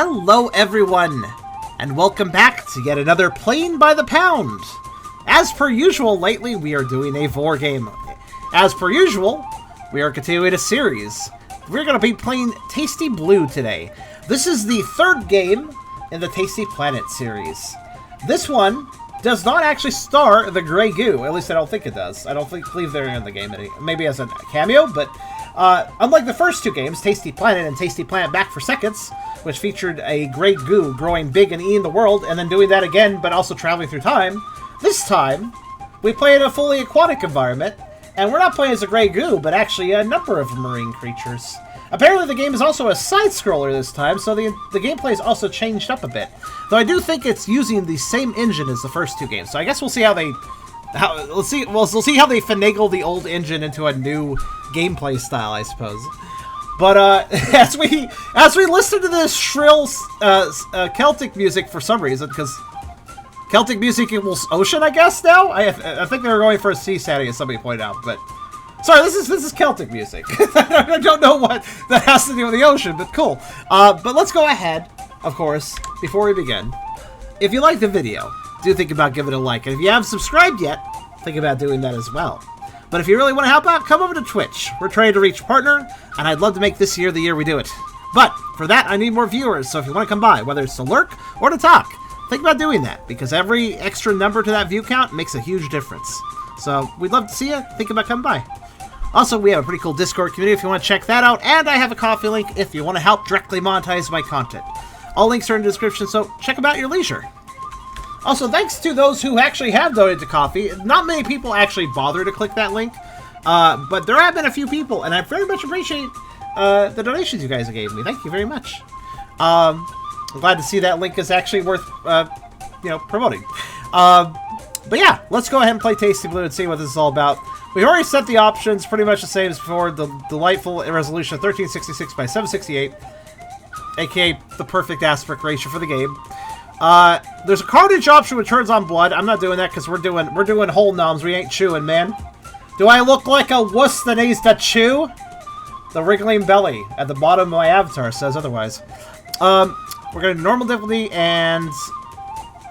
Hello everyone, and welcome back to yet another Playing by the Pound. As per usual, lately we are doing a vore game. As per usual, we are continuing a series. We're going to be playing Tasty Blue today. This is the third game in the Tasty Planet series. This one does not actually star the Grey Goo, at least I don't think it does. I don't believe they're in the game, maybe as a cameo, but unlike the first two games, Tasty Planet and Tasty Planet Back for Seconds, which featured a Grey Goo growing big and eating the world, and then doing that again, but also traveling through time, this time, we play in a fully aquatic environment, and we're not playing as a Grey Goo, but actually a number of marine creatures. Apparently the game is also a side-scroller this time, so the gameplay is also changed up a bit. Though I do think it's using the same engine as the first two games, so I guess we'll see how they... we'll see how they finagle the old engine into a new gameplay style, I suppose. But as we listen to this shrill Celtic music for some reason, because Celtic music equals ocean, I guess now. I think they were going for a sea setting, as somebody pointed out. But sorry, this is Celtic music. I don't know what that has to do with the ocean, but cool. But let's go ahead, of course, before we begin. If you like the video, do think about giving it a like, and if you haven't subscribed yet, think about doing that as well. But if you really want to help out, come over to Twitch. We're trying to reach partner, and I'd love to make this year the year we do it. But for that, I need more viewers, so if you want to come by, whether it's to lurk or to talk, think about doing that, because every extra number to that view count makes a huge difference. So we'd love to see you. Think about coming by. Also, we have a pretty cool Discord community if you want to check that out, and I have a coffee link if you want to help directly monetize my content. All links are in the description, so check them out at your leisure. Also, thanks to those who actually have donated to Coffee. Not many people actually bother to click that link, but there have been a few people, and I very much appreciate the donations you guys gave me. Thank you very much. I'm glad to see that link is actually worth, promoting. But yeah, let's go ahead and play Tasty Blue and see what this is all about. We've already set the options pretty much the same as before. The delightful resolution of 1366 by 768, aka the perfect aspect ratio for the game. There's a carnage option which turns on blood. I'm not doing that because we're doing whole noms. We ain't chewing, man. Do I look like a wuss that needs to chew? The wriggling belly at the bottom of my avatar says otherwise. We're going to normal difficulty, and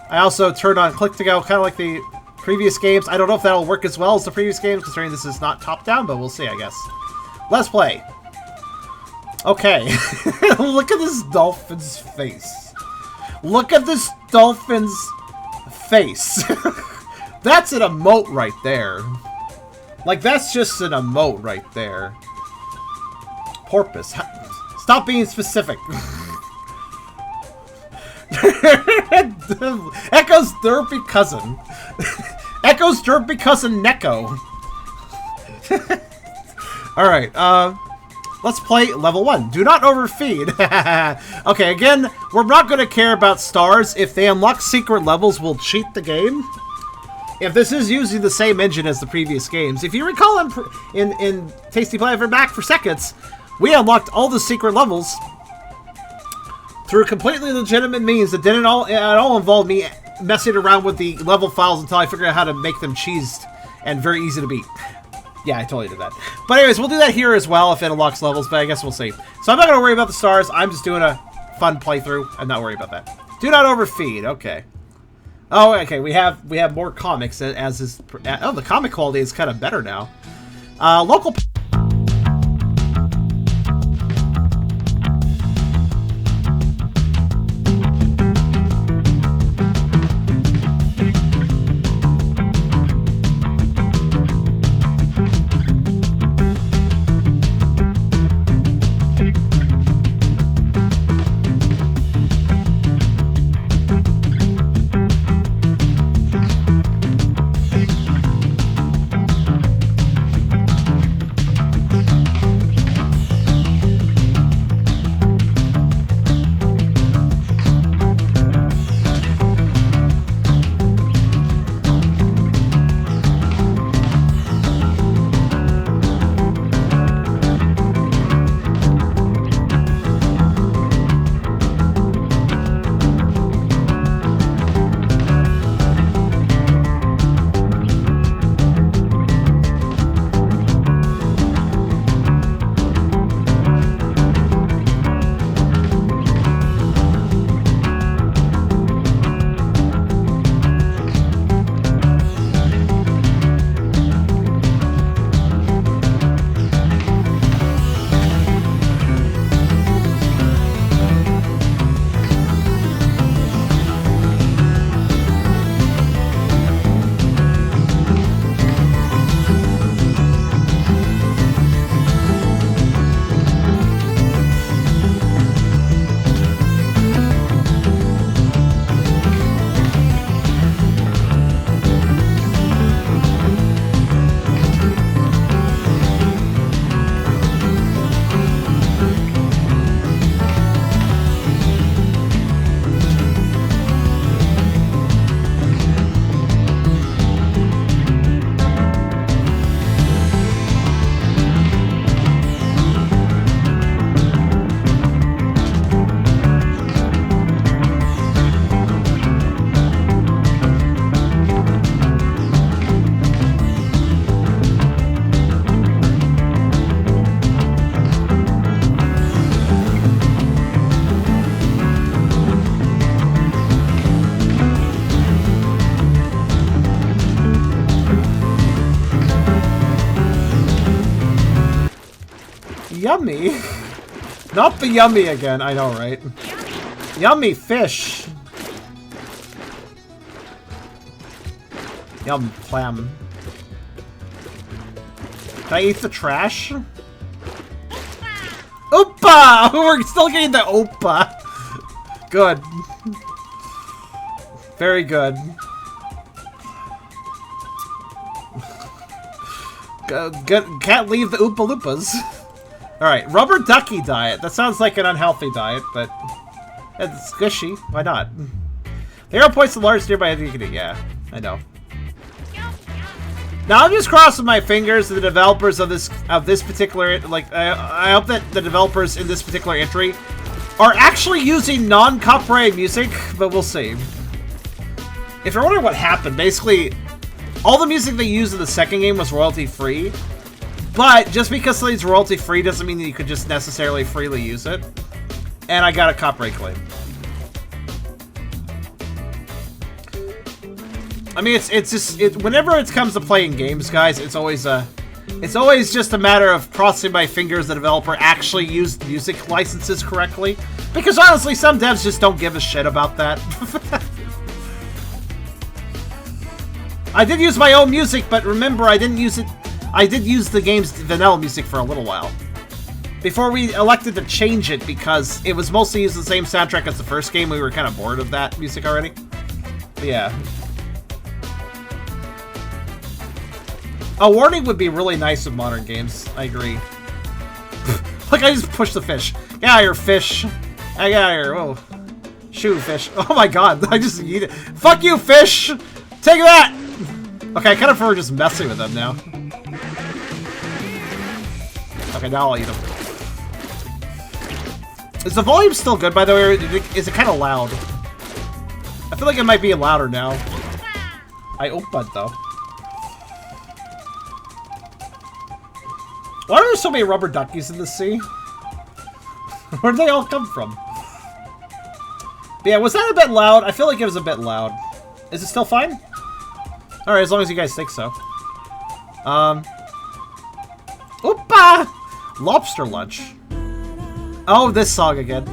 I also turned on click to go, kind of like the previous games. I don't know if that'll work as well as the previous games, considering this is not top-down, but we'll see, I guess. Let's play. Okay. Look at this dolphin's face. Look at this dolphin's face. That's an emote right there. Like, that's just an emote right there. Porpoise. Stop being specific. Echo's derpy cousin. Echo's derpy cousin Neko. Alright, let's play level 1. Do not overfeed. Okay, again, we're not going to care about stars. If they unlock secret levels, we'll cheat the game. If this is using the same engine as the previous games. If you recall in Tasty Planet Back for Seconds, we unlocked all the secret levels through completely legitimate means that didn't at all involve me messing around with the level files until I figured out how to make them cheesed and very easy to beat. Yeah, I totally did that. But anyways, we'll do that here as well if it unlocks levels, but I guess we'll see. So I'm not going to worry about the stars. I'm just doing a fun playthrough. I'm not worried about that. Do not overfeed. Okay. Oh, okay. We have more comics as is. Oh, the comic quality is kind of better now. Local. yummy. Not the yummy again. I know, right? Yummy fish. Yum, clam. Can I eat the trash? Oopa! We're still getting the oopa. Good. Very good. Can't leave the Oompa Loompas. Alright, rubber ducky diet. That sounds like an unhealthy diet, but it's squishy. Why not? Hero points the largest nearby entity. Yeah, I know. Now I'm just crossing my fingers that the developers of this particular, like, I hope that the developers in this particular entry are actually using non-copyrighted music, but we'll see. If you're wondering what happened, basically, all the music they used in the second game was royalty-free, but just because something's royalty-free doesn't mean that you could just necessarily freely use it. And I got a copyright claim. I mean, it's just whenever it comes to playing games, guys, it's always just a matter of crossing my fingers the developer actually used music licenses correctly. Because honestly, some devs just don't give a shit about that. I did use my own music, but remember, I didn't use it. I did use the game's vanilla music for a little while before we elected to change it because it was mostly using the same soundtrack as the first game. We were kind of bored of that music already. But yeah. A warning would be really nice with modern games. I agree. Look, I just pushed the fish. Get out of here, fish. Get out of here. Oh. Shoo, fish. Oh my god, I just eat it. Fuck you, fish! Take that! Okay, I kind of prefer just messing with them now. Okay, now I'll eat them. Is the volume still good, by the way, or is it kind of loud? I feel like it might be louder now. I opened though. Why are there so many rubber duckies in the sea? Where did they all come from? But yeah, was that a bit loud? I feel like it was a bit loud. Is it still fine? Alright, as long as you guys think so. Oopa! Lobster lunch. Oh, this song again.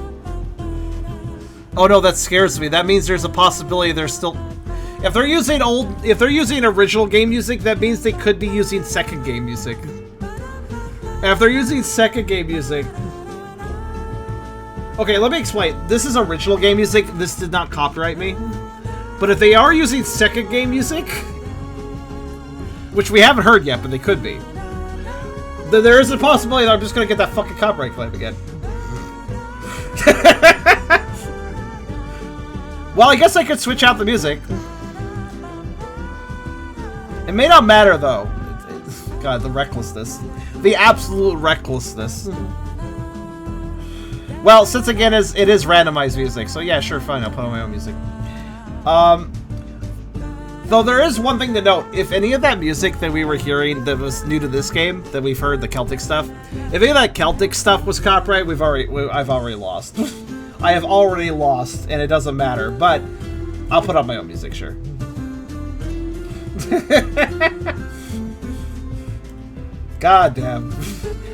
Oh no, that scares me. That means there's a possibility they're still... If they're using original game music, that means they could be using second game music. And if they're using second game music... Okay, let me explain. This is original game music. This did not copyright me. But if they are using second game music, which we haven't heard yet, but they could be, then there is a possibility that I'm just going to get that fucking copyright claim again. Well, I guess I could switch out the music. It may not matter, though. God, the recklessness. The absolute recklessness. Well, since again it is randomized music, so yeah, sure, fine, I'll put on my own music. Though there is one thing to note. If any of that music that we were hearing that was new to this game, that we've heard, the Celtic stuff, if any of that Celtic stuff was copyright, I've already lost. I have already lost, and it doesn't matter, but I'll put on my own music, sure. God damn.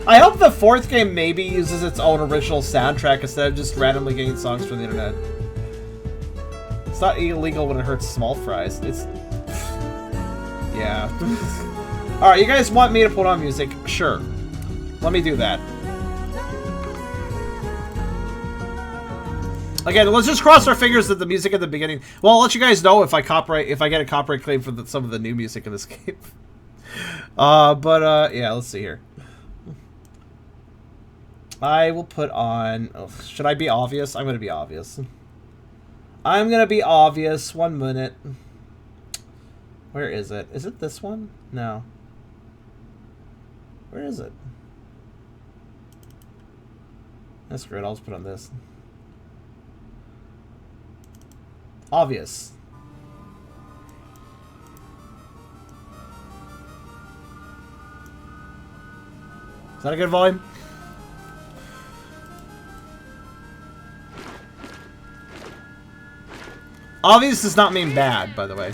I hope the fourth game maybe uses its own original soundtrack instead of just randomly getting songs from the internet. It's not illegal when it hurts small fries. It's... Yeah. Alright, you guys want me to put on music? Sure. Let me do that. Again, let's just cross our fingers that the music at the beginning... Well, I'll let you guys know if I get a copyright claim for some of the new music in this game. Yeah, let's see here. I will put on... Oh, should I be obvious? I'm going to be obvious. I'm going to be obvious. 1 minute. Where is it? Is it this one? No. Where is it? That's great. I'll just put on this. Obvious. Is that a good volume? Obvious does not mean bad, by the way.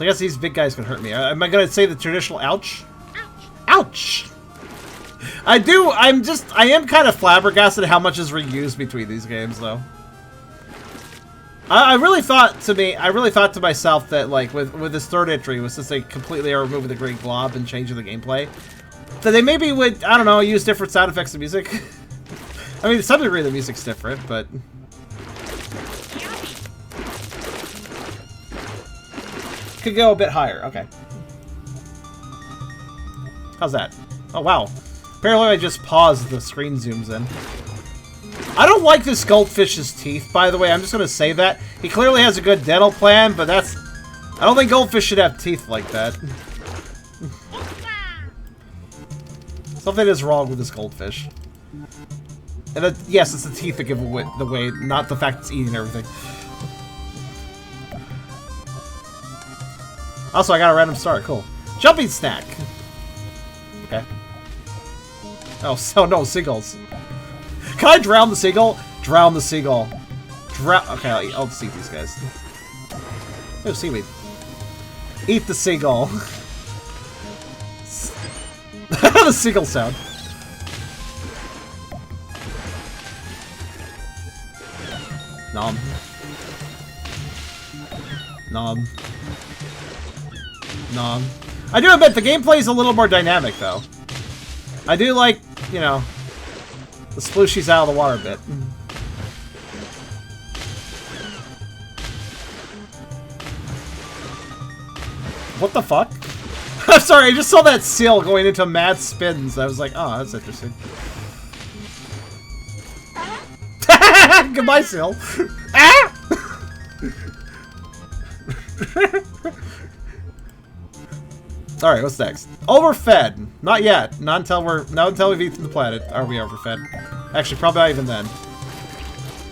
So I guess these big guys can hurt me. Am I gonna say the traditional ouch? Ouch! I am kind of flabbergasted at how much is reused between these games, though. I really thought to myself that, like, with this third entry, was since they completely are removing the Great Glob and changing the gameplay, that they maybe would, I don't know, use different sound effects and music. I mean, to some degree the music's different, but... Could go a bit higher, okay. How's that? Oh, wow. Apparently I just paused, the screen zooms in. I don't like this Goldfish's teeth, by the way. I'm just going to say that. He clearly has a good dental plan, but that's... I don't think Goldfish should have teeth like that. Something is wrong with this Goldfish. And that, yes, it's the teeth that give away the way, not the fact it's eating everything. Also, I got a random star. Cool. Jumping snack. Okay. Oh, so no, seagulls. Can I drown the seagull? Drown the seagull. Okay, I'll just eat these guys. Oh, seaweed. Eat the seagull. The seagull sound. Nom. Nom. Nom. I do admit the gameplay is a little more dynamic, though. I do like, you know, the splooshies out of the water a bit. What the fuck? I'm sorry, I just saw that seal going into mad spins. I was like, oh, that's interesting. Goodbye, seal. Ah! Alright, what's next? Overfed. Not yet. Not until we've eaten the planet are we overfed. Actually, probably not even then.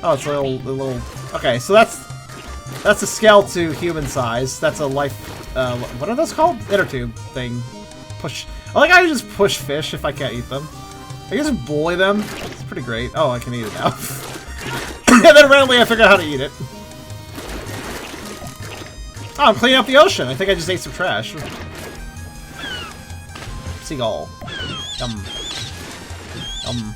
Oh, it's a little... Okay, so that's a scale to human size. That's a life... what are those called? Inner tube thing. Push... I like how you just push fish if I can't eat them. I guess bully them. It's pretty great. Oh, I can eat it now. And then randomly I figure out how to eat it. Oh, I'm cleaning up the ocean. I think I just ate some trash. Seagull. Yum. Yum.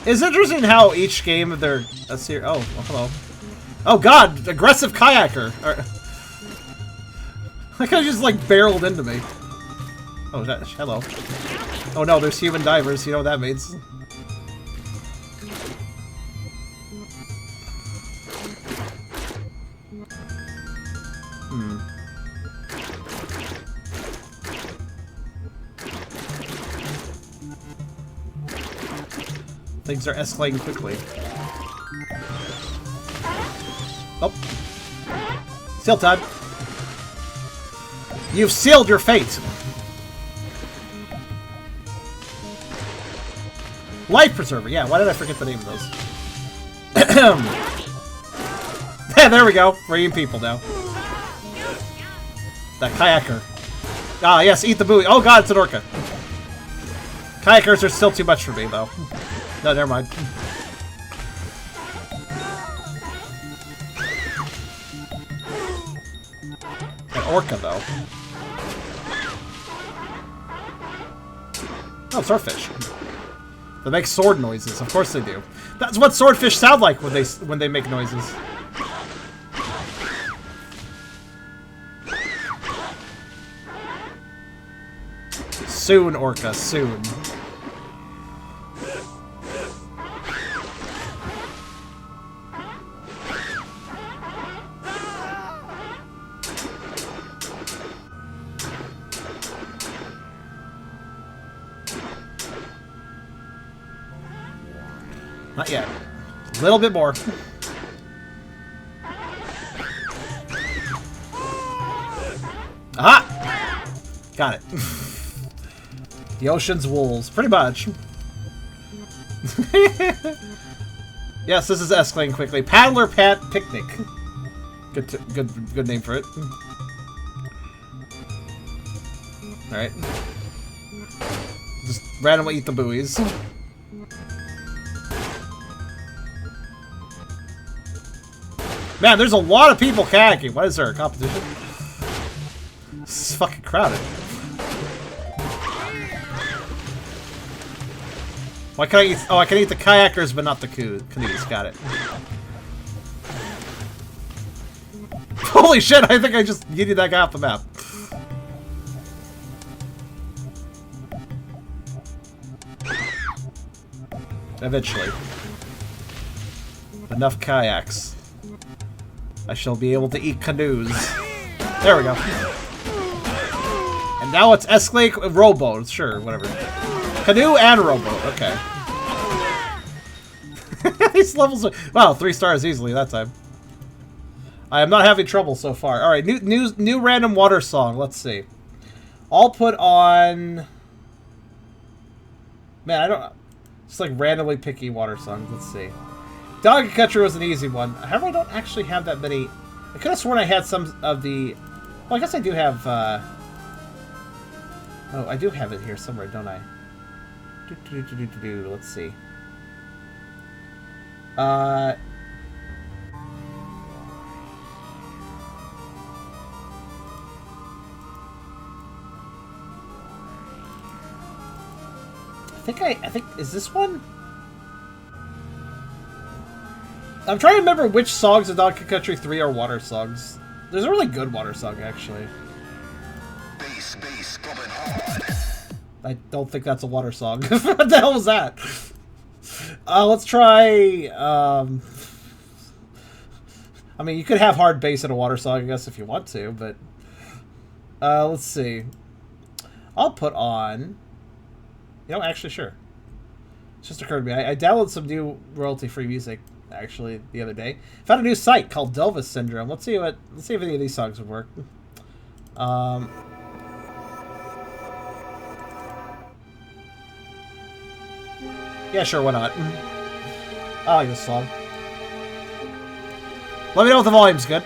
It's interesting how each game of their... oh, hello. Oh god! Aggressive kayaker! That guy just like barreled into me. Oh, hello. Oh no, there's human divers. You know what that means. Things are escalating quickly. Oh. Seal time. You've sealed your fate. Life preserver. Yeah, why did I forget the name of those? Yeah, there we go. We're eating people now. That kayaker. Ah, yes, eat the buoy. Oh god, it's an orca. Kayakers are still too much for me, though. No, never mind. An orca, though. Oh, swordfish. They make sword noises. Of course they do. That's what swordfish sound like when they make noises. Soon, orca, soon. Not yet. A little bit more. Aha! Got it. The ocean's wolves. Pretty much. Yes, this is escalating quickly. Paddler Pat Picnic. Good name for it. Alright. just randomly eat the buoys. Man, there's a lot of people kayaking. What is there, a competition? This is fucking crowded. Why can I eat? Oh, I can eat the kayakers, but not the canoes. Got it. Holy shit! I think I just yeeted that guy off the map. Eventually. Enough kayaks. I shall be able to eat canoes. There we go. And now it's escalating rowboat. Sure, whatever. Canoe and rowboat. Okay. These levels are... Wow, 3 stars easily that time. I am not having trouble so far. Alright, new random water song. Let's see. I'll put on... Man, I don't... Just like randomly picky water songs. Let's see. Dog Catcher was an easy one. However, I don't actually have that many. I could have sworn I had some of the... Well, I guess I do have... Oh, I do have it here somewhere, don't I? Let's see. I think, is this one? I'm trying to remember which songs in Donkey Country 3 are water songs. There's a really good water song, actually. Bass, coming hard. I don't think that's a water song. What the hell was that? Let's try, I mean, you could have hard bass in a water song, I guess, if you want to, but... let's see. I'll put on... You know, actually, sure. It just occurred to me. I downloaded some new royalty-free music, actually, the other day. Found a new site called Delvis Syndrome. Let's see if any of these songs would work. Yeah, sure, why not? I like this song. Let me know if the volume's good.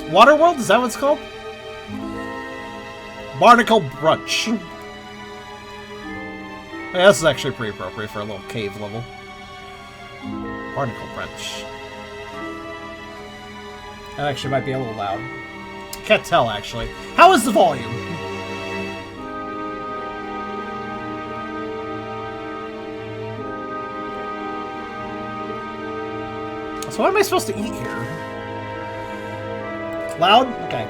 Waterworld, is that what it's called? Barnacle Brunch. Yeah, this is actually pretty appropriate for a little cave level. Barnacle Brunch. That actually might be a little loud. Can't tell, actually. How is the volume? So what am I supposed to eat here? Loud? Okay.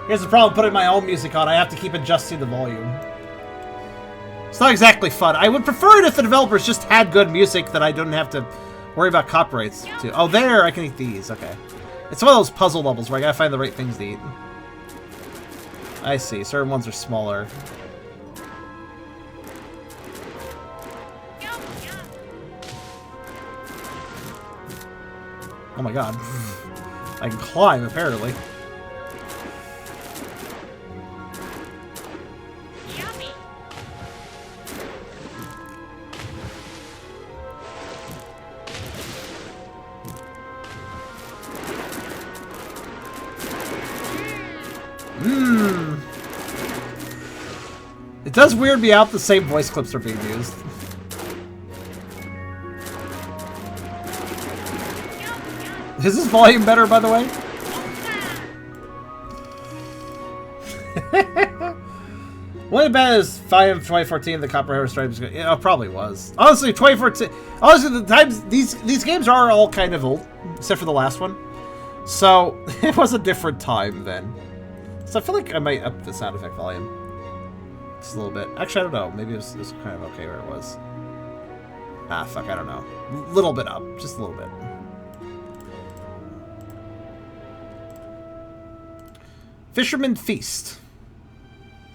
Here's the problem putting my own music on. I have to keep adjusting the volume. It's not exactly fun. I would prefer it if the developers just had good music that I don't have to worry about copyrights to. Oh, there! I can eat these. Okay. It's one of those puzzle levels where I gotta find the right things to eat. I see. Certain ones are smaller. Oh my god. I can climb, apparently. It does weird me out the same voice clips are being used. Is this volume better, by the way? What about is 2014? The Copperhead Stripe was good. Yeah, it probably was. Honestly, 2014. Honestly, the times these games are all kind of old, except for the last one. So it was a different time then. So I feel like I might up the sound effect volume just a little bit. Actually, I don't know. Maybe it was kind of okay where it was. Ah, fuck. I don't know. A little bit up, just a little bit. Fisherman Feast.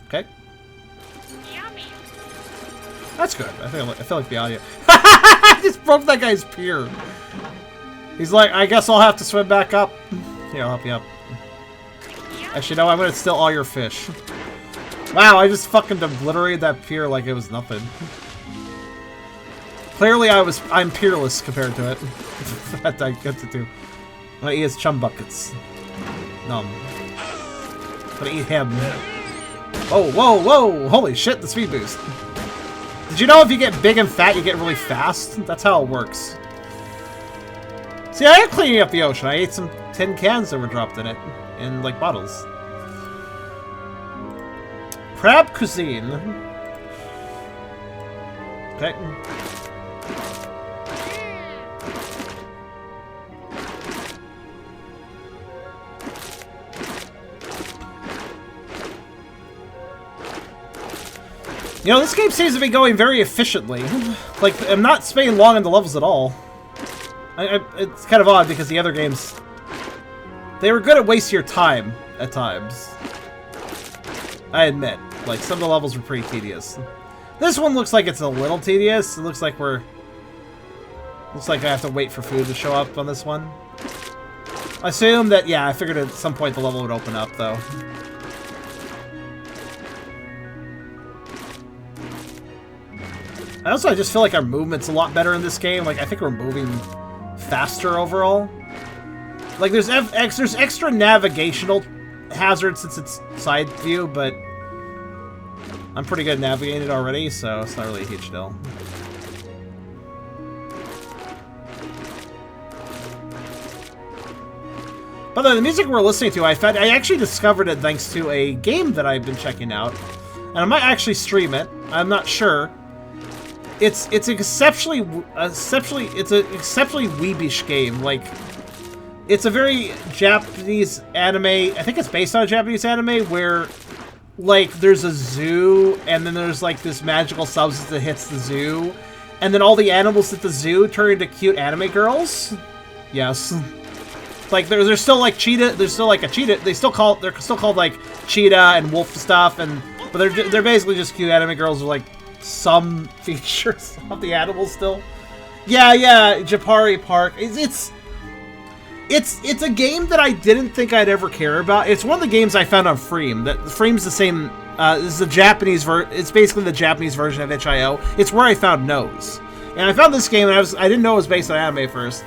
Okay. Yummy. That's good. I feel like the audio. I just broke that guy's pier. He's like, I guess I'll have to swim back up. Here, I'll help you up. Actually, no, I'm gonna steal all your fish. Wow, I just fucking obliterated that pier like it was nothing. Clearly, I'm peerless compared to it. That I get to do. I'm gonna eat his chum buckets. Nom. gonna eat him. Whoa, whoa, whoa! Holy shit, the speed boost. Did you know if you get big and fat, you get really fast? That's how it works. See, I am cleaning up the ocean. I ate some tin cans that were dropped in it. In, like, bottles. Crab cuisine. Okay. You know, this game seems to be going very efficiently. Like, I'm not spending long on the levels at all. It's kind of odd because the other games, they were good at wasting your time at times. I admit, like, some of the levels were pretty tedious. This one looks like it's a little tedious. It looks like looks like I have to wait for food to show up on this one. I assume that, yeah, I figured at some point the level would open up, though. I just feel like our movement's a lot better in this game. Like, I think we're moving faster overall. Like, there's extra navigational hazards since it's side view, but I'm pretty good at navigating it already, so it's not really a huge deal. By the way, the music we're listening to, I actually discovered it thanks to a game that I've been checking out, and I might actually stream it. I'm not sure. It's an exceptionally weebish game. Like, it's a very Japanese anime. I think it's based on a Japanese anime where, like, there's a zoo, and then there's, like, this magical substance that hits the zoo, and then all the animals at the zoo turn into cute anime girls. Yes. Like, there's still, like, cheetah. There's still, like, a cheetah. They're still called, like, cheetah and wolf stuff, but they're basically just cute anime girls with, like, some features of the animals still. Yeah, Japari Park. It's a game that I didn't think I'd ever care about. It's one of the games I found on Freem. Freem's the same. This is the Japanese It's basically the Japanese version of itch.io. It's where I found Nose, and I found this game, and I didn't know it was based on anime at first.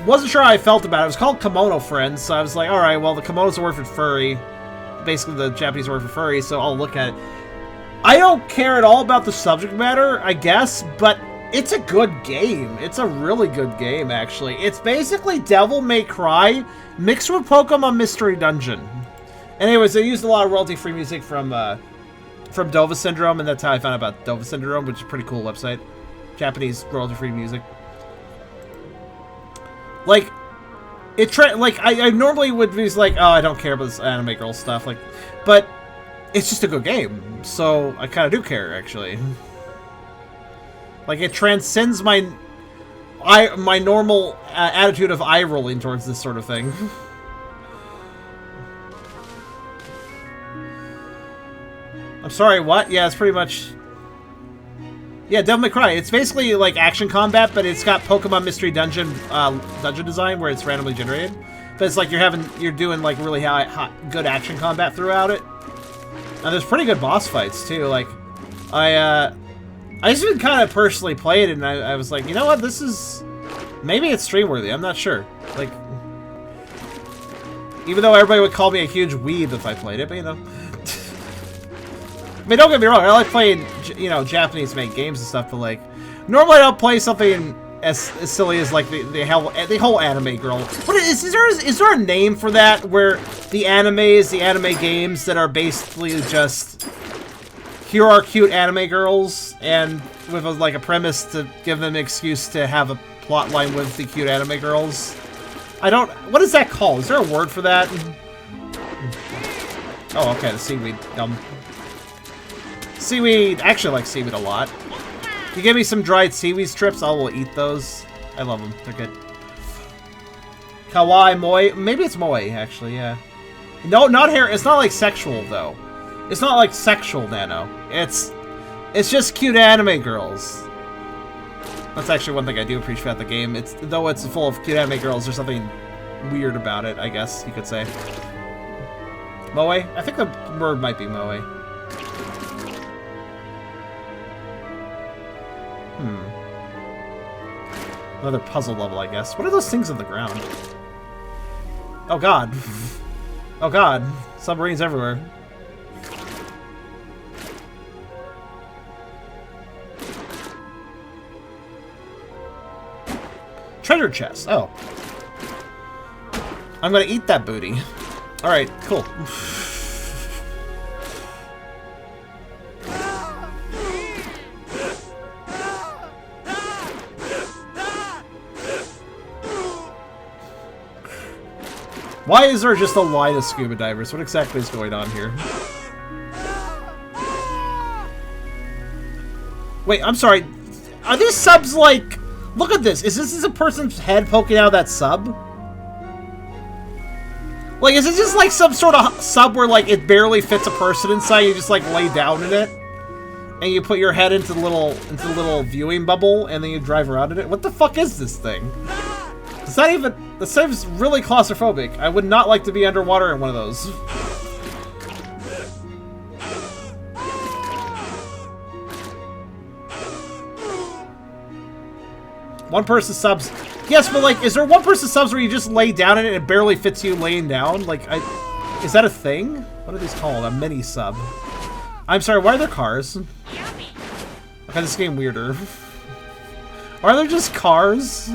Wasn't sure how I felt about it. It was called Kimono Friends, so I was like, all right, well, the kimono's a word for furry, basically the Japanese word for furry. So I'll look at it. I don't care at all about the subject matter, I guess, but it's a good game. It's a really good game, actually. It's basically Devil May Cry mixed with Pokemon Mystery Dungeon. Anyways, they used a lot of royalty-free music from Dova Syndrome, and that's how I found out about Dova Syndrome, which is a pretty cool website. Japanese royalty-free music. Like, I normally would be like, oh, I don't care about this anime girl stuff, like, but it's just a good game, so I kind of do care, actually. Like, it transcends my normal attitude of eye-rolling towards this sort of thing. I'm sorry, what? Yeah, it's pretty much... Yeah, Devil May Cry. It's basically like action combat, but it's got Pokemon Mystery Dungeon dungeon design where it's randomly generated. But it's like you're doing like really good action combat throughout it. And there's pretty good boss fights too. Like, I just been kind of personally played it, and I was like, you know what, this is... Maybe it's stream worthy, I'm not sure. Like, even though everybody would call me a huge weeb if I played it, but you know. I mean, don't get me wrong, I like playing, you know, Japanese-made games and stuff, but like, normally I don't play something as silly as like the whole anime girl. What is there a name for that, where the anime games that are basically just... Here are cute anime girls, and with like a premise to give them an excuse to have a plot line with the cute anime girls. What is that called? Is there a word for that? Oh, okay, the seaweed. Seaweed, I actually like seaweed a lot. If you give me some dried seaweed strips, I will eat those. I love them, they're good. Kawaii Moi, maybe it's Moi, actually, yeah. No, not hair, it's not like sexual, though. It's not like sexual, Nano. It's just cute anime girls. That's actually one thing I do appreciate about the game. Though it's full of cute anime girls, there's something weird about it, I guess you could say. Moe? I think the word might be Moe. Another puzzle level, I guess. What are those things on the ground? Oh god. Oh god. Submarines everywhere. Treasure chest. Oh. I'm gonna eat that booty. Alright, cool. Why is there just a line of scuba divers? What exactly is going on here? Wait, I'm sorry. Are these subs like... Look at this. Is this a person's head poking out of that sub? Like, is it just like some sort of sub where like it barely fits a person inside? You just like lay down in it, and you put your head into the little viewing bubble, and then you drive around in it. What the fuck is this thing? It's not even... That seems really claustrophobic. I would not like to be underwater in one of those. One person subs. Yes, but like, is there one person subs where you just lay down in it and it barely fits you laying down? Like, is that a thing? What are these called? A mini sub. I'm sorry, why are there cars? Okay, this is getting weirder. Are there just cars?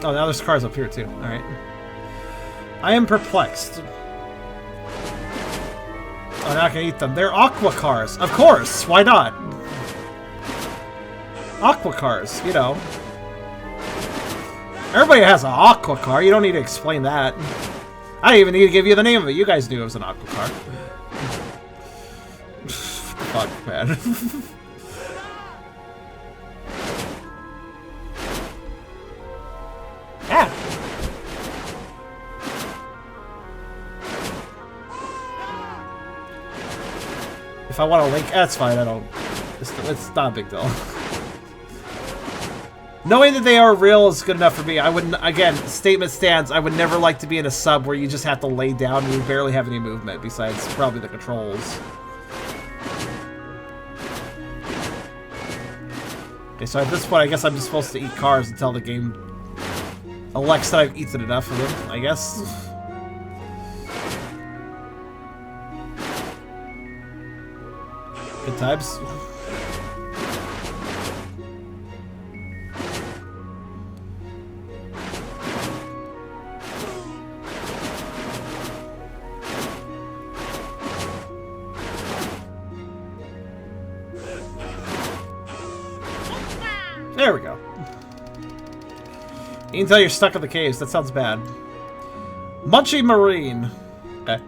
Oh, now there's cars up here too. Alright. I am perplexed. I'm not gonna eat them. They're aqua cars. Of course! Why not? Aqua cars, you know. Everybody has an aqua car. You don't need to explain that. I don't even need to give you the name of it. You guys knew it was an aqua car. Fuck, man. If I want to link, that's fine. I don't. It's not a big deal. Knowing that they are real is good enough for me. I wouldn't. Again, statement stands. I would never like to be in a sub where you just have to lay down and you barely have any movement besides probably the controls. Okay, so at this point, I guess I'm just supposed to eat cars until the game elects that I've eaten enough of them. I guess. Good times. There we go. You can tell you're stuck in the caves. That sounds bad. Munchy Marine. Okay.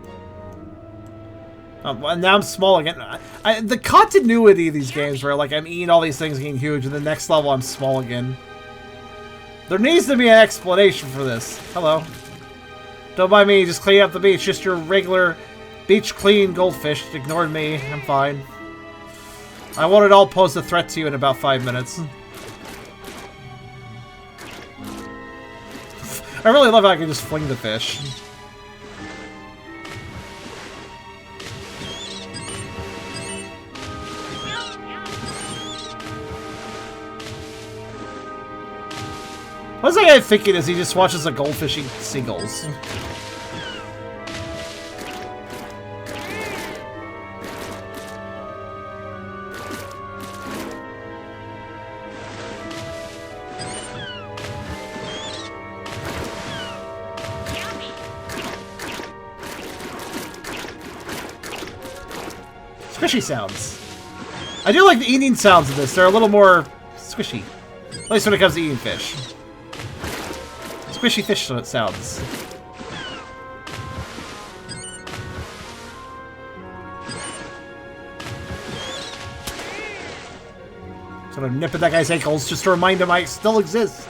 And now I'm small again. The continuity of these games where like I'm eating all these things getting huge and the next level I'm small again. There needs to be an explanation for this. Hello. Don't mind me, just clean up the beach. Just your regular beach clean goldfish. Ignored me. I'm fine. I won't at all pose a threat to you in about 5 minutes. I really love how I can just fling the fish. What's that guy thinking as he just watches a goldfish eat seagulls? Squishy sounds. I do like the eating sounds of this. They're a little more squishy. At least when it comes to eating fish. Squishy fish sounds. Sort of nip at that guy's ankles just to remind him I still exist.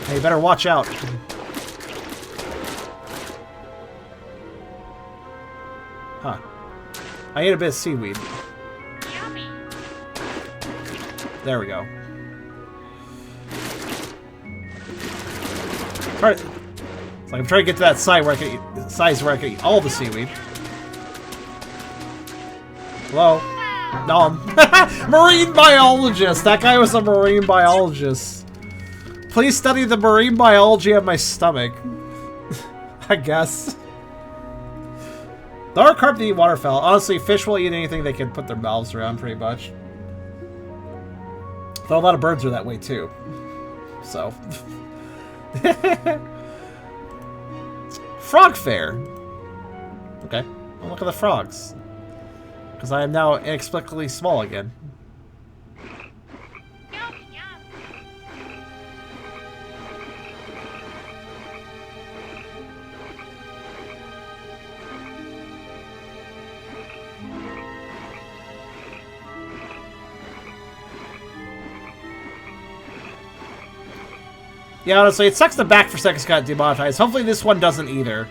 Hey, you better watch out. Huh. I ate a bit of seaweed. There we go. It's like I'm trying to get to that size where I can eat all the seaweed. Hello? No. Marine biologist! That guy was a marine biologist. Please study the marine biology of my stomach. I guess. There are carp that eat waterfowl. Honestly, fish will eat anything they can put their mouths around, pretty much. Though a lot of birds are that way, too. So. Frog fair. Okay. Well, look at the frogs. Because I am now inexplicably small again. Yeah, honestly, it sucks the back for seconds got demonetized. Hopefully this one doesn't either.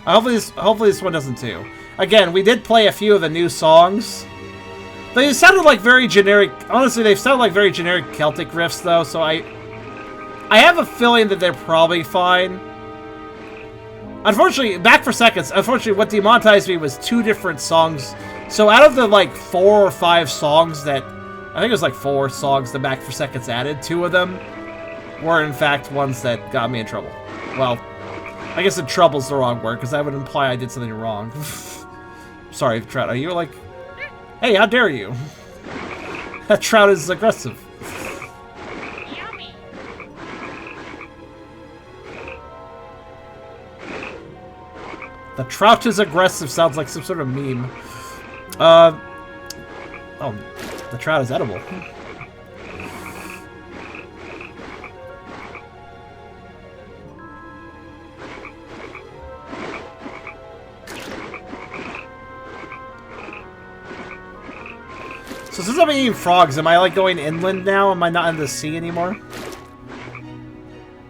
Hopefully this one doesn't too. Again, we did play a few of the new songs. They sounded like very generic. Honestly, they sounded like very generic Celtic riffs, though. So I have a feeling that they're probably fine. Unfortunately, back for seconds. Unfortunately, what demonetized me was 2 different songs. So out of the like 4 or 5 songs that I think it was like 4 songs the back for seconds added, 2 of them were in fact ones that got me in trouble. Well, I guess in trouble's the wrong word, because that would imply I did something wrong. Sorry, Trout. Are you like... Hey, how dare you? That Trout is aggressive. Yummy. The Trout is aggressive sounds like some sort of meme. Oh, the Trout is edible. So since I'm eating frogs, am I like going inland now? Am I not in the sea anymore?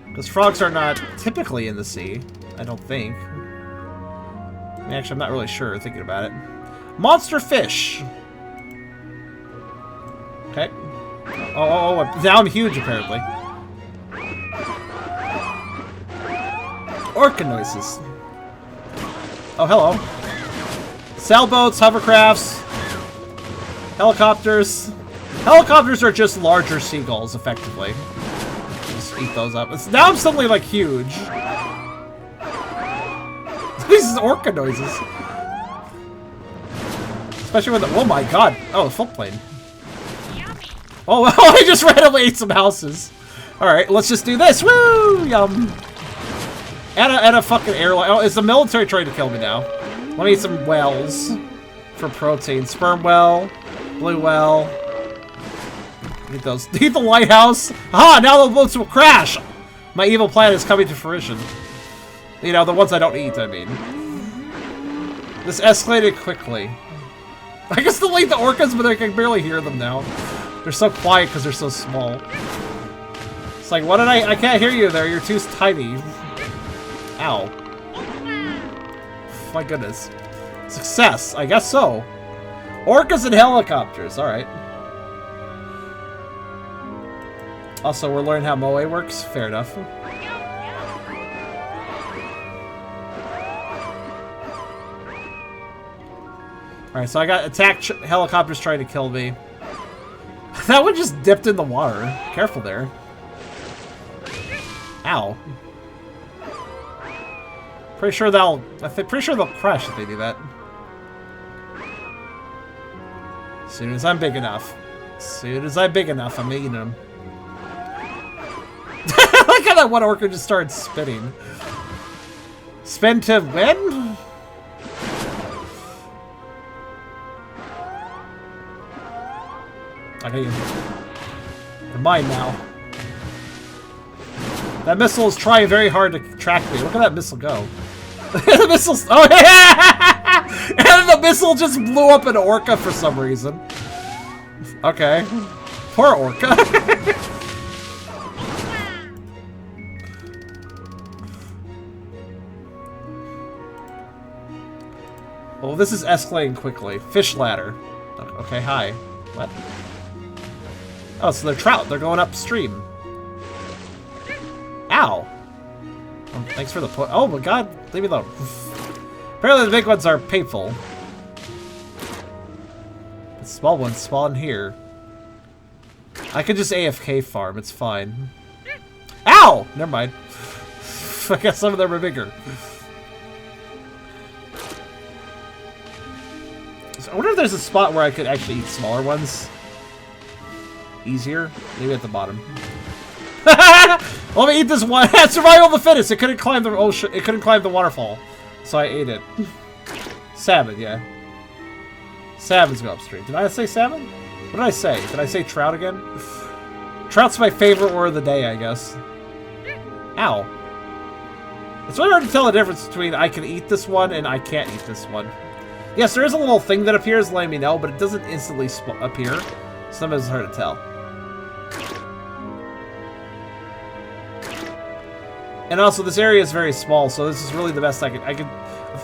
Because frogs are not typically in the sea, I don't think. I mean, actually, I'm not really sure thinking about it. Monster fish! Okay. Oh, now I'm huge apparently. Orca noises. Oh, hello. Sailboats, hovercrafts. Helicopters. Helicopters are just larger seagulls, effectively. Just eat those up. Now I'm suddenly, like, huge. These orca noises. Especially when the... Oh my god. Oh, the float plane. Oh, I just randomly ate some houses. Alright, let's just do this. Woo! Yum. And a fucking airline. Oh, is the military trying to kill me now? Let me eat some whales for protein. Sperm whale. Blue whale. Eat those. Eat the lighthouse. Ah, now the boats will crash. My evil plan is coming to fruition. You know, the ones I don't eat, I mean. This escalated quickly. I guess they'll eat the orcas, but I can barely hear them now. They're so quiet because they're so small. It's like, what did I can't hear you there. You're too tiny. Ow. My goodness. Success. I guess so. Orcas and helicopters. Alright. Also, we're learning how Moe works. Fair enough. Alright, so I got attacked helicopters trying to kill me. That one just dipped in the water. Careful there. Ow. Pretty sure they'll crash if they do that. As soon as I'm big enough. As soon as I'm big enough, I'm eating them. Look how that one orca just started spinning. Spin to win? Okay, you're mine now. That missile is trying very hard to track me. Look at that missile go. The missile's... Oh, yeah! And the missile just blew up an orca for some reason. Okay. Poor orca. Well, this is escalating quickly. Fish ladder. Okay, hi. What? Oh, so they're trout. They're going upstream. Ow. Thanks for the put. Oh my god, leave me alone. Apparently the big ones are painful. The small ones spawn here. I could just AFK farm, it's fine. Ow! Never mind. I guess some of them are bigger. So I wonder if there's a spot where I could actually eat smaller ones. Easier? Maybe at the bottom. Let me eat this one. Survival of the fittest. It couldn't climb the it couldn't climb the waterfall, so I ate it. Salmon, yeah. Salmons go upstream. Did I say salmon? What did I say? Did I say trout again? Trout's my favorite word of the day, I guess. Ow. It's really hard to tell the difference between I can eat this one and I can't eat this one. Yes, there is a little thing that appears letting me know, but it doesn't instantly appear. Sometimes it's hard to tell. And also, this area is very small, so this is really the best I could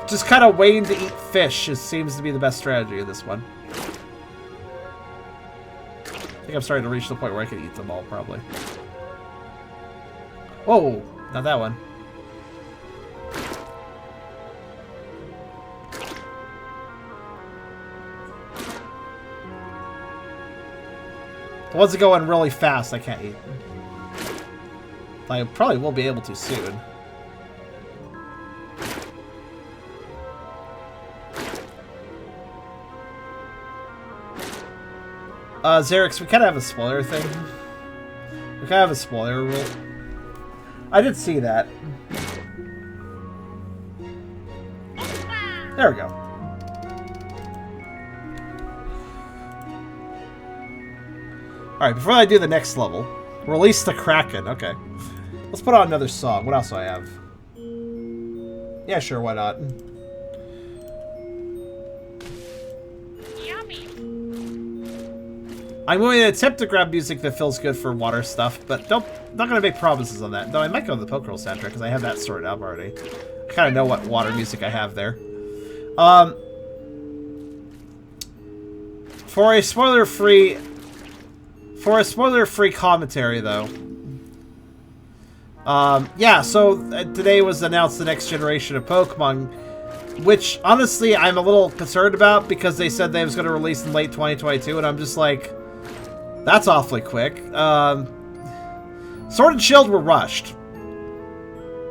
just kind of waiting to eat fish. It seems to be the best strategy in this one. I think I'm starting to reach the point where I can eat them all, probably. Whoa, not that one. The ones that go in really fast, I can't eat. I probably will be able to soon. Xerix, we kind of have a spoiler thing. We kind of have a spoiler rule. I did see that. There we go. Alright, before I do the next level, release the Kraken. Okay. Let's put on another song. What else do I have? Yeah, sure, why not? Yummy. I'm going to attempt to grab music that feels good for water stuff, but not going to make promises on that. Though I might go to the Pokerol soundtrack, because I have that sorted out already. I kind of know what water music I have there. For a spoiler-free commentary, though. Yeah, so today was announced the next generation of Pokemon, which, honestly, I'm a little concerned about because they said they was going to release in late 2022, and I'm just like, that's awfully quick. Sword and Shield were rushed.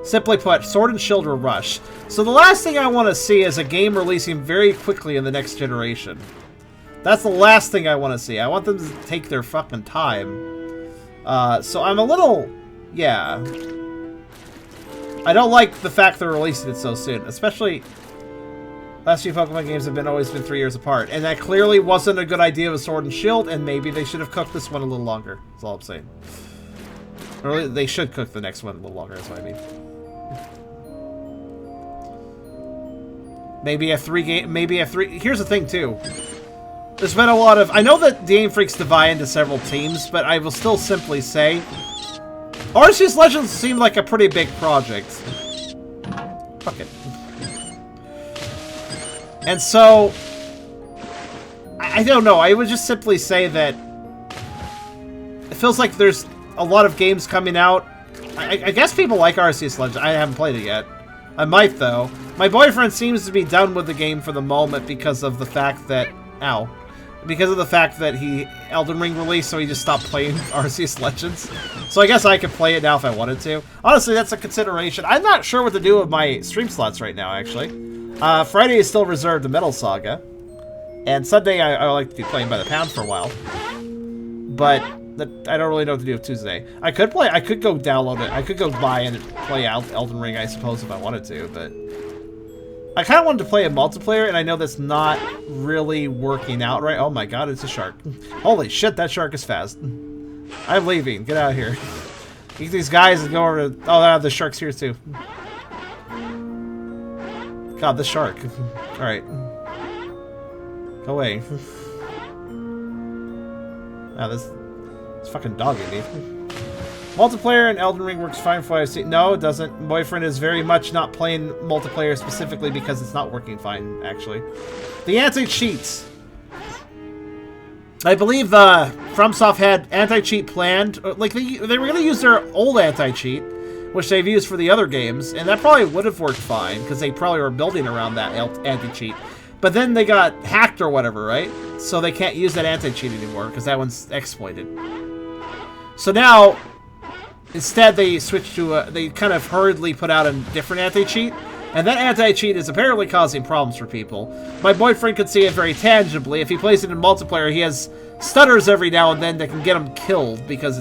Simply put, Sword and Shield were rushed. So the last thing I want to see is a game releasing very quickly in the next generation. That's the last thing I want to see. I want them to take their fucking time. So I'm a little... Yeah. I don't like the fact they're releasing it so soon. Especially... Last few Pokemon games have always been 3 years apart. And that clearly wasn't a good idea with Sword and Shield. And maybe they should have cooked this one a little longer. That's all I'm saying. Or they should cook the next one a little longer, that's what I mean. Maybe a 3-game... Maybe a 3... Here's the thing, too. There's been a lot of... I know that the Game Freaks divide into several teams, but I will still simply say... Arceus Legends seemed like a pretty big project. Fuck it. And so... I don't know, I would just simply say that... It feels like there's a lot of games coming out. I guess people like Arceus Legends. I haven't played it yet. I might, though. My boyfriend seems to be done with the game for the moment because of the fact that... Ow. Because of the fact that Elden Ring released, so he just stopped playing Arceus Legends. So I guess I could play it now if I wanted to. Honestly, that's a consideration. I'm not sure what to do with my stream slots right now, actually. Friday is still reserved to Metal Saga. And Sunday I like to be playing by the pound for a while. But I don't really know what to do with Tuesday. I could go download it. I could go buy and play Elden Ring, I suppose, if I wanted to, but... I kind of wanted to play a multiplayer, and I know that's not really working out right. Oh my god, it's a shark. Holy shit, that shark is fast. I'm leaving. Get out of here. Eat these guys and go over to... Oh, the shark's here too. God, the shark. Alright. Go away. Wow, this fucking dog in me. Multiplayer and Elden Ring works fine for IC. No, it doesn't. Boyfriend is very much not playing multiplayer specifically because it's not working fine, actually. The anti-cheats. I believe FromSoft had anti-cheat planned. Like, they were going to use their old anti-cheat, which they've used for the other games, and that probably would have worked fine, because they probably were building around that anti-cheat. But then they got hacked or whatever, right? So they can't use that anti-cheat anymore, because that one's exploited. So now, instead they switched to they kind of hurriedly put out a different anti-cheat, and that anti-cheat is apparently causing problems for people. My boyfriend could see it very tangibly. If he plays it in multiplayer, he has stutters every now and then that can get him killed, because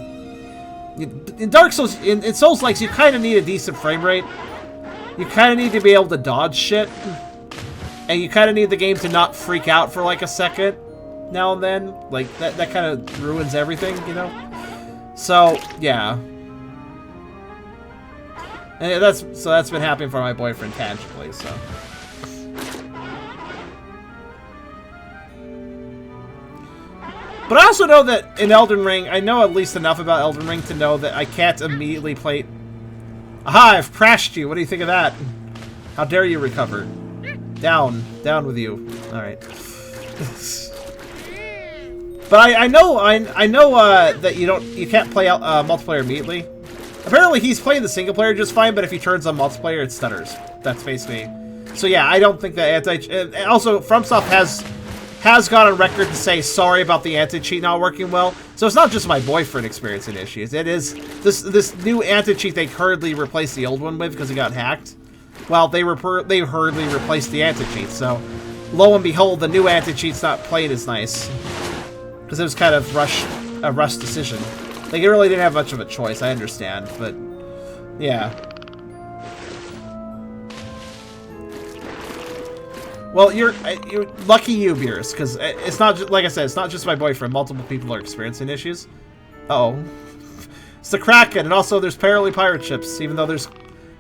in Dark Souls, in Souls-likes, you kind of need a decent frame rate. You kind of need to be able to dodge shit. And you kind of need the game to not freak out for like a second now and then. Like, that kind of ruins everything, you know? So, yeah. And that's been happening for my boyfriend tangibly, so. But I also know that in Elden Ring, I know at least enough about Elden Ring to know that I can't immediately play... Aha, I've crashed you. What do you think of that? How dare you recover? Down with you. Alright. But I know that you can't play multiplayer immediately. Apparently he's playing the single player just fine, but if he turns on multiplayer, it stutters. That's basically... So yeah, I don't think that and also, FromSoft has gone on record to say sorry about the anti-cheat not working well. So it's not just my boyfriend experiencing issues. It is this new anti-cheat they hurriedly replaced the old one with because it got hacked. Well, they hurriedly replaced the anti-cheat, so lo and behold, the new anti-cheat's not played as nice. Because it was kind of a rush decision. Like, it really didn't have much of a choice, I understand, but yeah. Well, you're lucky you, Beers, because it's not just, like I said, it's not just my boyfriend. Multiple people are experiencing issues. Uh-oh. It's the Kraken, and also there's apparently pirate ships, even though there's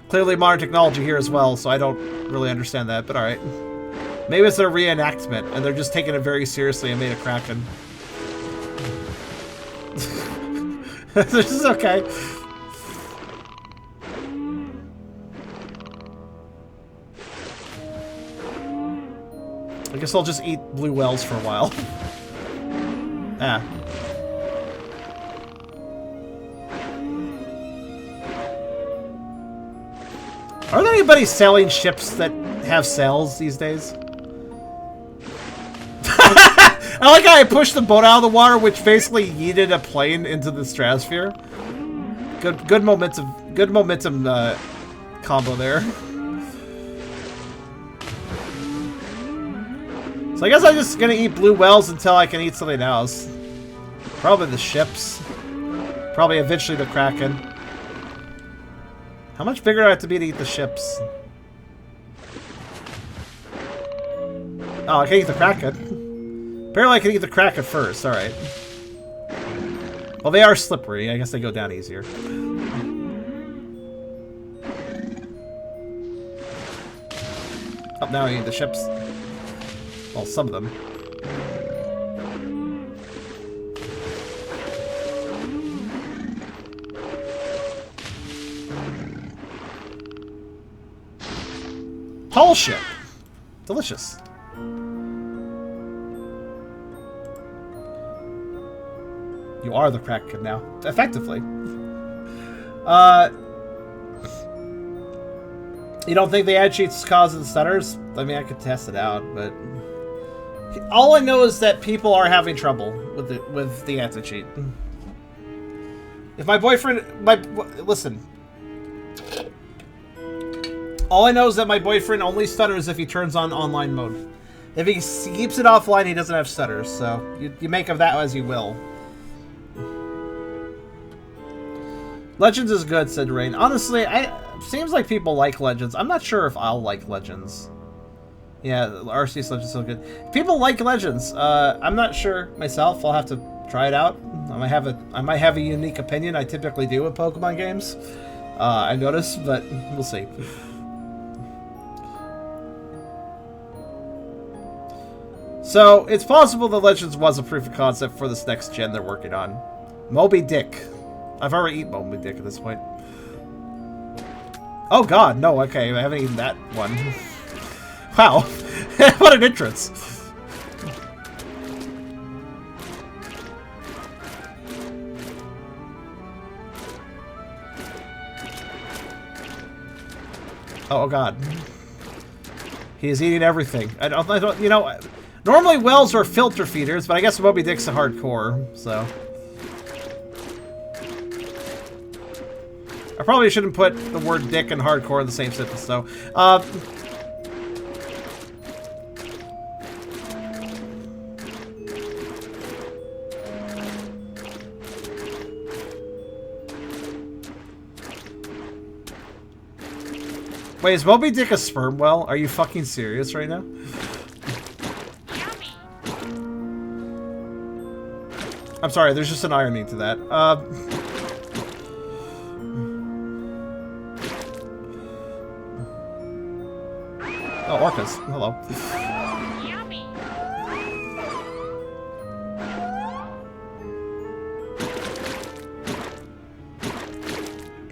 clearly modern technology here as well, so I don't really understand that, but alright. Maybe it's a reenactment, and they're just taking it very seriously and made a Kraken. This is okay. I guess I'll just eat blue whales for a while. Ah. Are there anybody selling ships that have sails these days? I like how I pushed the boat out of the water, which basically yeeted a plane into the stratosphere. Good momentum combo there. So I guess I'm just gonna eat blue whales until I can eat something else. Probably the ships. Probably eventually the Kraken. How much bigger do I have to be to eat the ships? Oh, I can eat the Kraken. Apparently I can eat the Kraken first, alright. Well, they are slippery. I guess they go down easier. Oh, now I eat the ships. Well, some of them. Tall ship. Delicious. You are the Kraken now. Effectively. You don't think the ad cheats causing stutters? I mean, I could test it out, but... All I know is that people are having trouble with the anti-cheat. If my boyfriend... Listen. All I know is that my boyfriend only stutters if he turns on online mode. If he keeps it offline, he doesn't have stutters, so you make of that as you will. Legends is good, said Rain. Honestly, seems like people like Legends. I'm not sure if I'll like Legends. Yeah, RCS Legends is so good. People like Legends. I'm not sure myself. I'll have to try it out. I might have a unique opinion. I typically do with Pokemon games. I noticed, but we'll see. So, it's possible that Legends was a proof of concept for this next gen they're working on. Moby Dick. I've already eaten Moby Dick at this point. Oh god, no, okay, I haven't eaten that one. Wow. What an entrance. Oh god. He is eating everything. I don't, you know, normally whales are filter feeders, but I guess Moby Dick's a hardcore, so. I probably shouldn't put the word dick and hardcore in the same sentence, though. Wait, is Moby Dick a sperm whale? Are you fucking serious right now? Yummy. I'm sorry, there's just an irony to that. Oh, orcas. Hello. Yummy.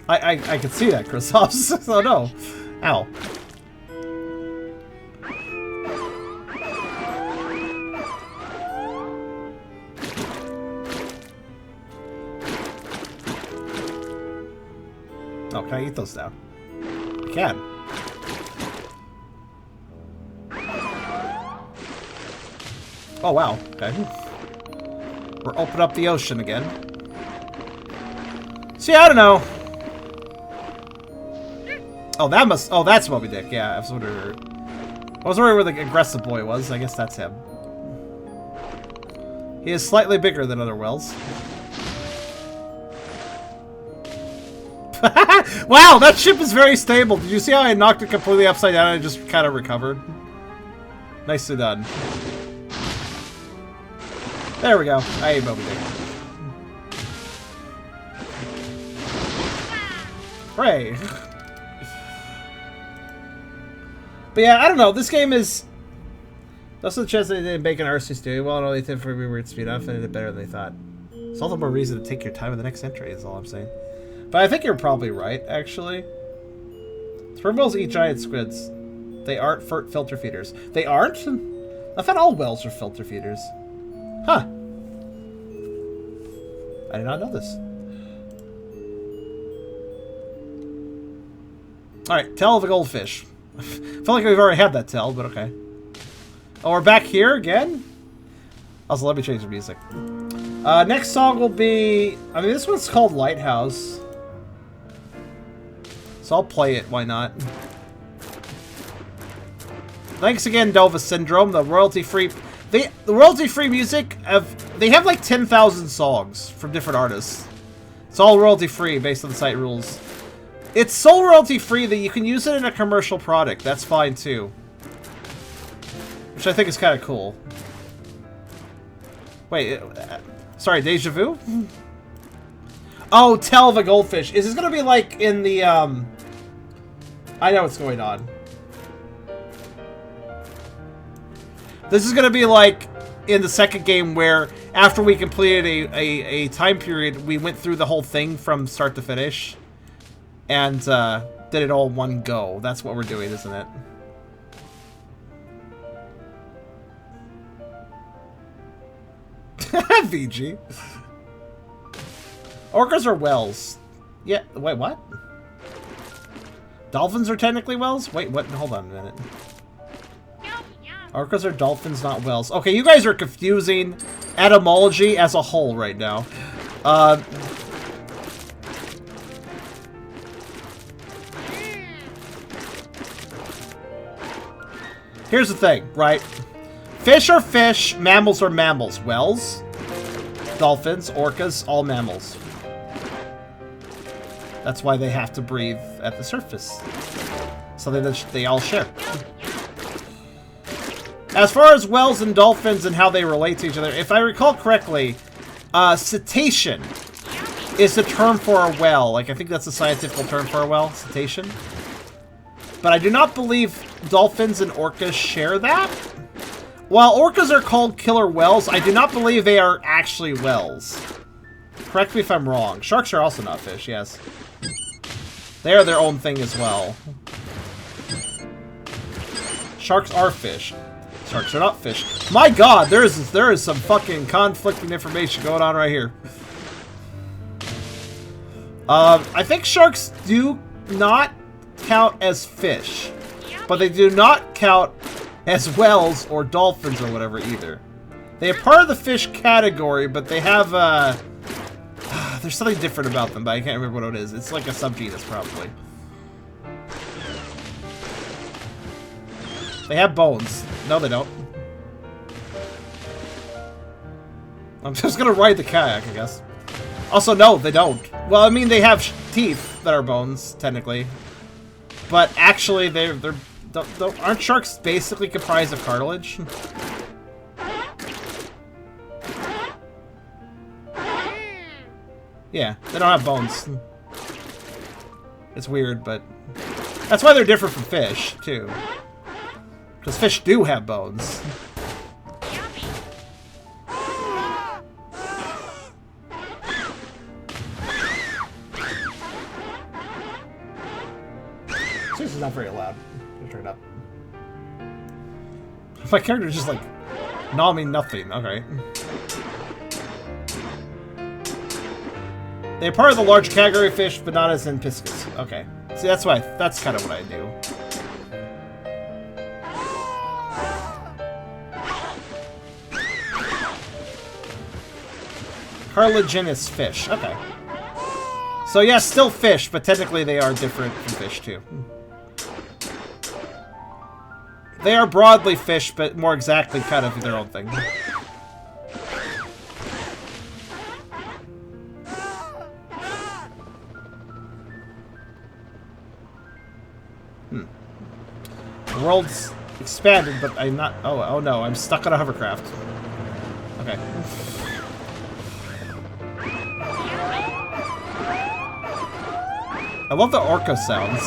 I can see that, Chrysops. Oh no. Ow. Oh, can I eat those now? I can. Oh, wow. Okay. We're opening up the ocean again. See, I don't know. Oh, that must... Oh, that's Moby Dick. Yeah, I was wondering where the aggressive boy was. I guess that's him. He is slightly bigger than other whales. Wow, that ship is very stable. Did you see how I knocked it completely upside down and it just kind of recovered? Nicely done. There we go. I ate Moby Dick. Hooray! But yeah, I don't know. This game is... That's the chance that they didn't make an RC studio. Well, no, they did for weird speed enough and they did better than they thought. It's all the more reason to take your time in the next entry, is all I'm saying. But I think you're probably right, actually. Sperm whales eat giant squids. They aren't filter feeders. They aren't? I thought all whales are filter feeders. Huh. I did not know this. Alright, tell of a goldfish. I feel like we've already had that tell, but okay. Oh, we're back here again? Also, let me change the music. Next song will be... I mean, this one's called Lighthouse. So I'll play it, why not? Thanks again, Dova Syndrome, the royalty-free... The royalty-free music, they have like 10,000 songs from different artists. It's all royalty-free based on the site rules. It's so royalty-free that you can use it in a commercial product. That's fine, too. Which I think is kind of cool. Wait, sorry, Deja Vu? Oh, Tell of a Goldfish. Is this going to be like in the, I know what's going on. This is going to be like in the second game where after we completed a time period, we went through the whole thing from start to finish. And did it all in one go. That's what we're doing, isn't it? VG. Orcas are whales. Yeah, wait, what? Dolphins are technically whales? Wait, what? Hold on a minute. Orcas are dolphins, not whales. Okay, you guys are confusing etymology as a whole right now. Here's the thing, right? Fish are fish, mammals are mammals. Whales, dolphins, orcas, all mammals. That's why they have to breathe at the surface. So they all share. As far as whales and dolphins and how they relate to each other, if I recall correctly, cetacean is the term for a whale. Like, I think that's the scientific term for a whale, cetacean. But I do not believe dolphins and orcas share that. While orcas are called killer whales, I do not believe they are actually whales. Correct me if I'm wrong. Sharks are also not fish, yes. They are their own thing as well. Sharks are fish. Sharks are not fish. My god, there is some fucking conflicting information going on right here. I think sharks do not count as fish, but they do not count as whales or dolphins or whatever either. They are part of the fish category, but they have, there's something different about them, but I can't remember what it is. It's like a subgenus, probably. They have bones. No, they don't. I'm just gonna ride the kayak, I guess. Also, no, they don't. Well, I mean, they have teeth that are bones, technically. But actually, aren't sharks basically comprised of cartilage? Yeah, they don't have bones. It's weird, but that's why they're different from fish, too. Because fish do have bones. This is not very loud. I'll turn it up. My character's just like nomming nothing. Okay. They're part of the large category of fish, but not as in piscus. Okay. See, that's kind of what I do. Cartilaginous fish. Okay. So yeah, still fish, but technically they are different from fish too. They are broadly fish, but more exactly kind of their own thing. The world's expanded, but I'm not... Oh no, I'm stuck on a hovercraft. Okay. I love the orca sounds.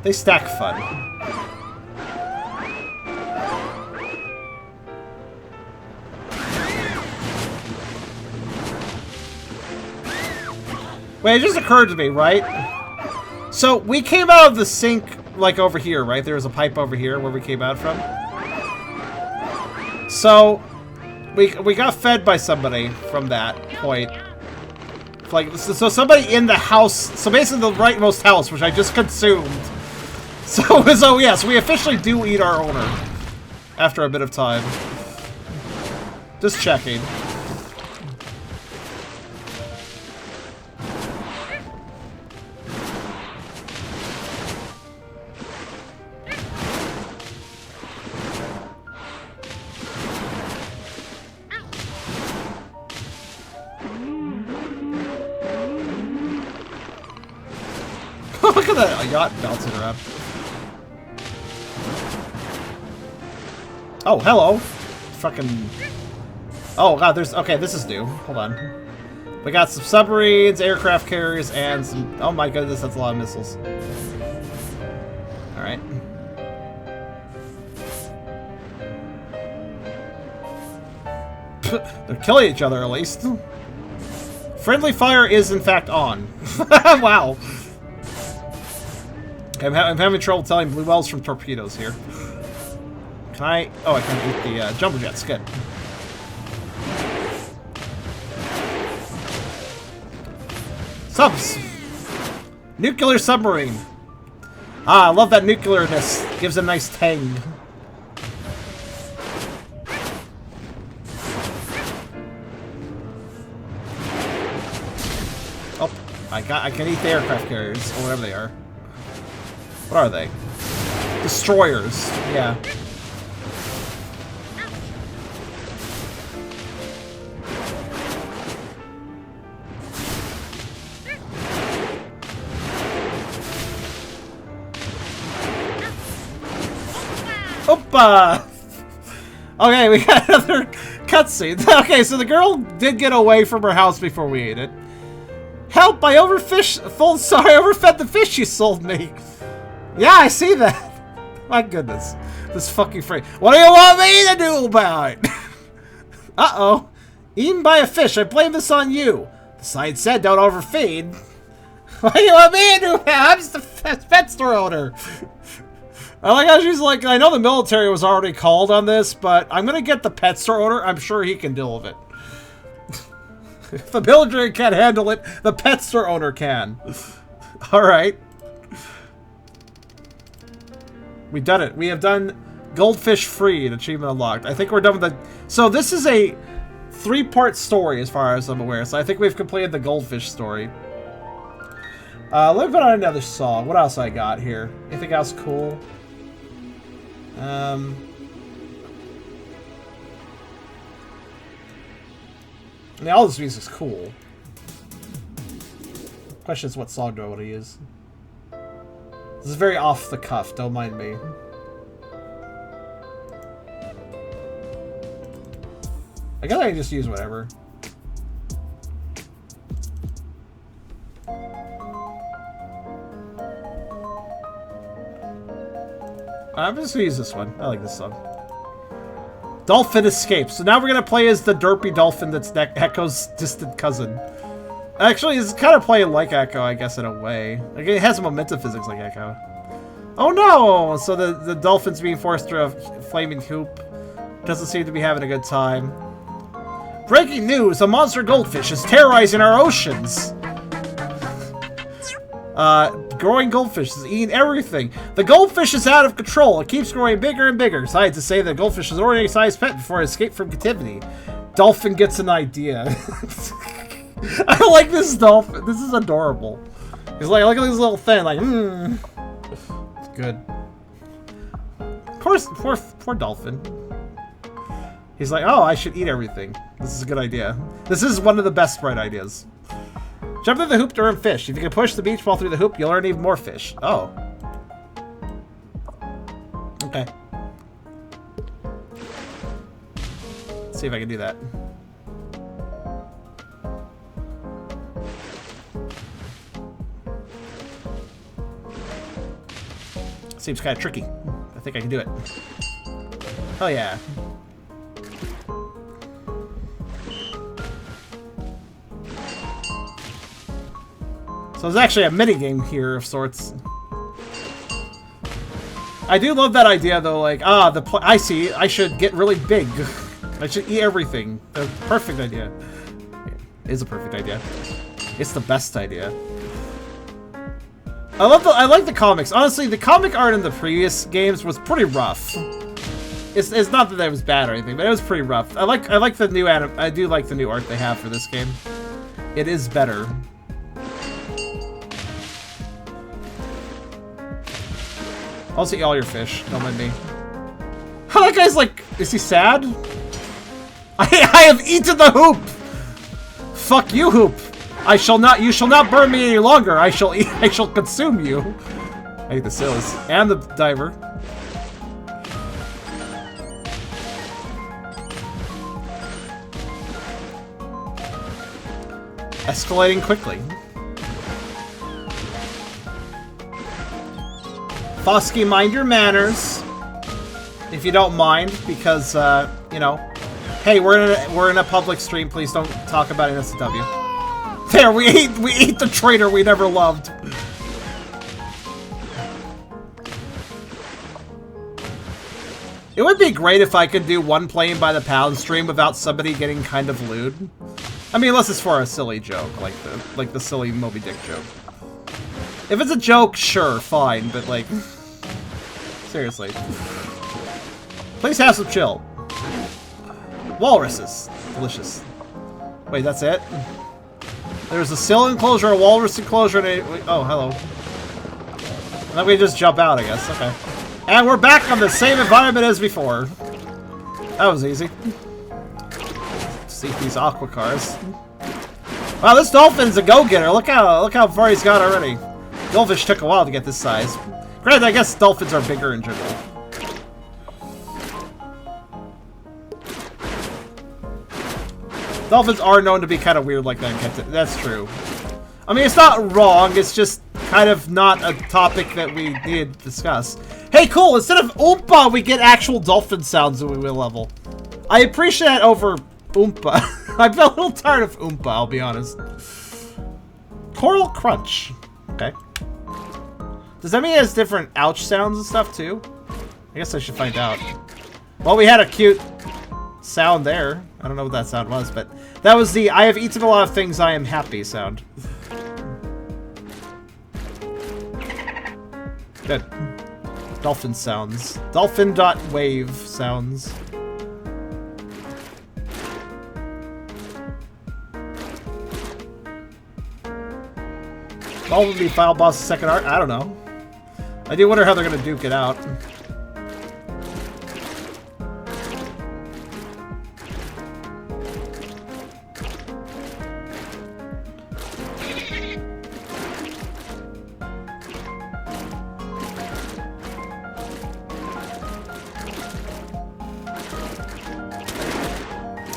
They stack fun. Wait, it just occurred to me, right? So, we came out of the sink, like, over here, right? There was a pipe over here where we came out from. So, we got fed by somebody from that point. Like, so somebody in the house, so basically the rightmost house, which I just consumed. So yes, we officially do eat our owner. After a bit of time. Just checking. Look at that yacht bouncing around. Oh, hello. Fucking... Oh, God, there's... Okay, this is new. Hold on. We got some submarines, aircraft carriers, and some... Oh my goodness, that's a lot of missiles. Alright. They're killing each other, at least. Friendly fire is, in fact, on. Wow. I'm having trouble telling blue wells from torpedoes here. Can I... Oh, I can eat the jumbo jets. Good. Subs! Nuclear submarine. Ah, I love that nuclearness. Gives a nice tang. Oh, I can eat the aircraft carriers, or whatever they are. What are they? Destroyers. Yeah. Opa! Okay, we got another cutscene. Okay, so the girl did get away from her house before we ate it. Help! I overfed the fish you sold me. Yeah, I see that. My goodness. This fucking freak. What do you want me to do about it? Uh-oh. Eaten by a fish. I blame this on you. The sign said don't overfeed. What do you want me to do about it? I'm just a pet store owner. I like how she's like, I know the military was already called on this, but I'm gonna get the pet store owner. I'm sure he can deal with it. If the military can't handle it, the pet store owner can. Alright. We've done it. We have done Goldfish free and achievement unlocked. I think we're done with the... So this is a 3-part story as far as I'm aware. So I think we've completed the Goldfish story. Let me put on another song. What else I got here? Anything else cool? I mean, all this music's cool. Question is, what song do I want to use? This is very off the cuff, don't mind me. I guess I can just use whatever. I'm just gonna use this one. I like this song. Dolphin escapes. So now we're gonna play as the derpy dolphin that's Echo's distant cousin. Actually, it's kind of playing like Echo, I guess, in a way. Like, it has momentum physics like Echo. Oh no! So the dolphin's being forced through a flaming hoop. Doesn't seem to be having a good time. Breaking news! A monster goldfish is terrorizing our oceans! Growing goldfish is eating everything. The goldfish is out of control. It keeps growing bigger and bigger. Scientists say the goldfish is already a sized pet before it escaped from captivity. Dolphin gets an idea. I like this dolphin. This is adorable. He's like, look at this little thing, like, It's good. Of course, poor dolphin. He's like, oh, I should eat everything. This is a good idea. This is one of the best bright ideas. Jump through the hoop to earn fish. If you can push the beach ball through the hoop, you'll earn even more fish. Oh. Okay. Let's see if I can do that. Seems kind of tricky. I think I can do it. Oh yeah. So there's actually a minigame here of sorts. I do love that idea though, like, I see, I should get really big. I should eat everything. The perfect idea. It is a perfect idea. It's the best idea. I like the comics. Honestly, the comic art in the previous games was pretty rough. It's not that it was bad or anything, but it was pretty rough. I like the new I do like the new art they have for this game. It is better. I'll eat all your fish. Don't mind me. Oh, that guy's like, is he sad? I have eaten the hoop. Fuck you, hoop. You shall not burn me any longer. I shall consume you. I hate the sills and the diver. Escalating quickly. Fosky, mind your manners, if you don't mind, because you know, hey, we're in a public stream. Please don't talk about NSW. There, we ate the traitor we never loved. It would be great if I could do one playing by the pound stream without somebody getting kind of lewd. I mean, unless it's for a silly joke, like the silly Moby Dick joke. If it's a joke, sure, fine, but like, seriously. Please have some chill. Walruses. Delicious. Wait, that's it? There's a seal enclosure, a walrus enclosure, and a... Oh, hello. And then we just jump out, I guess. Okay. And we're back on the same environment as before. That was easy. See these aqua cars. Wow, this dolphin's a go-getter. Look how far he's got already. Goldfish took a while to get this size. Granted, I guess dolphins are bigger in general. Dolphins are known to be kind of weird like that. That's true. I mean, it's not wrong. It's just kind of not a topic that we need to discuss. Hey, cool. Instead of Oompa, we get actual dolphin sounds when we level. I appreciate that over Oompa. I felt a little tired of Oompa, I'll be honest. Coral Crunch. Okay. Does that mean it has different ouch sounds and stuff, too? I guess I should find out. Well, we had a cute sound there. I don't know what that sound was, but that was the I have eaten a lot of things, I am happy sound. Good. Dolphin sounds. Dolphin.wave sounds. Probably Final Boss second art? I don't know. I do wonder how they're gonna duke it out.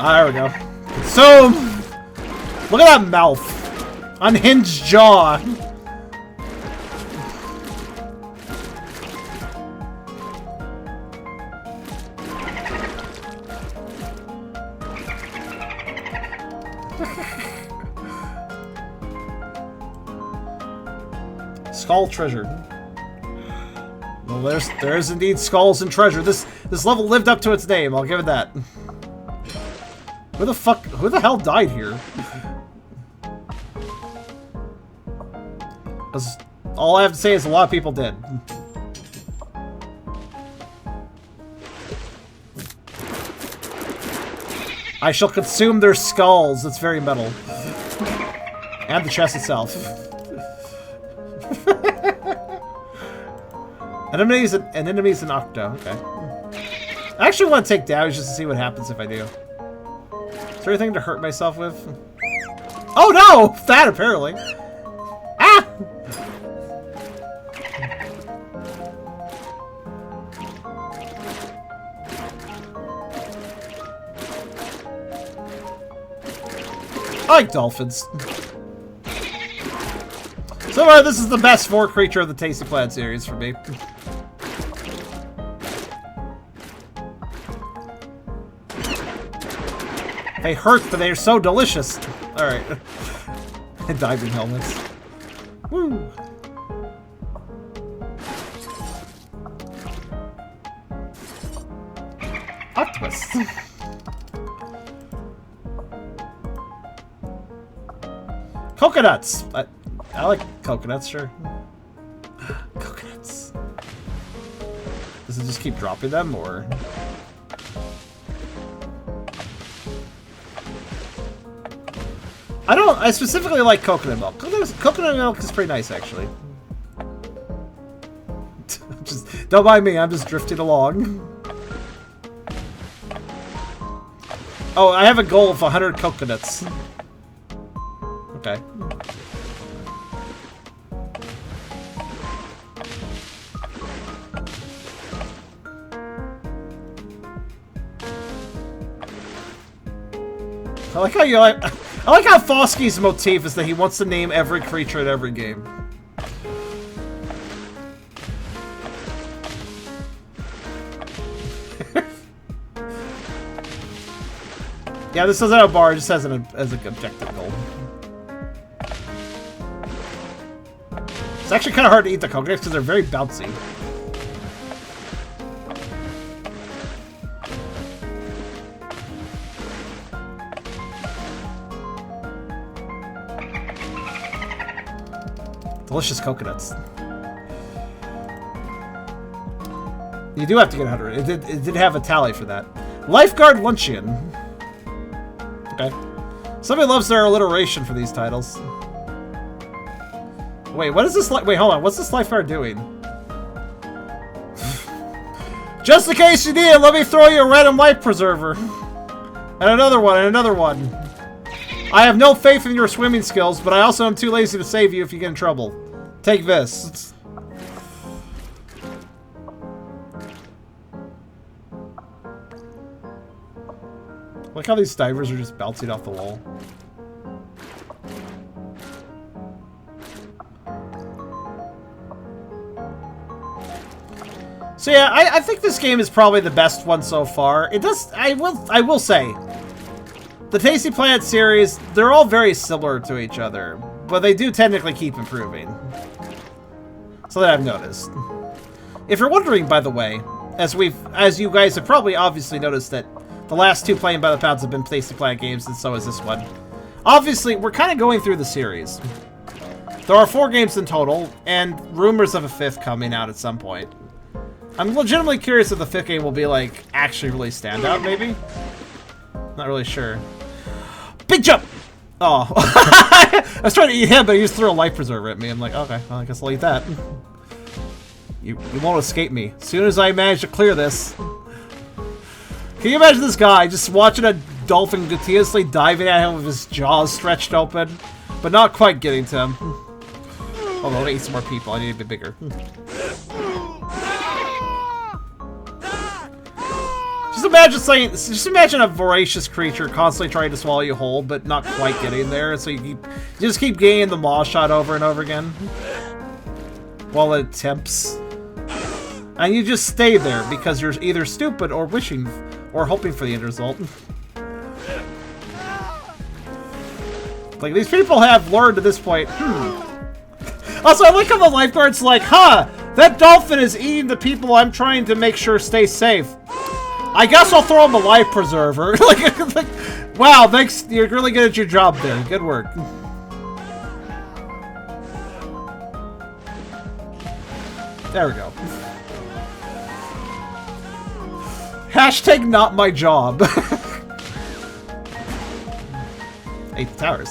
Ah, there we go. So, look at that mouth. Unhinged jaw. Skull treasure. Well, there's indeed skulls and treasure. This level lived up to its name. I'll give it that. Who the hell died here? All I have to say is a lot of people did. I shall consume their skulls. It's very metal. And the chest itself. An enemy's an octo. Okay. I actually want to take damage just to see what happens if I do. Is there anything to hurt myself with? Oh no! That apparently. Ah! I like dolphins. So far, this is the best vore creature of the Tasty Planet series for me. They hurt, but they are so delicious. Alright. Diving helmets. Woo! Octopus. Coconuts! I like coconuts, sure. Coconuts. Does it just keep dropping them, or...? I specifically like coconut milk. Coconut milk is pretty nice, actually. Don't mind me, I'm just drifting along. Oh, I have a goal of 100 coconuts. Okay. I like how I like how Foskey's motif is that he wants to name every creature in every game. Yeah, this doesn't have a bar, it just has an objective goal. It's actually kind of hard to eat the coconuts because they're very bouncy. Delicious coconuts. You do have to get 100. It did have a tally for that. Lifeguard Luncheon. Okay. Somebody loves their alliteration for these titles. Wait, what is this like? Wait, hold on. What's this lifeguard doing? Just in case you need it, let me throw you a random life preserver. And another one, and another one. I have no faith in your swimming skills, but I also am too lazy to save you if you get in trouble. Take this. Look how these divers are just bouncing off the wall. So yeah, I think this game is probably the best one so far. It does. I will say, the Tasty Planet series, they're all very similar to each other, but they do technically keep improving. So that I've noticed. If you're wondering, by the way, as you guys have probably obviously noticed that the last two Playing by the Pounds have been Tasty Planet games, and so is this one. Obviously, we're kind of going through the series. There are 4 games in total, and rumors of a 5th coming out at some point. I'm legitimately curious if the 5th game will be, like, actually really stand out, maybe? Not really sure. Big jump! Oh. I was trying to eat him, but he just threw a life preserver at me. I'm like, okay, well, I guess I'll eat that. You won't escape me. As soon as I manage to clear this. Can you imagine this guy just watching a dolphin continuously diving at him with his jaws stretched open, but not quite getting to him? Hold on, I want to eat some more people. I need to be bigger. Just imagine a voracious creature constantly trying to swallow you whole, but not quite getting there. So you just keep getting the maw shot over and over again while it attempts, and you just stay there because you're either stupid or wishing or hoping for the end result. Like, these people have learned at this point. Also, I like how the lifeguard's like, huh, that dolphin is eating the people I'm trying to make sure stay safe. I guess I'll throw him a life preserver. like, wow, thanks. You're really good at your job there. Good work. There we go. Hashtag not my job. 8 towers.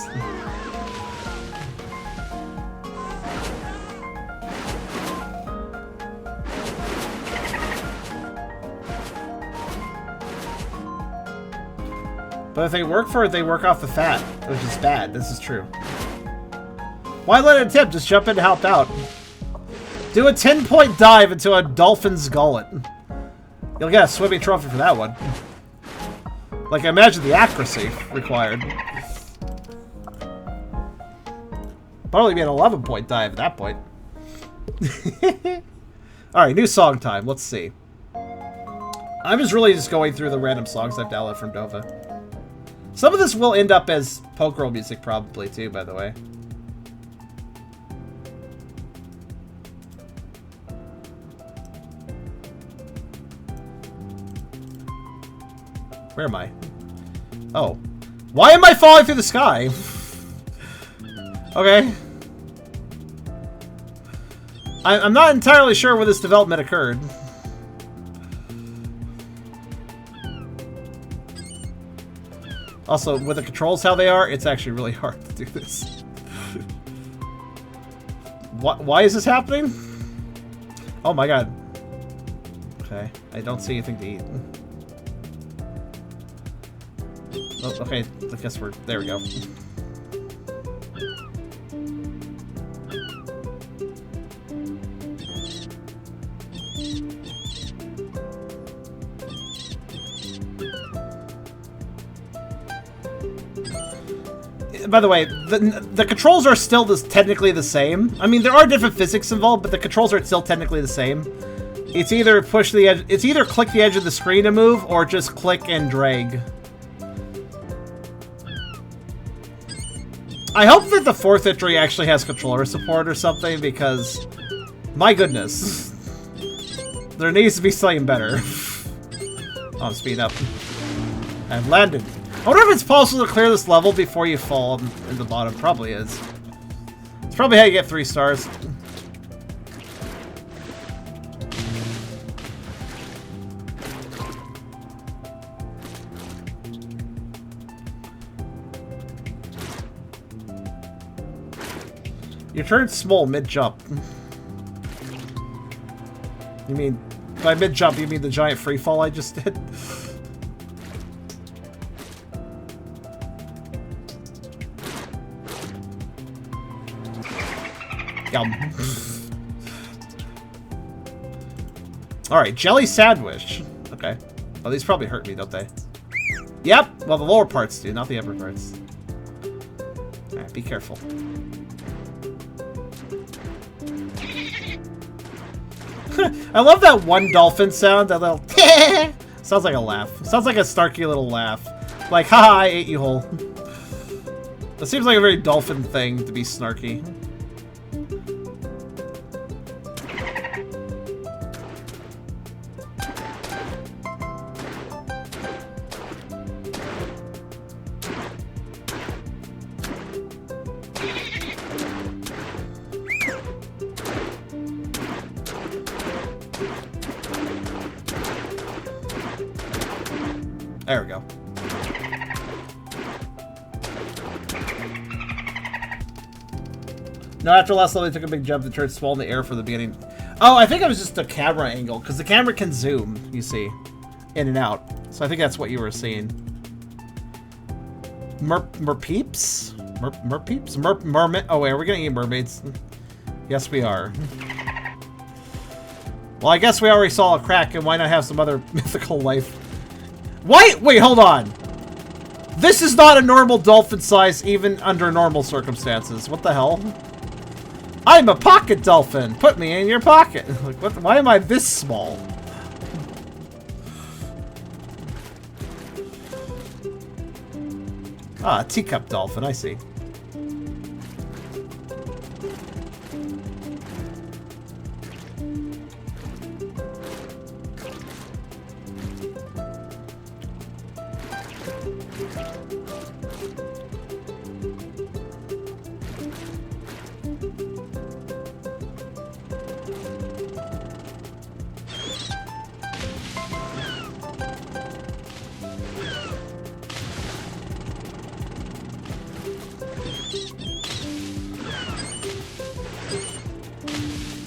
But if they work for it, they work off the fat, which is bad. This is true. Why let it tip? Just jump in to help out. Do a 10-point dive into a dolphin's gullet. You'll get a swimming trophy for that one. Like, imagine the accuracy required. Probably be an 11-point dive at that point. Alright, new song time. Let's see. I'm just going through the random songs I've downloaded from Dova. Some of this will end up as Pokero music, probably, too, by the way. Where am I? Oh. Why am I falling through the sky? Okay. I'm not entirely sure where this development occurred. Also, with the controls how they are, it's actually really hard to do this. Why is this happening? Oh my god. Okay, I don't see anything to eat. Oh, okay, I guess we're... There we go. By the way, the controls are still technically the same. I mean, there are different physics involved, but the controls are still technically the same. It's either push the edge, it's either click the edge of the screen to move, or just click and drag. I hope that the 4th entry actually has controller support or something, because my goodness, there needs to be something better. Oh, I'm speeding up. I've landed. I wonder if it's possible to clear this level before you fall in the bottom. Probably is. It's probably how you get 3 stars. You turned small mid-jump. You mean, by mid-jump, you mean the giant free fall I just did? Yum. Alright, jelly sandwich. Okay. Oh, these probably hurt me, don't they? Yep! Well, the lower parts do, not the upper parts. Alright, be careful. I love that one dolphin sound, that little sounds like a laugh. Sounds like a snarky little laugh. Like, haha, I ate you whole. That seems like a very dolphin thing to be snarky. There we go. No, after last level, they took a big jump and turned small in the air from the beginning. Oh, I think it was just a camera angle, because the camera can zoom, you see, in and out. So I think that's what you were seeing. Merpeeps? Merpeeps? Mermaid? Oh, wait, are we going to eat mermaids? Yes, we are. Well, I guess we already saw a Kraken. Why not have some other mythical life? Wait, hold on. This is not a normal dolphin size, even under normal circumstances. What the hell? I'm a pocket dolphin. Put me in your pocket. Like, what? Why am I this small? Ah, teacup dolphin. I see.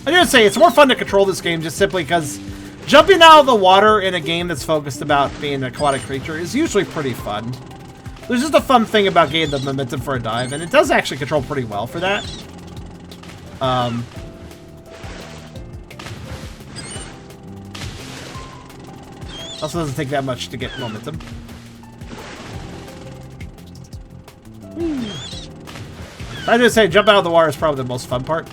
I gotta say, it's more fun to control this game just simply because jumping out of the water in a game that's focused about being an aquatic creature is usually pretty fun. There's just a fun thing about getting the momentum for a dive, and it does actually control pretty well for that. Also doesn't take that much to get momentum. I just say jump out of the water is probably the most fun part.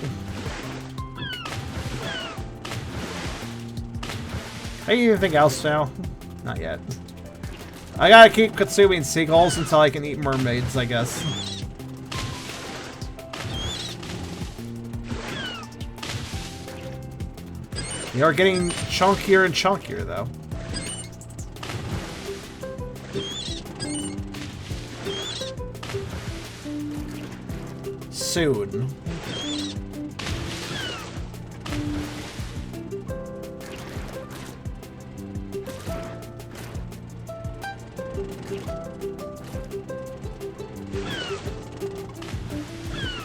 Anything else now? Not yet. I gotta keep consuming seagulls until I can eat mermaids, I guess. They are getting chunkier and chunkier, though. Soon.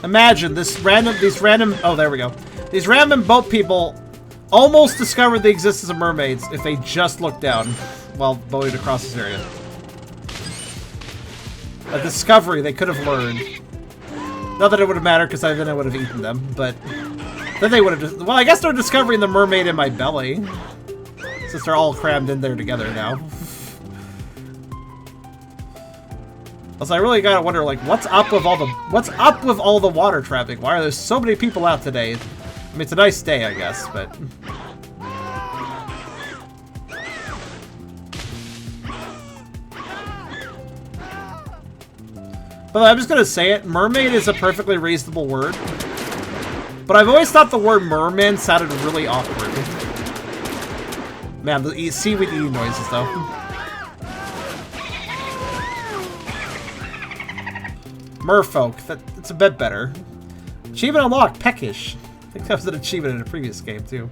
Imagine these random, oh, there we go. These random boat people almost discovered the existence of mermaids if they just looked down while boating across this area. A discovery they could have learned. Not that it would have mattered, because then I would have eaten them, but then they would have. Well, I guess they're discovering the mermaid in my belly, since they're all crammed in there together now. So I really gotta wonder, like, what's up with all the water traffic? Why are there so many people out today? I mean, it's a nice day, I guess, but. But I'm just gonna say it, mermaid is a perfectly reasonable word. But I've always thought the word merman sounded really awkward. Man, the seaweed eating noises, though. Merfolk, it's a bit better. Achievement unlocked, peckish. I think that was an achievement in a previous game, too.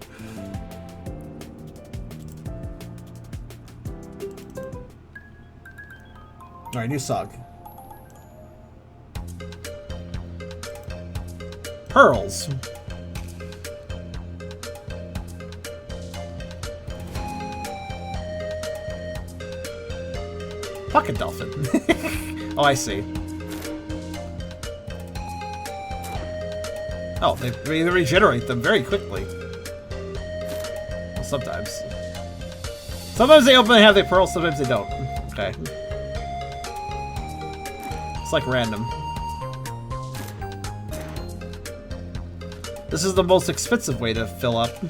Alright, new song. Pearls. Pocket dolphin. Oh, I see. Oh, they regenerate them very quickly. Well, sometimes. Sometimes they open and have the pearls, sometimes they don't. Okay. It's like random. This is the most expensive way to fill up.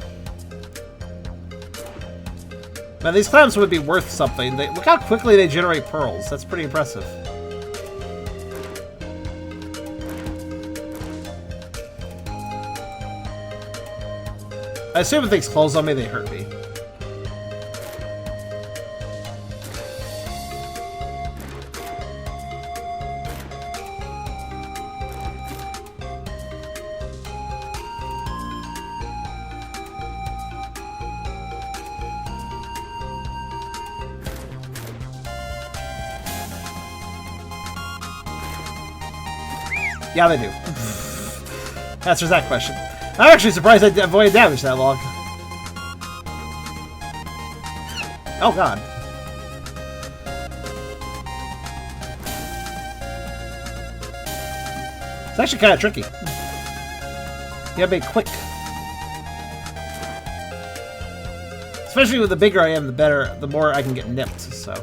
Man, these clams would be worth something. Look how quickly they generate pearls. That's pretty impressive. I assume if things close on me, they hurt me. Yeah, they do. Answers that question. I'm actually surprised I avoided damage that long. Oh god. It's actually kind of tricky. You gotta be quick. Especially with the bigger I am, the better, the more I can get nipped, so.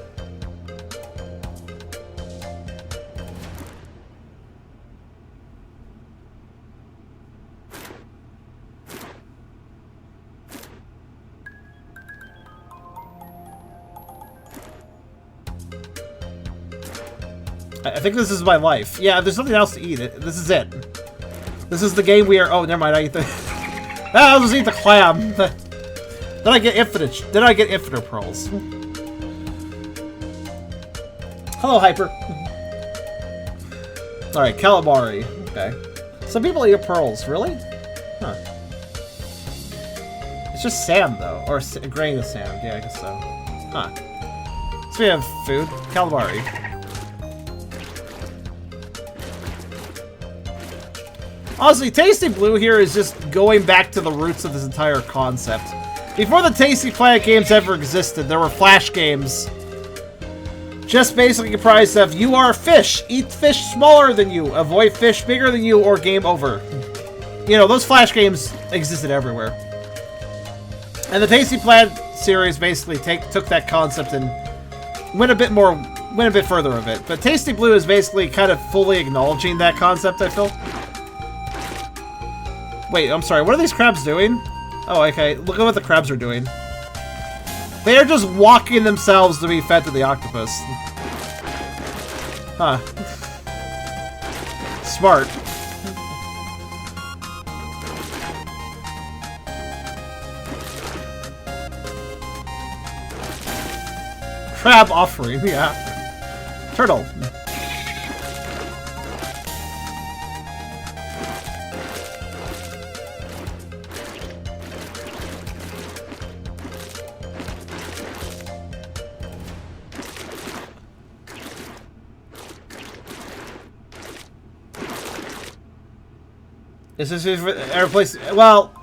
I think this is my life. Yeah, there's nothing else to eat. This is it. This is the game we are. Oh, never mind. I eat the. I'll just eat the clam. Then I get infinite. Then I get infinite pearls. Hello, Hyper. All right, calamari. Okay. Some people eat pearls. Really? Huh. It's just sand, though, or a grain of sand. Yeah, I guess so. Huh. So we have food. Calamari. Honestly, Tasty Blue here is just going back to the roots of this entire concept. Before the Tasty Planet games ever existed, there were Flash games. Just basically comprised of, you are a fish, eat fish smaller than you, avoid fish bigger than you, or game over. You know, those Flash games existed everywhere. And the Tasty Planet series basically took that concept and went a bit further of it. But Tasty Blue is basically kind of fully acknowledging that concept, I feel. Wait, I'm sorry, what are these crabs doing? Oh, okay, look at what the crabs are doing. They are just walking themselves to be fed to the octopus. Huh. Smart. Crab offering, yeah. Turtle. Is this replaced? Well,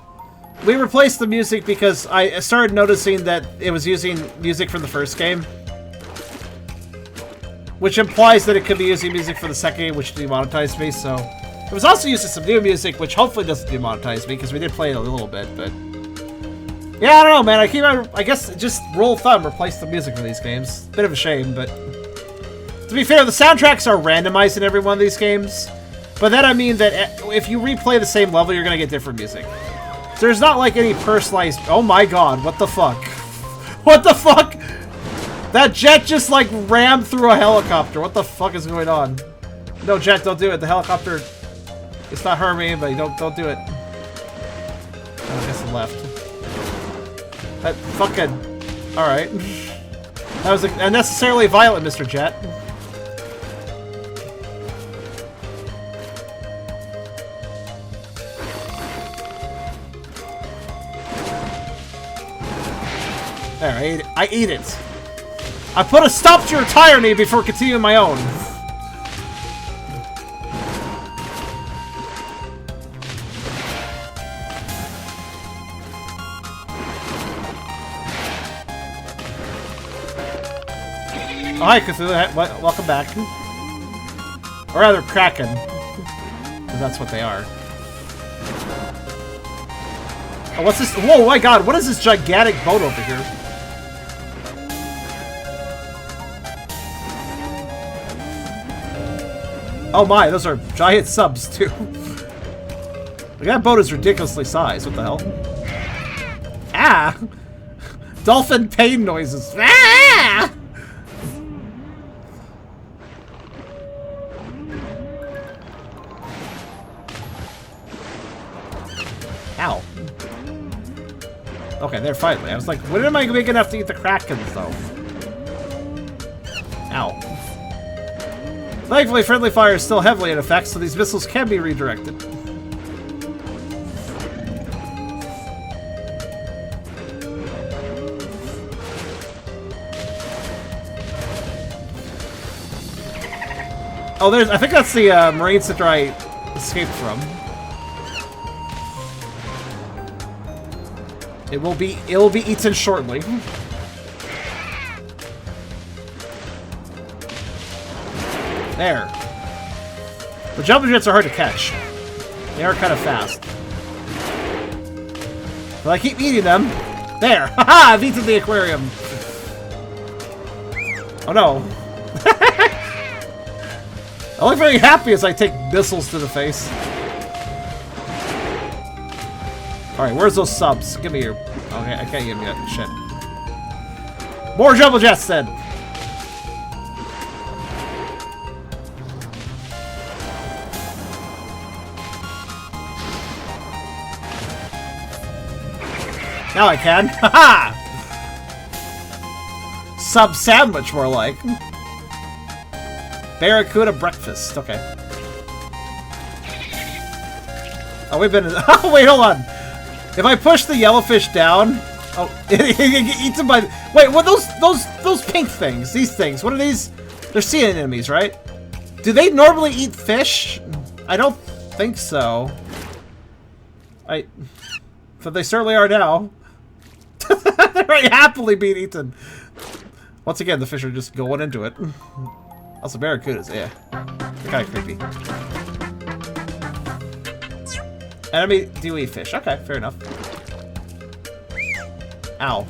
we replaced the music because I started noticing that it was using music from the first game, which implies that it could be using music for the second game, which demonetized me. So it was also using some new music, which hopefully doesn't demonetize me because we did play it a little bit. But yeah, I don't know, man. I guess just rule of thumb, replace the music for these games. Bit of a shame, but to be fair, the soundtracks are randomized in every one of these games. But then I mean that if you replay the same level, you're gonna get different music. So there's not like any personalized. Oh my god, what the fuck? What the fuck? That jet just like rammed through a helicopter. What the fuck is going on? No, jet, don't do it. The helicopter, it's not hurting anybody. Don't do it. Oh, I guess it left. That fucking. All right. That was unnecessarily violent, Mr. Jet. There, I ate it. I put a stop to your tyranny before continuing my own. Oh, hi, Cthulhu. Welcome back. Or rather, Kraken. Because that's what they are. Oh, what's this? Whoa, my god, what is this gigantic boat over here? Oh my, those are giant subs, too. That boat is ridiculously sized. What the hell? Ah! Dolphin pain noises. Ah! Ow. Okay, there, finally. I was like, when am I big enough to eat the Krakens, though? Ow. Thankfully, friendly fire is still heavily in effect, so these missiles can be redirected. Oh, I think that's the Marine Center I escaped from. It will be eaten shortly. There. The jumping jets are hard to catch. They are kind of fast. But I keep eating them. There! Haha! I've eaten the aquarium! Oh no. I look very happy as I take missiles to the face. Alright, where's those subs? Give me your... Okay, I can't give me that shit. More jumbo jets then! Now I can. Haha! Sub sandwich, more like. Barracuda breakfast. Okay. Oh, we've been. Oh, wait, hold on. If I push the yellowfish down, oh, it eats them by. Wait, what? Those pink things? These things? What are these? They're sea anemones, right? Do they normally eat fish? I don't think so. But they certainly are now. They're very happily being eaten. Once again, the fish are just going into it. Also, barracudas, yeah. They're kind of creepy. Enemy do eat fish. Okay, fair enough. Ow.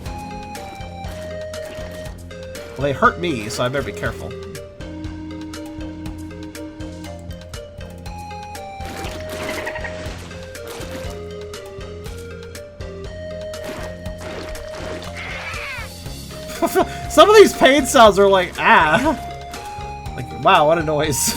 Well, they hurt me, so I better be careful. Some of these pain sounds are like, ah. Like, wow, what a noise.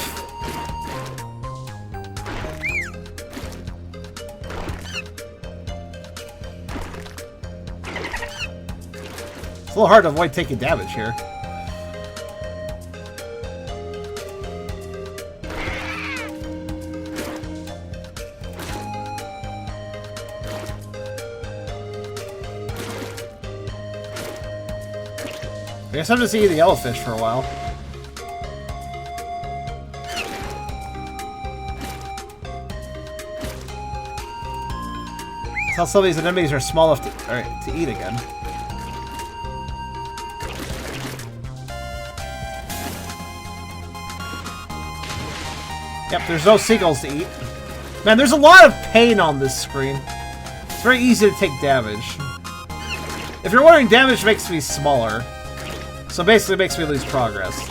It's a little hard to avoid taking damage here. I guess I'm just eating the yellowfish for a while. That's how some of these enemies are small enough to eat again. Yep, there's no seagulls to eat. Man, there's a lot of pain on this screen. It's very easy to take damage. If you're wondering, damage makes me smaller. So basically it makes me lose progress.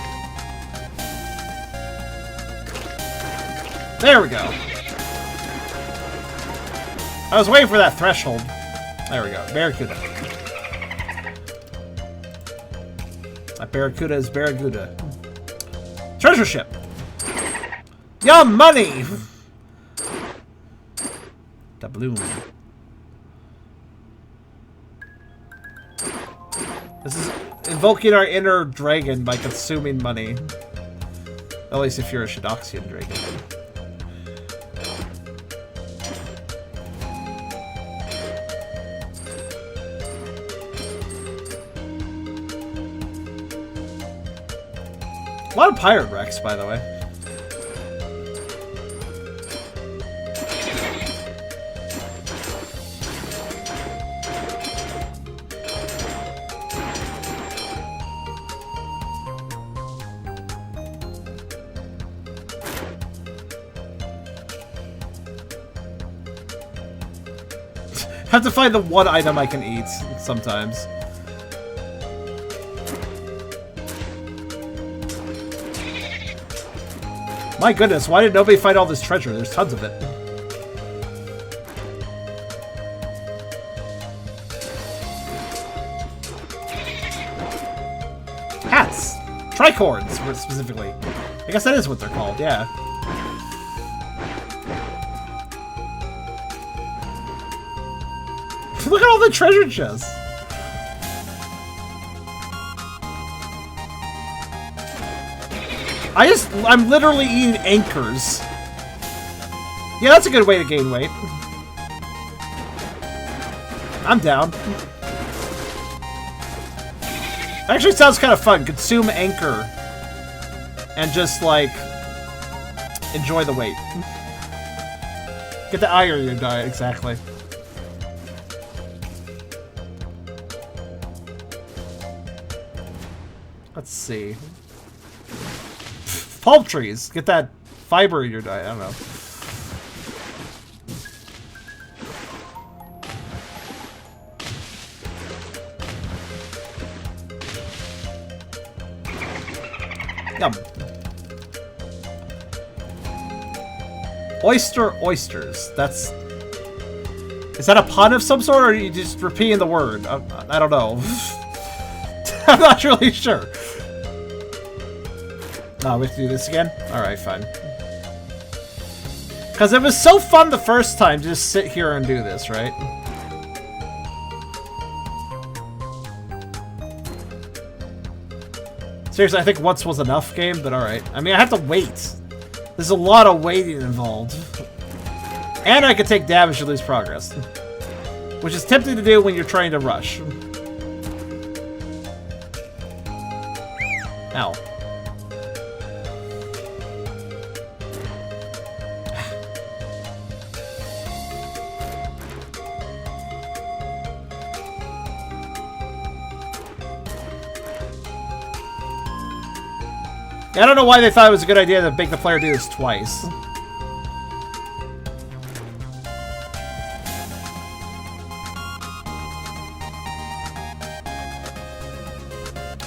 There we go. I was waiting for that threshold. There we go. Barracuda. That barracuda is barracuda. Treasure ship. Yum money! Doubloon. This is invoking our inner dragon by consuming money. At least if you're a Shidoxian dragon. A lot of pirate wrecks, by the way. I have to find the one item I can eat sometimes. My goodness, why did nobody find all this treasure? There's tons of it. Hats! Tricorns, specifically. I guess that is what they're called, yeah. Look at all the treasure chests! I'm literally eating anchors. Yeah, that's a good way to gain weight. I'm down. Actually sounds kind of fun. Consume anchor. And just, like, enjoy the weight. Get the iron in your diet, exactly. Let's see. Palm trees. Get that fiber in your diet. I don't know. Yum. Oysters. That's... Is that a pun of some sort, or are you just repeating the word? I don't know. I'm not really sure. Oh, we have to do this again? Alright, fine. Because it was so fun the first time to just sit here and do this, right? Seriously, I think once was enough game, but alright. I mean, I have to wait. There's a lot of waiting involved. And I could take damage to lose progress. Which is tempting to do when you're trying to rush. Ow. I don't know why they thought it was a good idea to make the player do this twice.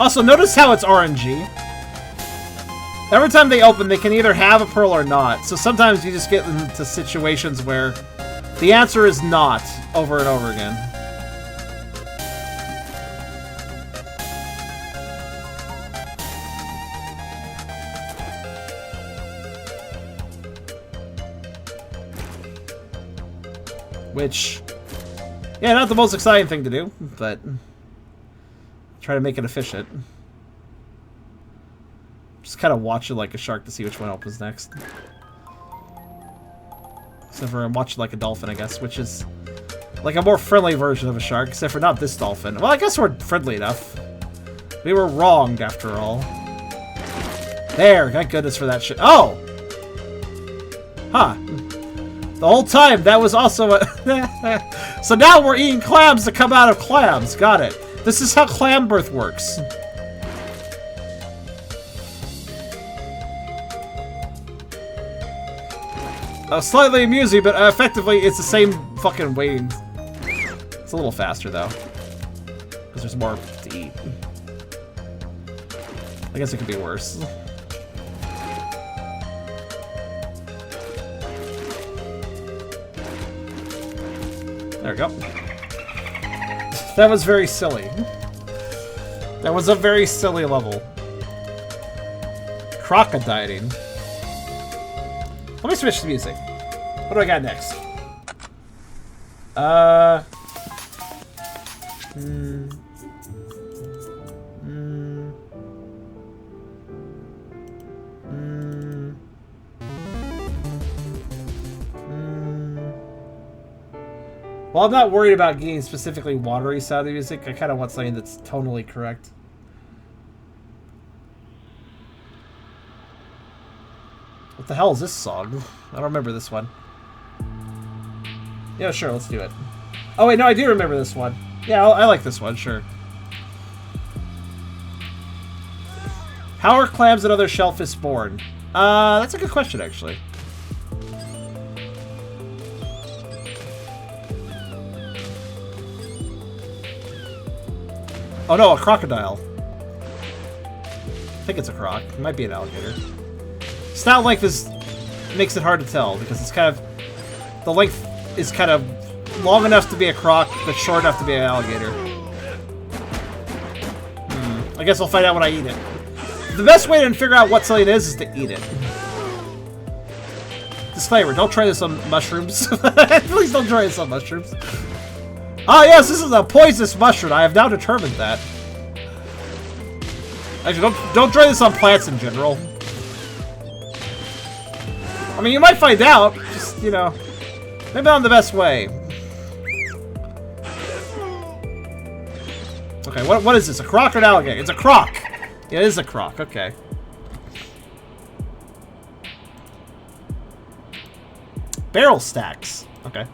Also, notice how it's RNG. Every time they open, they can either have a pearl or not. So sometimes you just get into situations where the answer is not over and over again. Which, yeah, not the most exciting thing to do, but try to make it efficient. Just kind of watch it like a shark to see which one opens next. Except for I'm watching like a dolphin, I guess, which is like a more friendly version of a shark, except for not this dolphin. Well, I guess we're friendly enough. We were wronged, after all. There, thank goodness for that shit. Oh! Huh. The whole time, that was also a... So now we're eating clams to come out of clams. Got it. This is how clam birth works. Slightly amusing, but effectively it's the same fucking waiting. It's a little faster, though. Because there's more to eat. I guess it could be worse. There we go. That was very silly. That was a very silly level. Crocodile. Let me switch to music. What do I got next? Well, I'm not worried about getting specifically watery sounding music. I kind of want something that's tonally correct. What the hell is this song? I don't remember this one. Yeah, sure, let's do it. Oh wait, no, I do remember this one. Yeah, I like this one, sure. How are clams and other shellfish born? That's a good question, actually. Oh no, a crocodile. I think it's a croc. It might be an alligator. Snout length makes it hard to tell because it's kind of... The length is kind of long enough to be a croc, but short enough to be an alligator. I guess I'll find out when I eat it. The best way to figure out what something is to eat it. Disclaimer, don't try this on mushrooms. Please don't try this on mushrooms. Ah, yes, this is a poisonous mushroom. I have now determined that. Actually, don't try this on plants in general. I mean, you might find out. Just, you know, maybe not in the best way. Okay, what is this? A croc or an alligator? It's a croc. Yeah, it is a croc. Okay. Barrel stacks. Okay.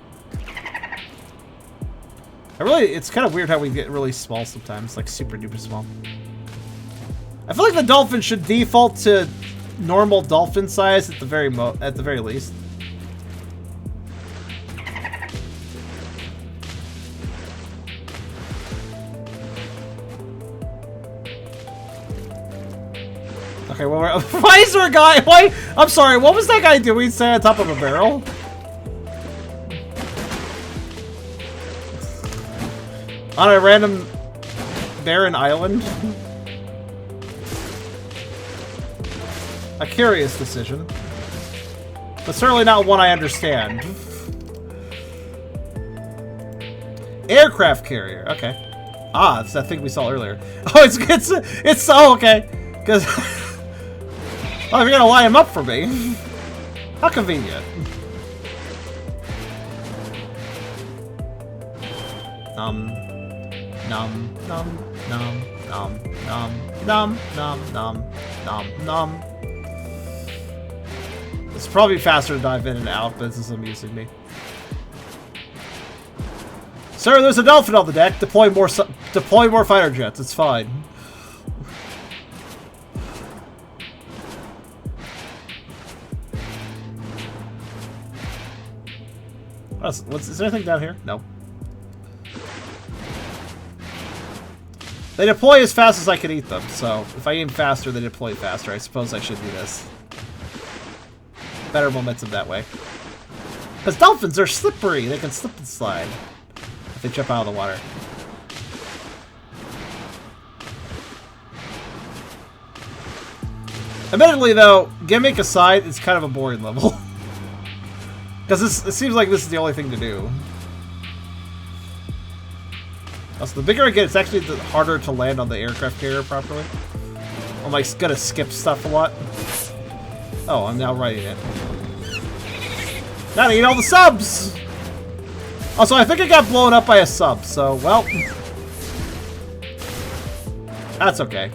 It's kind of weird how we get really small sometimes, like super duper small. I feel like the dolphin should default to normal dolphin size at the very least. Okay, well, why is there a guy? Why? I'm sorry. What was that guy doing? Standing on top of a barrel? On a random barren island? A curious decision. But certainly not one I understand. Aircraft carrier. Okay. Ah, it's that thing we saw earlier. Oh, it's oh, okay. Because oh, you're gonna line him up for me. How convenient. Nom nom nom nom nom nom nom nom nom. It's probably faster to dive in and out, but this is amusing me. Sir, there's a dolphin on the deck. Deploy more fighter jets. It's fine. Is there anything down here? No. They deploy as fast as I can eat them, so if I aim faster, they deploy faster. I suppose I should do this. Better momentum that way. Because dolphins are slippery. They can slip and slide if they jump out of the water. Admittedly, though, gimmick aside, it's kind of a boring level. Because it seems like this is the only thing to do. Also, the bigger I get, it's actually harder to land on the aircraft carrier properly. I'm like gonna skip stuff a lot. Oh, I'm now writing it. Gotta eat all the subs! Also, I think it got blown up by a sub, so, well. That's okay.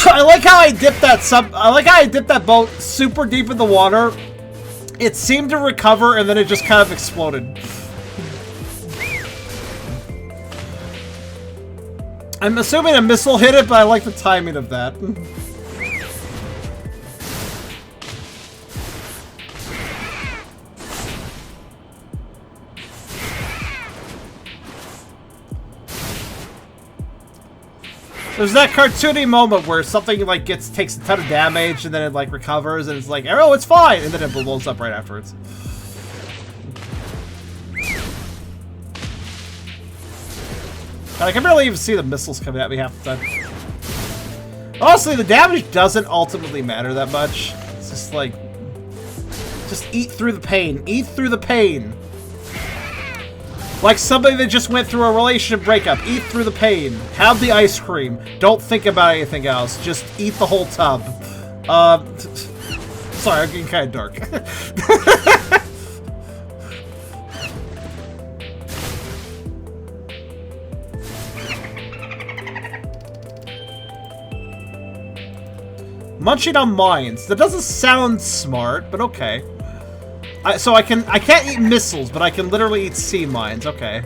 I like how I dipped that boat super deep in the water. It seemed to recover and then it just kind of exploded. I'm assuming a missile hit it, but I like the timing of that. There's that cartoony moment where something like takes a ton of damage and then it like recovers and it's like, oh, it's fine, and then it blows up right afterwards. And I can barely even see the missiles coming at me half the time. Honestly, the damage doesn't ultimately matter that much. It's just like, just eat through the pain. Eat through the pain. Like somebody that just went through a relationship breakup. Eat through the pain. Have the ice cream. Don't think about anything else. Just eat the whole tub. Sorry, I'm getting kind of dark. Munching on mines. That doesn't sound smart, but okay. So I can't eat missiles, but I can literally eat sea mines. Okay.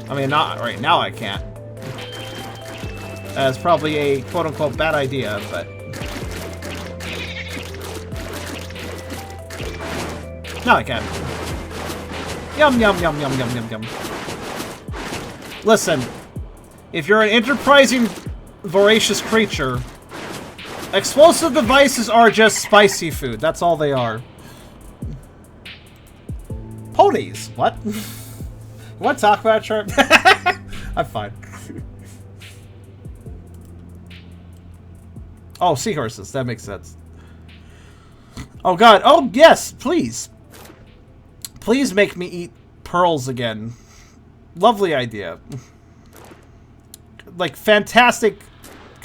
I mean, not right now. I can't. That's probably a quote-unquote bad idea, but now I can. Yum yum yum yum yum yum yum. Listen, if you're an enterprising, voracious creature, explosive devices are just spicy food. That's all they are. Ponies? What? You want to talk about it, Sharp? I'm fine. Oh, seahorses. That makes sense. Oh, God. Oh, yes. Please. Please make me eat pearls again. Lovely idea. Like, fantastic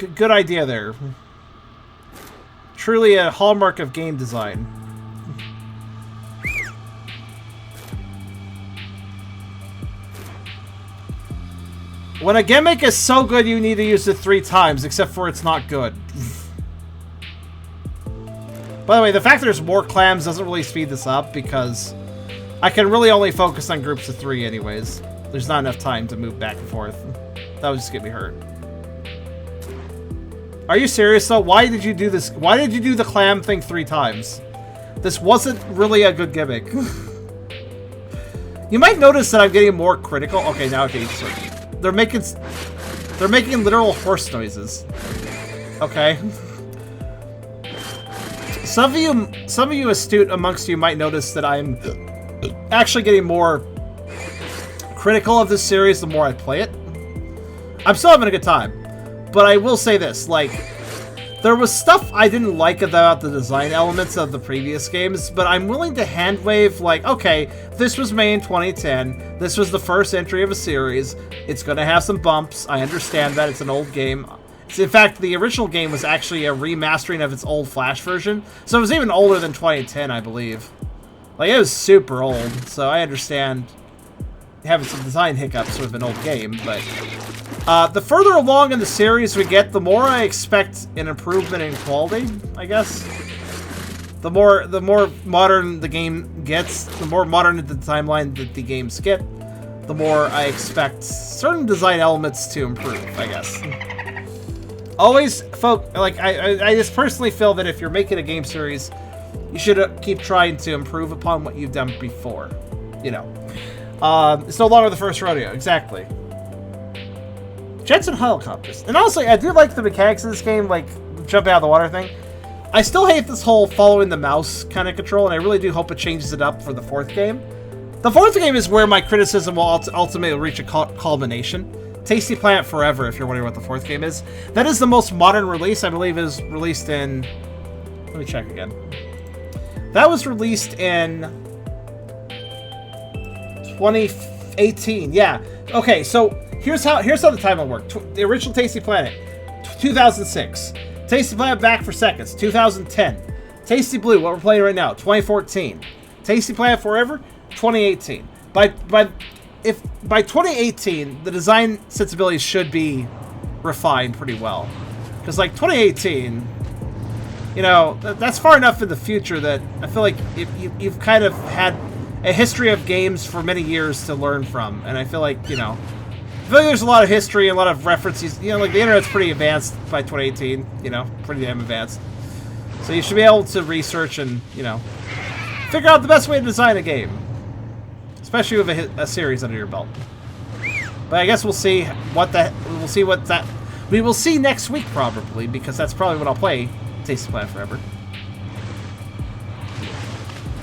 Good idea there. Truly a hallmark of game design. When a gimmick is so good, you need to use it 3 times, except for it's not good. By the way, the fact there's more clams doesn't really speed this up, because I can really only focus on groups of 3 anyways. There's not enough time to move back and forth. That would just get me hurt. Are you serious though? Why did you do this? Why did you do the clam thing 3 times? This wasn't really a good gimmick. You might notice that I'm getting more critical. Okay, now okay, so they're making literal horse noises. Okay. Some of you astute amongst you might notice that I'm actually getting more critical of this series the more I play it. I'm still having a good time. But I will say this, like, there was stuff I didn't like about the design elements of the previous games, but I'm willing to handwave, like, okay, this was made in 2010, this was the first entry of a series, it's gonna have some bumps, I understand that, it's an old game. In fact, the original game was actually a remastering of its old Flash version, so it was even older than 2010, I believe. Like, it was super old, so I understand having some design hiccups with an old game, but the further along in the series we get, the more I expect an improvement in quality, I guess. The more modern the game gets, the more modern the timeline that the games get, the more I expect certain design elements to improve, I guess. Always, I just personally feel that if you're making a game series, you should keep trying to improve upon what you've done before, you know. It's no longer the first rodeo, exactly. Jets and helicopters. And honestly, I do like the mechanics of this game, like jumping out of the water thing. I still hate this whole following the mouse kind of control, and I really do hope it changes it up for the 4th game. The 4th game is where my criticism will ultimately reach a culmination. Tasty Planet Forever, if you're wondering what the 4th game is. That is the most modern release, I believe it was released in... Let me check again. That was released in 2018, yeah. Okay, so here's how the timeline worked. The original Tasty Planet, 2006. Tasty Planet Back for Seconds, 2010. Tasty Blue, what we're playing right now, 2014. Tasty Planet Forever, 2018. By 2018, the design sensibilities should be refined pretty well. Because, like, 2018, you know, that's far enough in the future that I feel like you've kind of had a history of games for many years to learn from. And I feel like, you know, there's a lot of history, a lot of references. You know, like, the internet's pretty advanced by 2018, you know, pretty damn advanced. So you should be able to research and, you know, figure out the best way to design a game. Especially with a series under your belt. But I guess we'll see we will see next week probably, because that's probably when I'll play Tasty Planet Forever.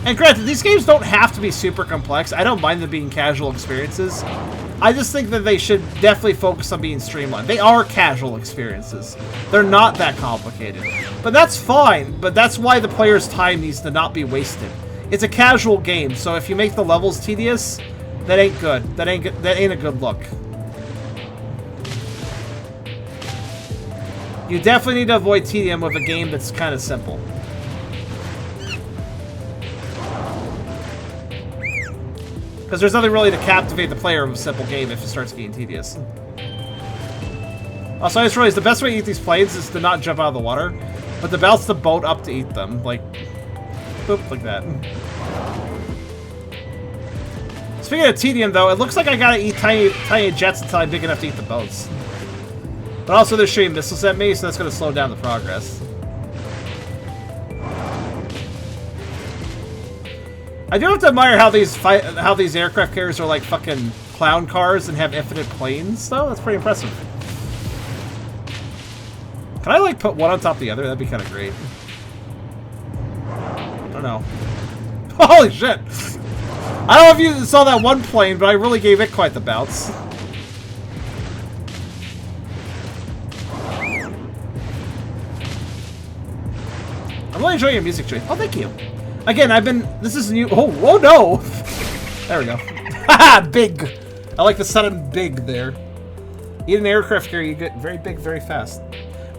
And granted, these games don't have to be super complex. I don't mind them being casual experiences. I just think that they should definitely focus on being streamlined. They are casual experiences. They're not that complicated. But that's fine, but that's why the player's time needs to not be wasted. It's a casual game, so if you make the levels tedious, that ain't good. That ain't a good look. You definitely need to avoid tedium with a game that's kind of simple. Because there's nothing really to captivate the player of a simple game if it starts getting tedious. Also, I just realized the best way to eat these planes is to not jump out of the water, but to bounce the boat up to eat them. Like, boop, like that. Speaking of tedium, though, it looks like I gotta eat tiny jets until I'm big enough to eat the boats. But also, they're shooting missiles at me, so that's gonna slow down the progress. I do have to admire how these aircraft carriers are like fucking clown cars and have infinite planes, though. That's pretty impressive. Can I like put one on top of the other? That'd be kind of great. I don't know. Holy shit! I don't know if you saw that one plane, but I really gave it quite the bounce. I'm really enjoying your music choice. Oh, thank you. Again, this is new. Oh, whoa, no! There we go. Haha, big! I like the sudden big there. Eat an aircraft carrier, you get very big, very fast.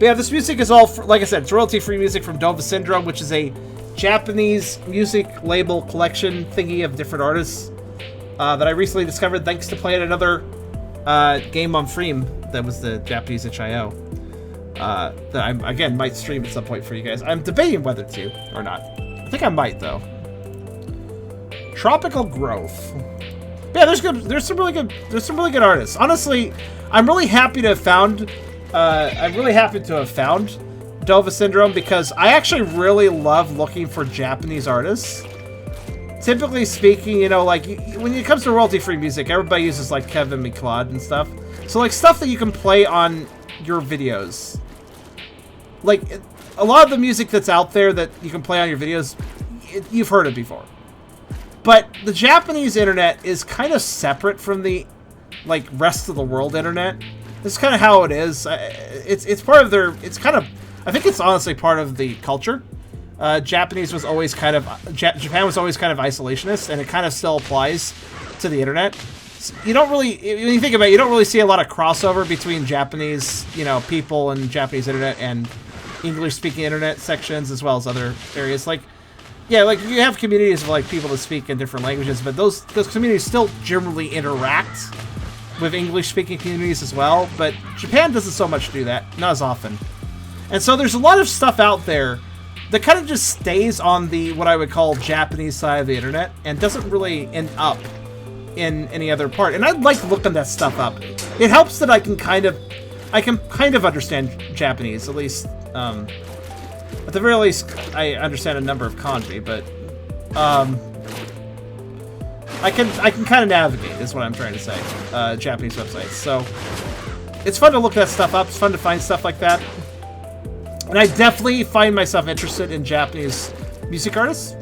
But yeah, this music is all, like I said, it's royalty-free music from Dova Syndrome, which is a Japanese music label collection thingy of different artists that I recently discovered thanks to playing another game on Freem that was the Japanese itch.io. That I, again, might stream at some point for you guys. I'm debating whether to or not. I think I might, though. Tropical Growth. Yeah, there's some really good artists. Honestly, I'm really happy to have found Dova Syndrome because I actually really love looking for Japanese artists. Typically speaking, you know, like when it comes to royalty-free music, everybody uses like Kevin McLeod and stuff. So like stuff that you can play on your videos. Like a lot of the music that's out there that you can play on your videos, you've heard it before. But the Japanese internet is kind of separate from the like rest of the world internet. This is kind of how it is. It's part of their. It's kind of. I think it's honestly part of the culture. Japan was always kind of isolationist, and it kind of still applies to the internet. So you don't really, when you think about it, you don't really see a lot of crossover between Japanese, you know, people and Japanese internet and English-speaking internet sections, as well as other areas. Like, yeah, like you have communities of like people that speak in different languages, but those communities still generally interact with English-speaking communities as well. But Japan doesn't so much do that, not as often. And so there's a lot of stuff out there that kind of just stays on the, what I would call, Japanese side of the internet and doesn't really end up in any other part. And I'd like looking that stuff up. It helps that I can kind of understand Japanese, at least, at the very least, I understand a number of kanji, but, I can kind of navigate, is what I'm trying to say, Japanese websites. So, it's fun to look that stuff up, it's fun to find stuff like that. And I definitely find myself interested in Japanese music artists.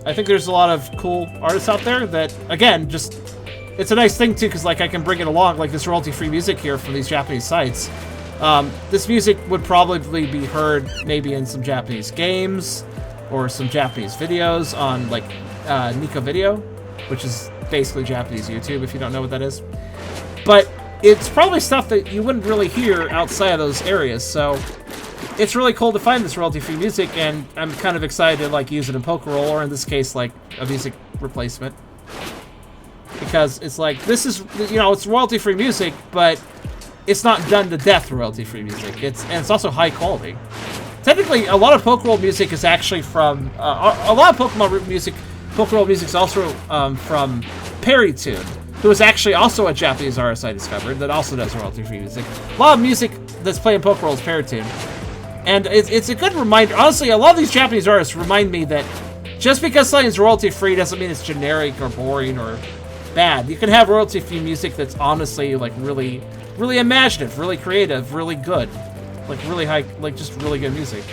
I think there's a lot of cool artists out there that, again, just, it's a nice thing too, because like I can bring it along, like this royalty-free music here from these Japanese sites. This music would probably be heard maybe in some Japanese games or some Japanese videos on like Nico Video, which is basically Japanese YouTube if you don't know what that is. But it's probably stuff that you wouldn't really hear outside of those areas, so it's really cool to find this royalty-free music, and I'm kind of excited to like use it in Pokeroll, or in this case, like a music replacement, because it's like this is, you know, it's royalty-free music, but it's not done to death royalty-free music. It's also high quality. Technically, a lot of Pokeroll music is actually from a lot of Pokeroll music is also from Perry Tune, who is actually also a Japanese artist I discovered that also does royalty-free music. A lot of music that's playing Pokeroll is Perry Tune. And it's a good reminder. Honestly, a lot of these Japanese artists remind me that just because something's royalty-free doesn't mean it's generic or boring or bad. You can have royalty-free music that's honestly, like, really, really imaginative, really creative, really good. Like, really high, like, just really good music.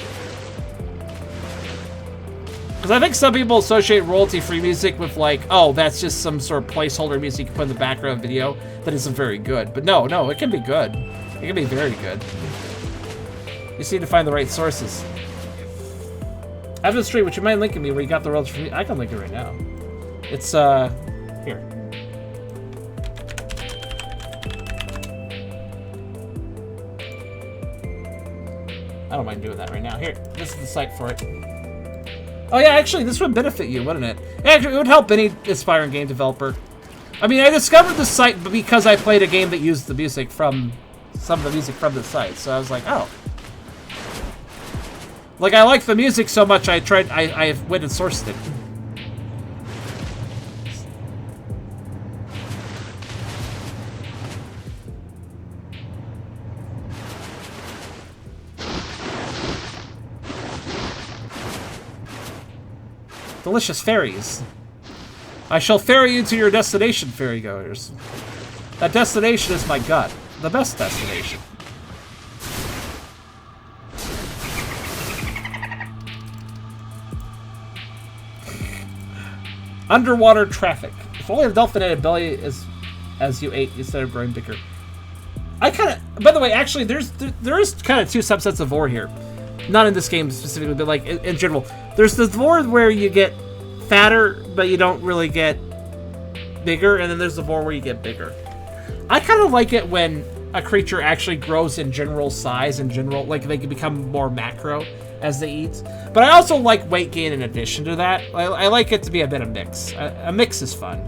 Because I think some people associate royalty-free music with, like, oh, that's just some sort of placeholder music you can put in the background of video that isn't very good. But no, it can be good. It can be very good. You just need to find the right sources. After the stream, would you mind linking me where you got the royalty-free music? I can link it right now. It's, here. I don't mind doing that right now. Here, this is the site for it. Oh yeah, actually, this would benefit you, wouldn't it? Actually, it would help any aspiring game developer. I mean, I discovered this site because I played a game that used the music from, some of the music from the site, so I was like, oh. Like, I like the music so much, I went and sourced it. Delicious fairies. I shall ferry you to your destination, fairy goers. That destination is my gut. The best destination. Underwater traffic. If only a dolphin had a belly as you ate instead of growing bigger. I kind of... By the way, actually, there is kind of two subsets of vore here. Not in this game specifically, but like in general. There's the vore where you get fatter, but you don't really get bigger, and then there's the vore where you get bigger. I kind of like it when a creature actually grows in general size and general, like they can become more macro as they eat. But I also like weight gain in addition to that. I like it to be a bit of mix. A mix is fun.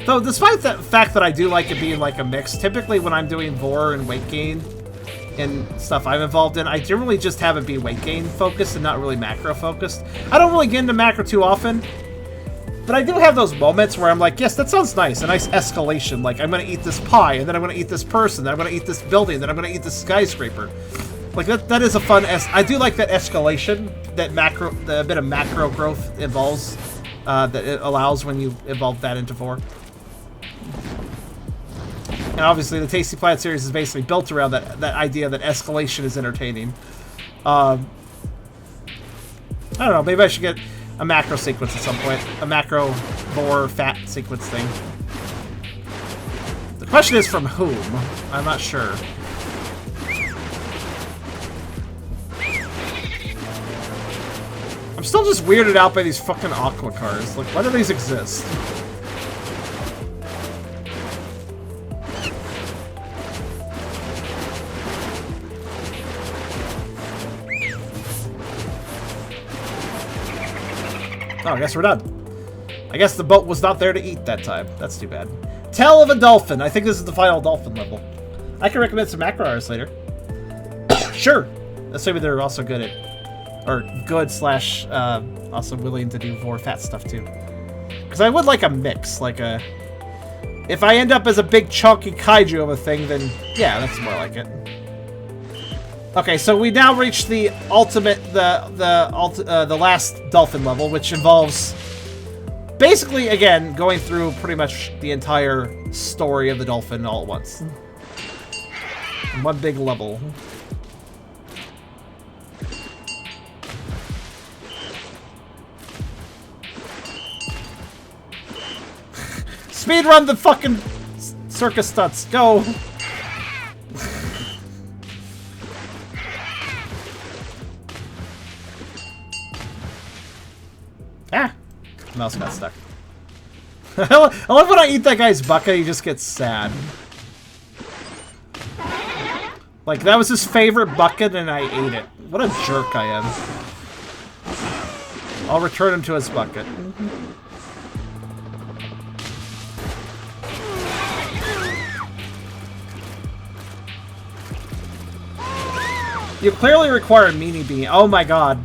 Though, despite the fact that I do like it being like a mix, typically when I'm doing vore and weight gain and stuff I'm involved in, I generally just have it be weight gain focused and not really macro focused. I don't really get into macro too often, but I do have those moments where I'm like, yes, that sounds nice, a nice escalation. Like, I'm gonna eat this pie, and then I'm gonna eat this person, then I'm gonna eat this building, then I'm gonna eat this skyscraper. Like, that is a fun I do like that escalation, that macro, the bit of macro growth involves, that it allows when you evolve that into vore. And obviously, the Tasty Planet series is basically built around that idea that escalation is entertaining. I don't know, maybe I should get a macro sequence at some point. A macro vore fat sequence thing. The question is from whom? I'm not sure. I'm still just weirded out by these fucking aqua cars. Like, why do these exist? Oh, I guess we're done. I guess the boat was not there to eat that time. That's too bad. Tale of a Dolphin. I think this is the final Dolphin level. I can recommend some macro artists later. Sure. Assuming they're also good at... Or good slash also willing to do vore fat stuff too. Because I would like a mix. Like a... If I end up as a big chunky kaiju of a thing, then yeah, that's more like it. Okay, so we now reach the ultimate, the last Dolphin level, which involves basically, again, going through pretty much the entire story of the Dolphin all at once. In one big level. Speedrun the fucking circus stunts, go! Ah! Mouse got stuck. I love when I eat that guy's bucket, he just gets sad. Like, that was his favorite bucket and I ate it. What a jerk I am. I'll return him to his bucket. You clearly require Meanie Beanie. Oh my god.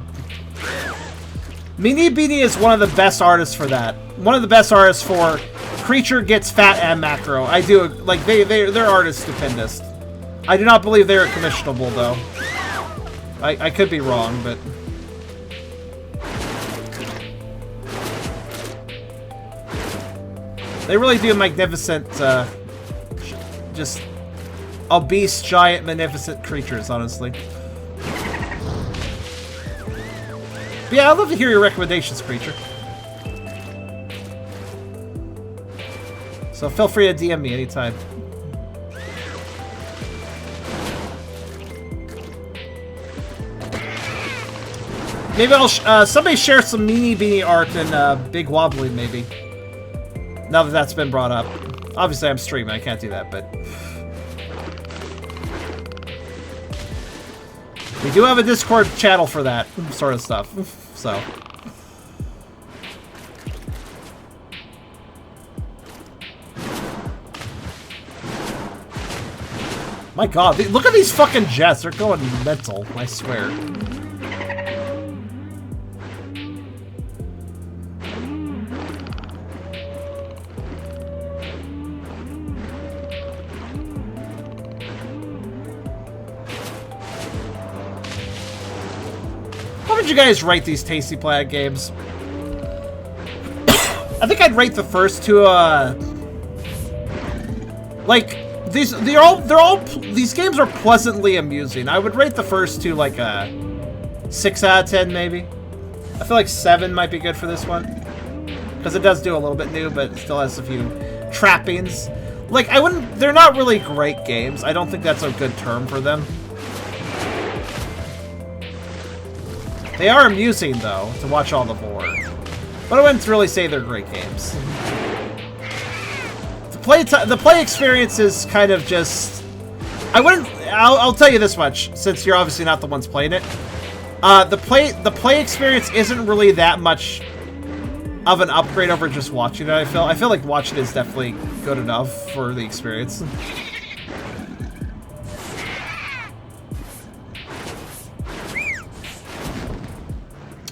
Meanie Beanie is one of the best artists for that. One of the best artists for creature gets fat and macro. I do, like, their art is stupendous. I do not believe they are commissionable, though. I could be wrong, but... They really do magnificent, just obese, giant, magnificent creatures, honestly. But yeah, I'd love to hear your recommendations, creature. So feel free to DM me anytime. Maybe I'll, somebody share some Meanie Beanie art and Big Wobbly, maybe. Now that that's been brought up. Obviously, I'm streaming, I can't do that, but... We do have a Discord channel for that sort of stuff, so... My god, look at these fucking jets, they're going mental, I swear. How would you guys rate these Tasty Planet games? I think I'd rate the first two, like, these games are pleasantly amusing. I would rate the first two like a 6 out of 10, maybe. I feel like 7 might be good for this one. Because it does do a little bit new, but it still has a few trappings. Like, they're not really great games. I don't think that's a good term for them. They are amusing, though, to watch all the vore. But I wouldn't really say they're great games. the play experience is kind of just. I'll tell you this much, since you're obviously not the ones playing it. The play experience isn't really that much of an upgrade over just watching it. I feel like watching it is definitely good enough for the experience.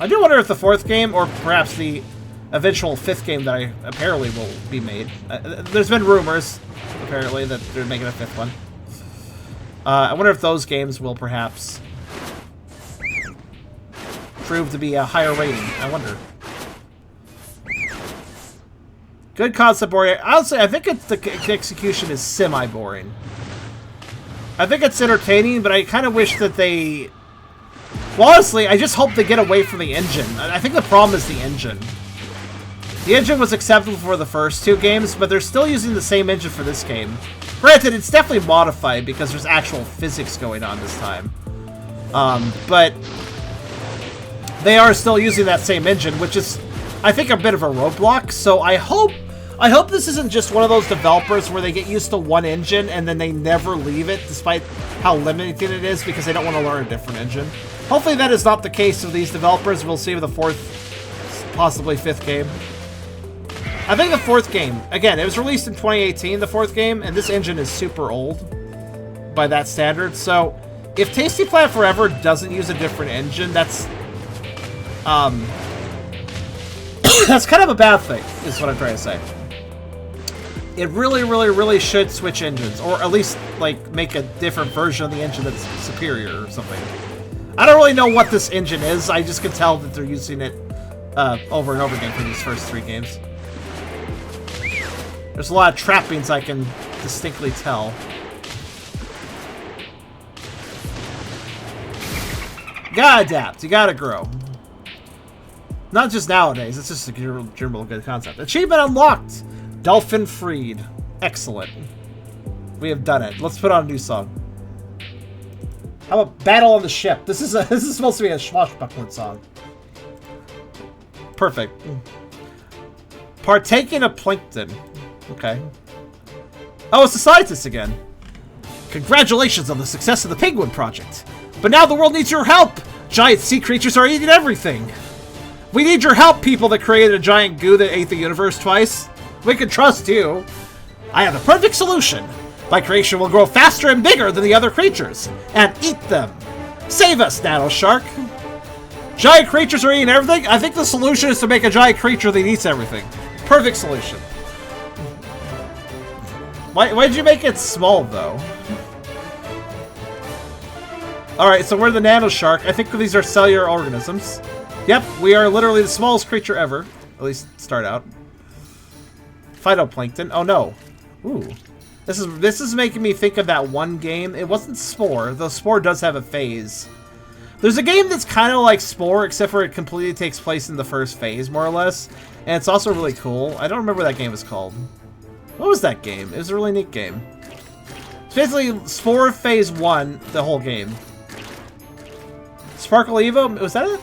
I do wonder if the 4th game, or perhaps the eventual 5th game that apparently will be made. There's been rumors, apparently, that they're making a 5th one. I wonder if those games will perhaps prove to be a higher rating. I wonder. Good concept, boring. Honestly, I think the execution is semi-boring. I think it's entertaining, but I kind of wish that they... Well, honestly, I just hope they get away from the engine. I think the problem is the engine. The engine was acceptable for the first 2 games, but they're still using the same engine for this game. Granted, it's definitely modified because there's actual physics going on this time. But they are still using that same engine, which is, I think, a bit of a roadblock. So I hope this isn't just one of those developers where they get used to one engine and then they never leave it, despite how limiting it is, because they don't want to learn a different engine. Hopefully that is not the case of these developers. We'll see with the 4th, possibly 5th game. I think the 4th game, again, it was released in 2018, the 4th game, and this engine is super old by that standard. So if Tasty Planet Forever doesn't use a different engine, that's that's kind of a bad thing, is what I'm trying to say. It really, really, really should switch engines, or at least, like, make a different version of the engine that's superior or something. I don't really know what this engine is. I just can tell that they're using it over and over again for these first 3 games. There's a lot of trappings I can distinctly tell. You gotta adapt. You gotta grow. Not just nowadays. It's just a general good concept. Achievement unlocked. Dolphin freed. Excellent. We have done it. Let's put on a new song. How about Battle on the Ship? This is supposed to be a swashbuckling song. Perfect. Partaking of plankton. Okay. Oh, it's the scientist again. Congratulations on the success of the Penguin Project. But now the world needs your help. Giant sea creatures are eating everything. We need your help, people that created a giant goo that ate the universe twice. We can trust you. I have the perfect solution. My creation will grow faster and bigger than the other creatures, and eat them. Save us, Nano Shark. Giant creatures are eating everything? I think the solution is to make a giant creature that eats everything. Perfect solution. Why'd you make it small, though? Alright, so we're the Nano Shark. I think these are cellular organisms. Yep, we are literally the smallest creature ever. At least start out. Phytoplankton. Oh no. Ooh. This is making me think of that one game. It wasn't Spore, though Spore does have a phase. There's a game that's kind of like Spore, except for it completely takes place in the first phase, more or less. And it's also really cool. I don't remember what that game was called. What was that game? It was a really neat game. It's basically Spore Phase 1, the whole game. Sparkle Evo? Was that it?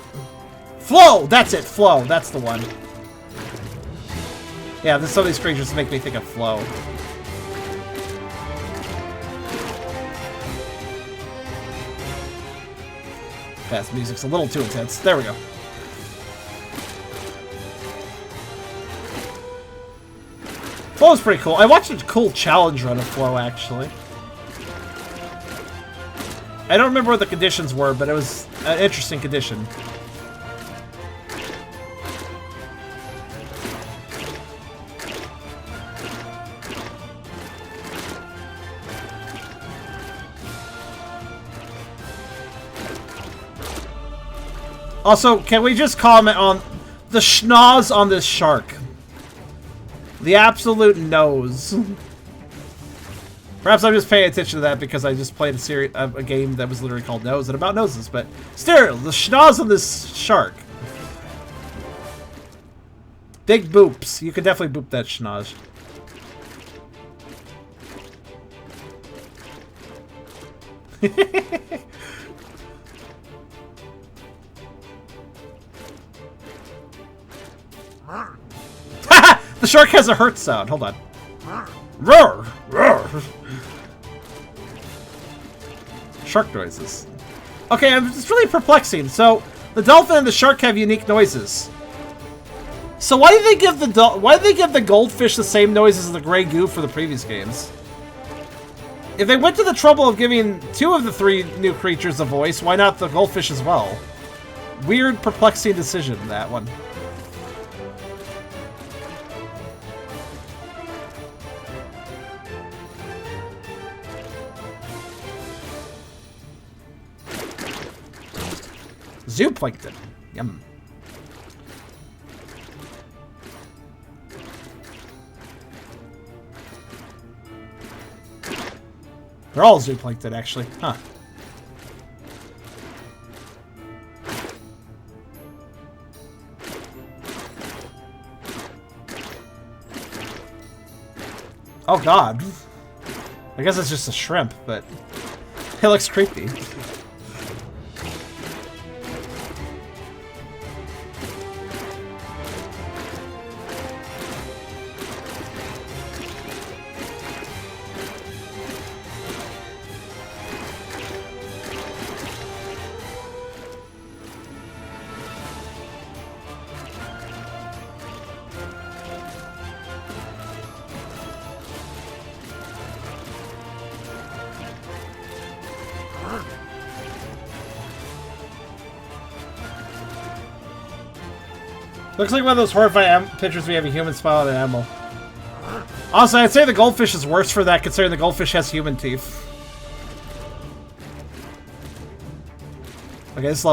Flow! That's it, Flow. That's the one. Yeah, some of these creatures make me think of Flow. Fast music's a little too intense. There we go. Flow's pretty cool. I watched a cool challenge run of Flow, actually. I don't remember what the conditions were, but it was an interesting condition. Also, can we just comment on the schnoz on this shark? The absolute nose. Perhaps I'm just paying attention to that because I just played a game that was literally called Nose and about noses, but still, the schnoz on this shark. Big boops. You could definitely boop that schnoz. The shark has a hurt sound. Hold on. Roar! Roar! Shark noises. Okay, it's really perplexing. So, the dolphin and the shark have unique noises. So why did they give the goldfish the same noises as the gray goo for the previous games? If they went to the trouble of giving 2 of the 3 new creatures a voice, why not the goldfish as well? Weird, perplexing decision, that one. Zooplankton. Yum. They're all zooplankton, actually. Huh. Oh god. I guess it's just a shrimp, but it looks creepy. Looks like one of those horrifying pictures we have a human smile at an animal. Also, I'd say the goldfish is worse for that, considering the goldfish has human teeth. Okay, this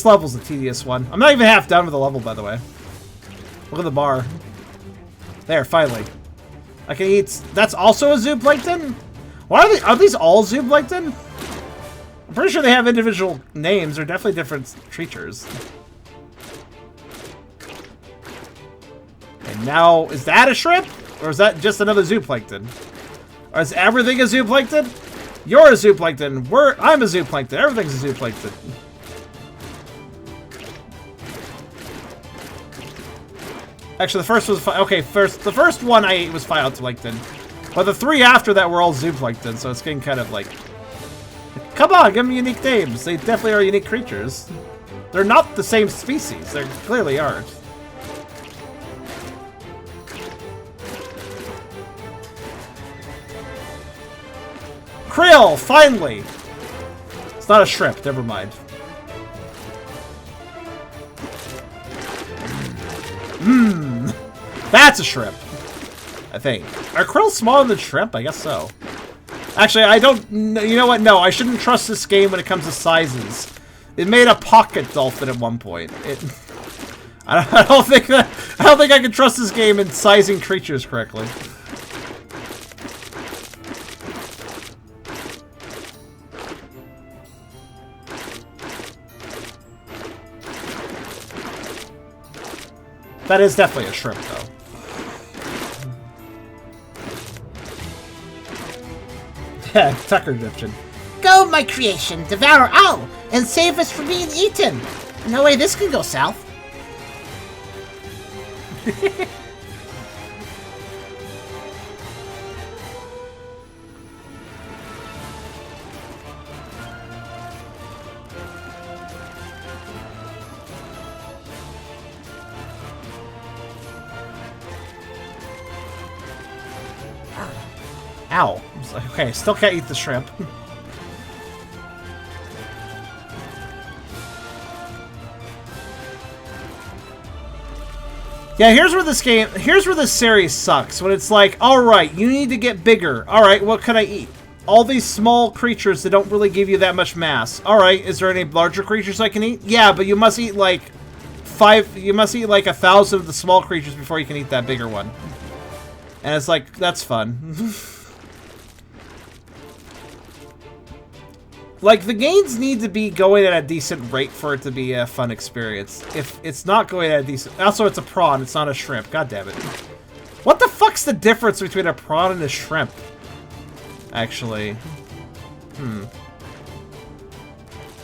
level's a tedious one. I'm not even half done with the level, by the way. Look at the bar. There, finally. I can eat. That's also a zooplankton? Why are these all zooplankton? I'm pretty sure they have individual names. They're definitely different creatures. And now, is that a shrimp? Or is that just another zooplankton? Or is everything a zooplankton? You're a zooplankton. I'm a zooplankton. Everything's a zooplankton. Actually, the first was okay. The first one I ate was phytoplankton, but the 3 after that were all zooplankton. So it's getting kind of like, come on, give them unique names. They definitely are unique creatures. They're not the same species. They clearly aren't. Krill, finally! It's not a shrimp, never mind. Mmm, that's a shrimp, I think. Are krill smaller than shrimp? I guess so. Actually, I don't, you know what? No, I shouldn't trust this game when it comes to sizes. It made a pocket dolphin at one point. I don't think I can trust this game in sizing creatures correctly. That is definitely a shrimp, though. Yeah, Tucker Egyptian. Go, my creation, devour all, and save us from being eaten. No way this can go south. Ow. Okay, still can't eat the shrimp. Yeah, here's where this series sucks. When it's like, alright, you need to get bigger. Alright, what can I eat? All these small creatures that don't really give you that much mass. Alright, is there any larger creatures I can eat? Yeah, but you must eat like 1,000 of the small creatures before you can eat that bigger one. And it's like, that's fun. Like, the gains need to be going at a decent rate for it to be a fun experience. If it's not going at a decent... Also, it's a prawn, it's not a shrimp. God damn it. What the fuck's the difference between a prawn and a shrimp? Actually.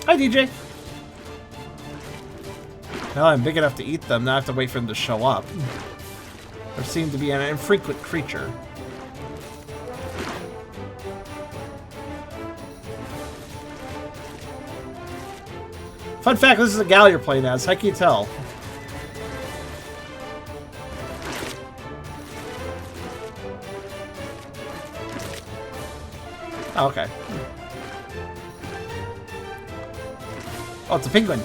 Hi, DJ. Well, I'm big enough to eat them, now I have to wait for them to show up. There seemed to be an infrequent creature. Fun fact, this is a gal you're playing as. How can you tell? Oh, okay. Oh, it's a penguin.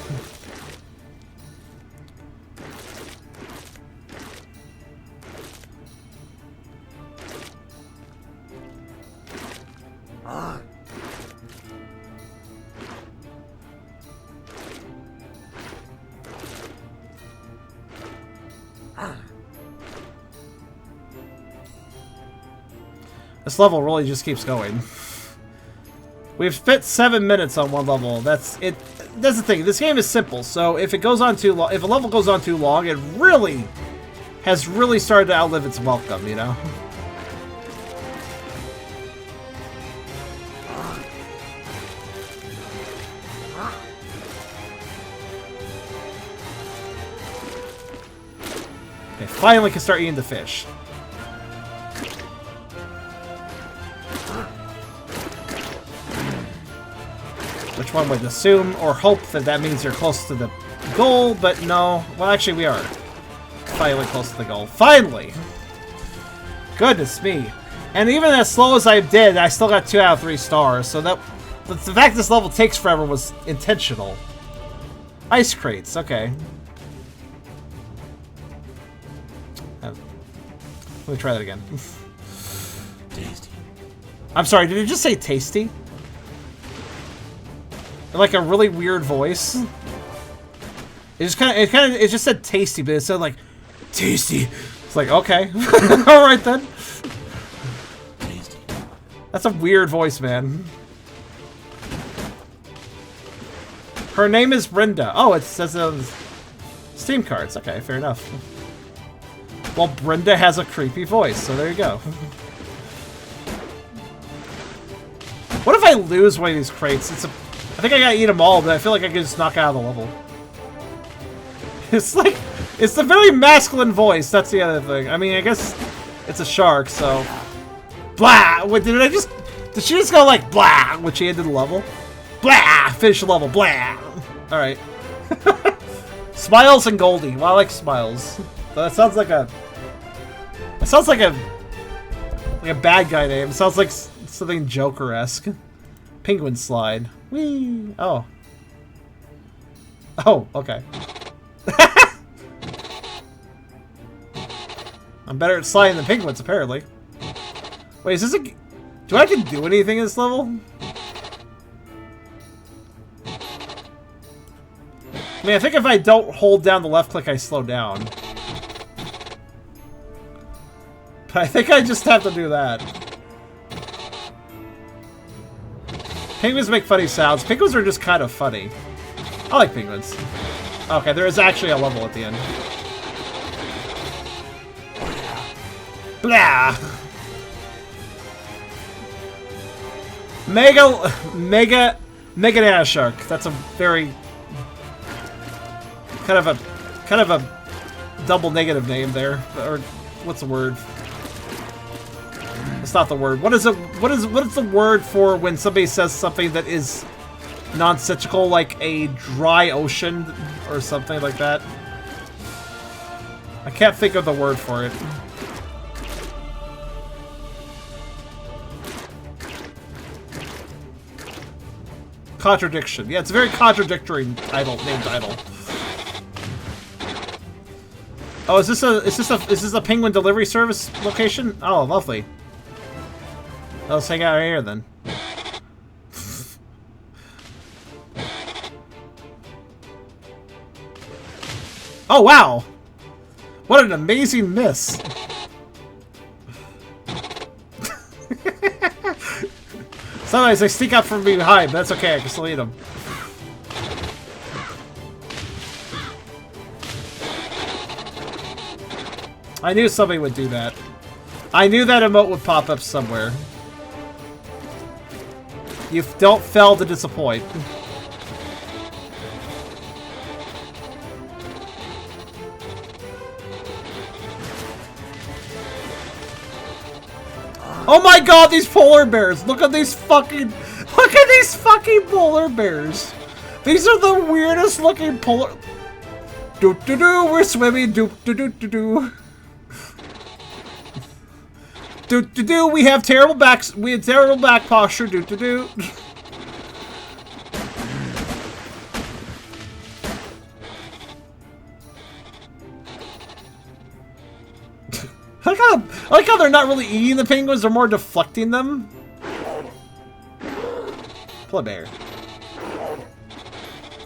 This level really just keeps going. We've spent 7 minutes on one level. That's it. That's the thing. This game is simple, so if it goes on too long, if a level goes on too long, it really has started to outlive its welcome, you know. Okay, finally can start eating the fish. Which one would assume or hope that that means you're close to the goal, but no. Well, actually, we are finally close to the goal. Finally! Goodness me. And even as slow as I did, I still got 2 out of 3 stars, so that... the fact this level takes forever was intentional. Ice crates, okay. Let me try that again. Tasty. I'm sorry, did it just say tasty? Like a really weird voice. It just said tasty, but it said like tasty. It's like, okay. Alright then. Tasty. That's a weird voice, man. Her name is Brenda. Oh, it says on Steam cards. Okay, fair enough. Well, Brenda has a creepy voice, so there you go. What if I lose one of these crates? I think I gotta eat them all, but I feel like I can just knock out of the level. It's like, it's the very masculine voice, that's the other thing. I mean, I guess it's a shark, so... Blah! Wait, did she just go like, blah, when she ended the level? Blah! Finish the level, blah! Alright. Smiles and Goldie. Well, I like Smiles. That sounds like a... It sounds like a bad guy name. It sounds like something Joker-esque. Penguin slide. Whee! Oh. Oh, okay. I'm better at sliding than penguins, apparently. Wait, is this a... Do I have to do anything in this level? I mean, I think if I don't hold down the left click, I slow down. But I think I just have to do that. Penguins make funny sounds. Penguins are just kind of funny. I like penguins. Okay, there is actually a level at the end. Blah! Mega Nana Shark. That's a very... Kind of a double negative name there. Or, what's the word? It's not the word. What is the word for when somebody says something that is nonsensical, like a dry ocean or something like that? I can't think of the word for it. Contradiction. Yeah, it's a very contradictory title, name title. Oh, is this a penguin delivery service location? Oh, lovely. Let's hang out right here then. Oh wow! What an amazing miss! Sometimes they sneak out from behind, but that's okay, I can still eat them. I knew somebody would do that. I knew that emote would pop up somewhere. You don't fail to disappoint. Oh my god, these polar bears! Look at these fucking polar bears! These are the weirdest looking polar... Do-do-do, we're swimming, do-do-do-do-do. Do-do-do, we have terrible back posture, do-do-do. I like how they're not really eating the penguins, they're more deflecting them. Polar bear.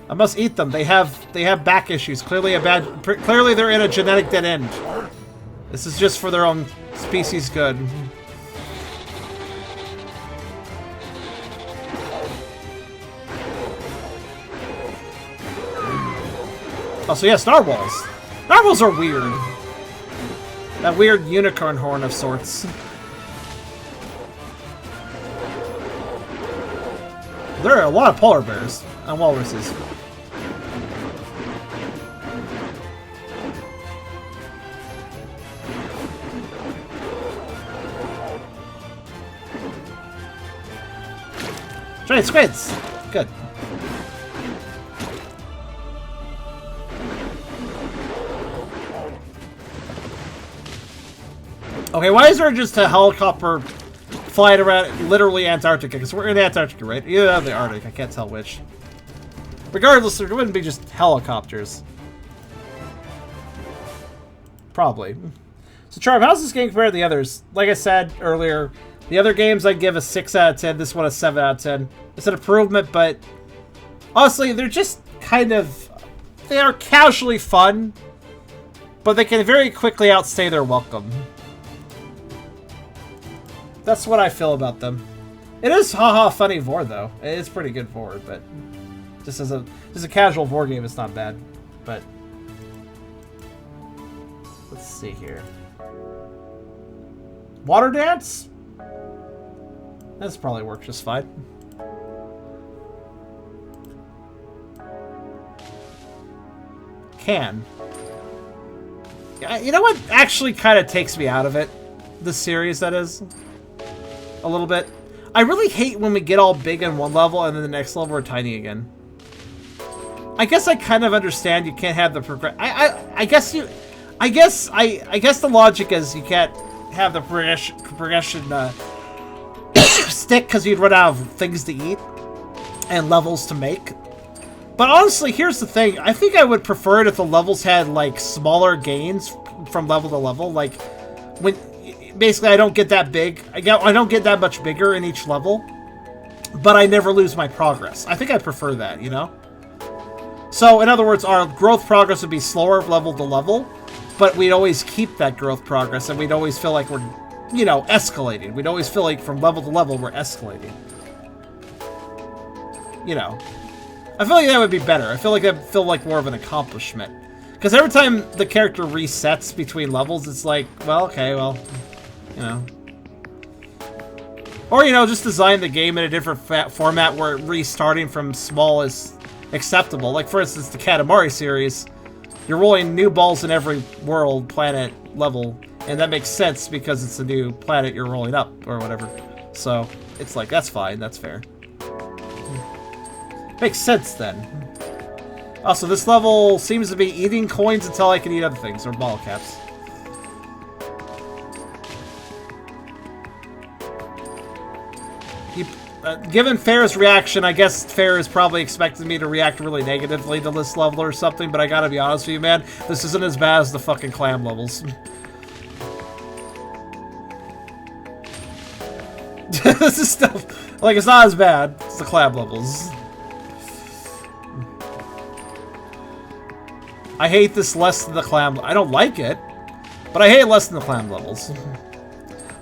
I must eat them. They have back issues. Clearly they're in a genetic dead end. This is just for their own species good. Oh, so yes, narwhals. Narwhals are weird. That weird unicorn horn of sorts. There are a lot of polar bears and walruses. Giant squids! Good. Okay, why is there just a helicopter flying around literally Antarctica? Because we're in Antarctica, right? Either the Arctic, I can't tell which. Regardless, there wouldn't be just helicopters. Probably. So, Charm, how's this game compared to the others? Like I said earlier, the other games I'd give a 6 out of 10. This one a 7 out of 10. It's an improvement, but honestly, they're just kind of... They are casually fun, but they can very quickly outstay their welcome. That's what I feel about them. It is haha funny vore though. It's pretty good vore, but just as a casual vore game, it's not bad. But let's see here. Water dance? That's probably works just fine. Can. You know what actually kind of takes me out of it? The series, that is. A little bit. I really hate when we get all big in one level and then the next level we're tiny again. I guess I kind of understand you can't have the I guess the logic is you can't have the progression stick because you'd run out of things to eat and levels to make. But honestly, here's the thing. I think I would prefer it if the levels had like smaller gains from level to level. Like when basically I don't get that big. I don't get that much bigger in each level, but I never lose my progress. I think I prefer that, you know? So in other words, our growth progress would be slower level to level, but we'd always keep that growth progress and we'd always feel like we're, you know, escalating. We'd always feel like from level to level we're escalating. You know. I feel like that would be better. I feel like that would feel like more of an accomplishment. Because every time the character resets between levels, it's like, well, okay, well, you know. Or, you know, just design the game in a different format where restarting from small is acceptable. Like, for instance, the Katamari series, you're rolling new balls in every world, planet, level, and that makes sense because it's a new planet you're rolling up, or whatever. So, it's like, that's fine, that's fair. Makes sense, then. Also, this level seems to be eating coins until I can eat other things, or bottle caps. Given Fair's reaction, I guess Fair is probably expecting me to react really negatively to this level or something, but I gotta be honest with you, man, this isn't as bad as the fucking Clam levels. This is still... Like, it's not as bad as the Clam levels. I hate this less than the Clam... I don't like it, but I hate it less than the Clam levels.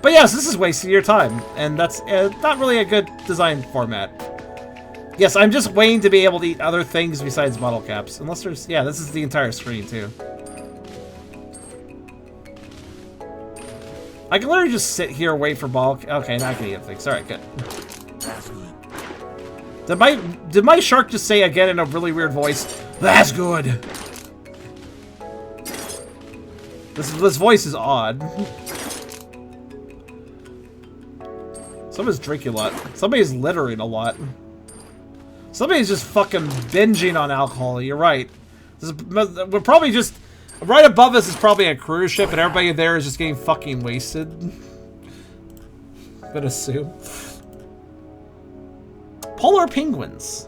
But yes, this is wasting your time, and that's not really a good design format. Yes, I'm just waiting to be able to eat other things besides bottle caps. Unless there's... Yeah, this is the entire screen, too. I can literally just sit here, wait for bottle... Okay, now I can eat other things. Alright, good. That's good. Did my shark just say again in a really weird voice, "That's good"? This voice is odd. Somebody's drinking a lot. Somebody's littering a lot. Somebody's just fucking binging on alcohol. You're right. We're probably just... Right above us is probably a cruise ship, and everybody there is just getting fucking wasted. I'd assume. Polar penguins.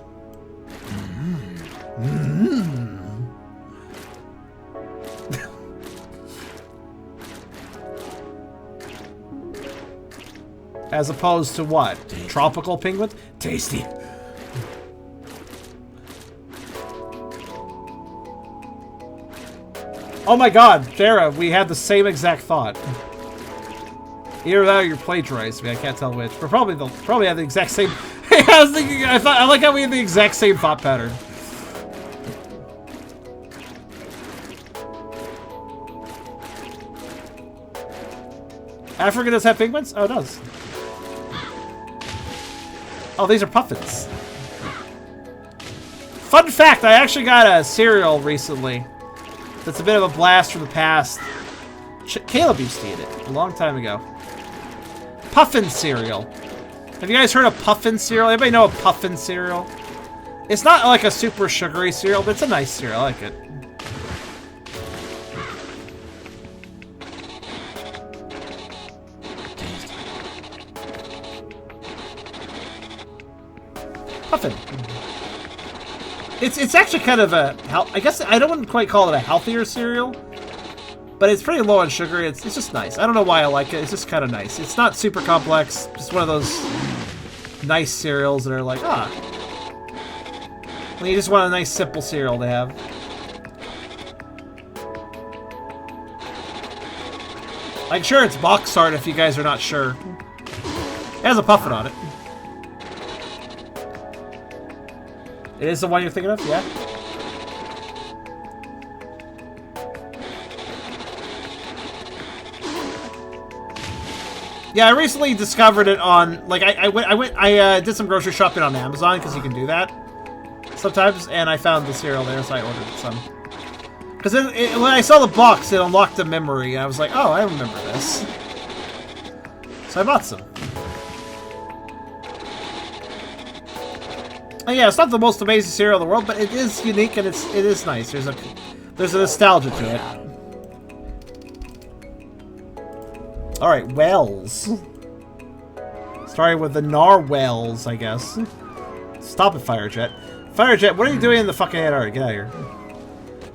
As opposed to what? Tropical penguins? Tasty. Oh my god, Sarah, we had the same exact thought. Either that or you're plagiarizing me, I can't tell which. But probably have the exact same. I was thinking, I like how we have the exact same thought pattern. Africa does have penguins? Oh, it does. Oh, these are puffins. Fun fact, I actually got a cereal recently. That's a bit of a blast from the past. Caleb used to eat it a long time ago. Puffin cereal. Have you guys heard of puffin cereal? Anybody know a puffin cereal? It's not like a super sugary cereal, but it's a nice cereal. I like it. Puffin. It's actually kind of a, I guess I don't quite call it a healthier cereal, but it's pretty low in sugar. It's just nice. I don't know why I like it. It's just kind of nice. It's not super complex. Just one of those nice cereals that are like, when you just want a nice simple cereal to have. Like, sure, it's box art if you guys are not sure. It has a puffin on it. It is the one you're thinking of? Yeah. Yeah, I recently discovered it on, like, I did some grocery shopping on Amazon, because you can do that sometimes, and I found the cereal there, so I ordered some. Because when I saw the box, it unlocked a memory, and I was like, oh, I remember this. So I bought some. Oh yeah, it's not the most amazing cereal in the world, but it is unique and it is nice. There's a nostalgia to it. Alright, whales. Starting with the narwhals, I guess. Stop it, Firejet. Firejet, what are you doing in the fucking Antarctic? Get out of here.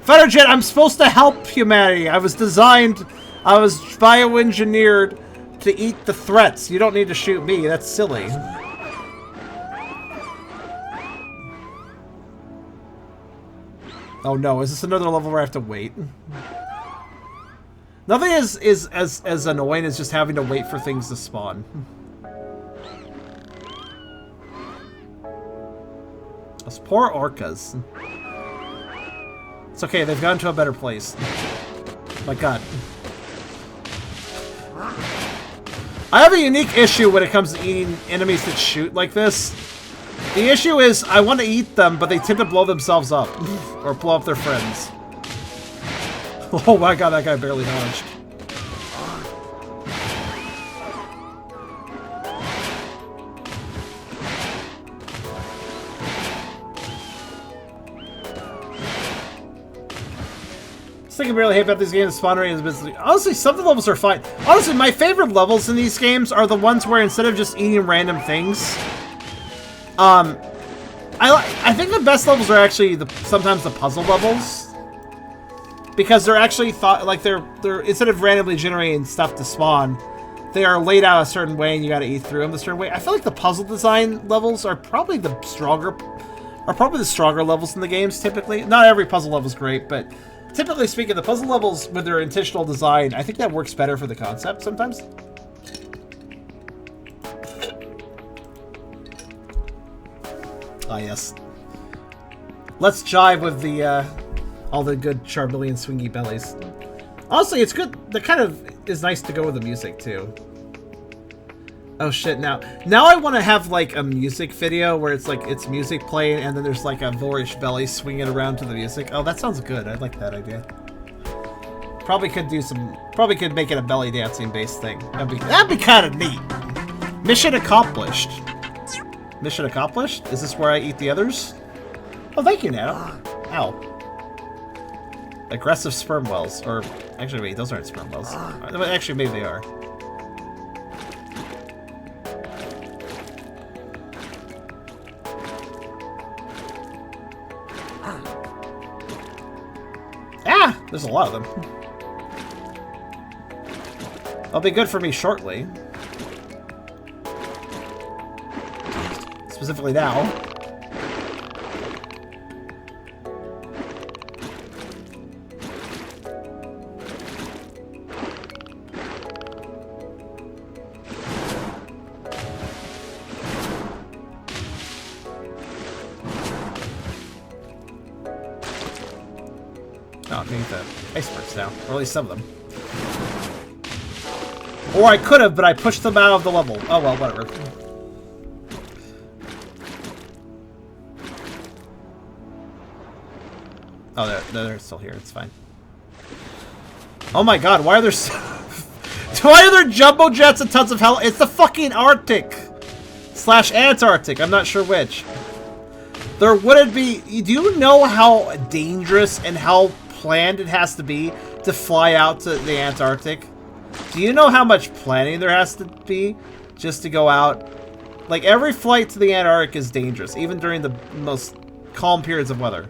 Firejet, I'm supposed to help humanity. I was bioengineered to eat the threats. You don't need to shoot me. That's silly. Oh no, is this another level where I have to wait? Nothing is as annoying as just having to wait for things to spawn. Those poor orcas. It's okay, they've gone to a better place. My god. I have a unique issue when it comes to eating enemies that shoot like this. The issue is, I want to eat them, but they tend to blow themselves up. Or blow up their friends. Oh my god, that guy barely dodged. This thing I really hate about these games, spawn rate is basically... Honestly, some of the levels are fine. Honestly, my favorite levels in these games are the ones where instead of just eating random things... I think the best levels are actually sometimes the puzzle levels, because they're actually they're instead of randomly generating stuff to spawn, they are laid out a certain way and you got to eat through them a certain way. I feel like the puzzle design levels are probably the stronger levels in the games. Typically, not every puzzle level is great, but typically speaking, the puzzle levels with their intentional design, I think that works better for the concept sometimes. Ah, yes. Let's jive with the, all the good Charmeleon swingy bellies. Honestly, it's good. That kind of is nice to go with the music, too. Oh, shit, now I want to have, like, a music video where it's, like, it's music playing and then there's, like, a voreish belly swinging around to the music. Oh, that sounds good. I like that idea. Probably could make it a belly dancing based thing. That'd be kind of neat. Mission accomplished. Mission accomplished? Is this where I eat the others? Oh, thank you, Nano. Ow. Aggressive sperm wells. Or, actually, wait, those aren't sperm wells. Actually, maybe they are. Ah! There's a lot of them. They'll be good for me shortly. Specifically now. Oh, I need the icebergs now. Or at least some of them. Or I could have, but I pushed them out of the level. Oh well, whatever. Oh, they're still here. It's fine. Oh my god, why are there so... why are there jumbo jets and tons of hell? It's the fucking Arctic! / Antarctic. I'm not sure which. There wouldn't be... Do you know how dangerous and how planned it has to be to fly out to the Antarctic? Do you know how much planning there has to be just to go out? Like, every flight to the Antarctic is dangerous, even during the most calm periods of weather.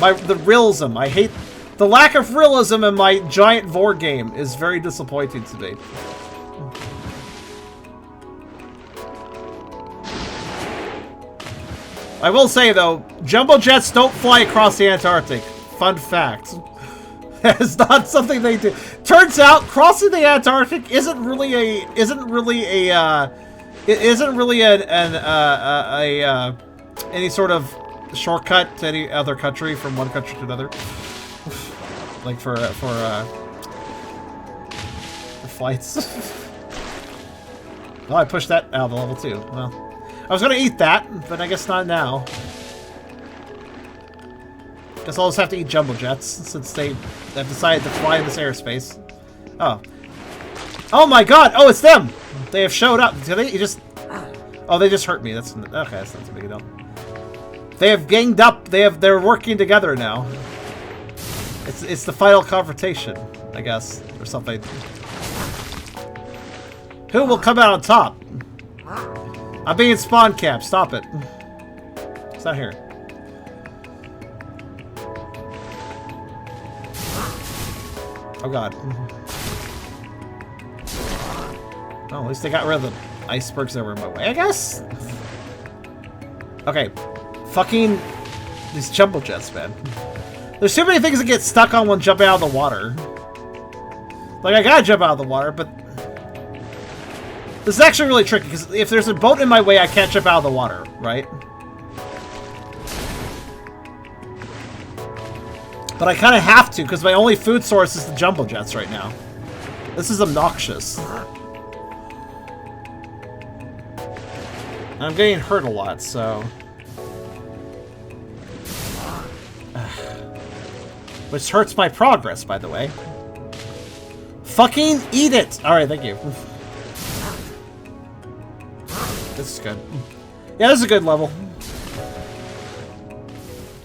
The realism. I hate... The lack of realism in my giant vore game is very disappointing to me. I will say, though, jumbo jets don't fly across the Antarctic. Fun fact. It's not something they do. Turns out, crossing the Antarctic isn't really any sort of shortcut to any other country from one country to another. Like for flights. Well, I pushed that out of the level too. Well, I was gonna eat that, but I guess not now. Guess I'll just have to eat jumbo jets since they've decided to fly in this airspace. Oh. Oh my god! Oh, it's them! They have showed up. Did they just... Oh, they just hurt me. That's... Okay, that's not too big a deal. They have ganged up. They're working together now. It's the final confrontation, I guess, or something. Who will come out on top? I'm being spawn capped. Stop it. It's not here. Oh god. Oh, at least they got rid of the icebergs that were in my way, I guess? Okay. Fucking these jumbo jets, man. There's too many things that get stuck on when jumping out of the water. Like, I gotta jump out of the water, but... This is actually really tricky, because if there's a boat in my way, I can't jump out of the water, right? But I kind of have to, because my only food source is the jumbo jets right now. This is obnoxious. I'm getting hurt a lot, so... Which hurts my progress, by the way. Fucking eat it! Alright, thank you. This is good. Yeah, this is a good level.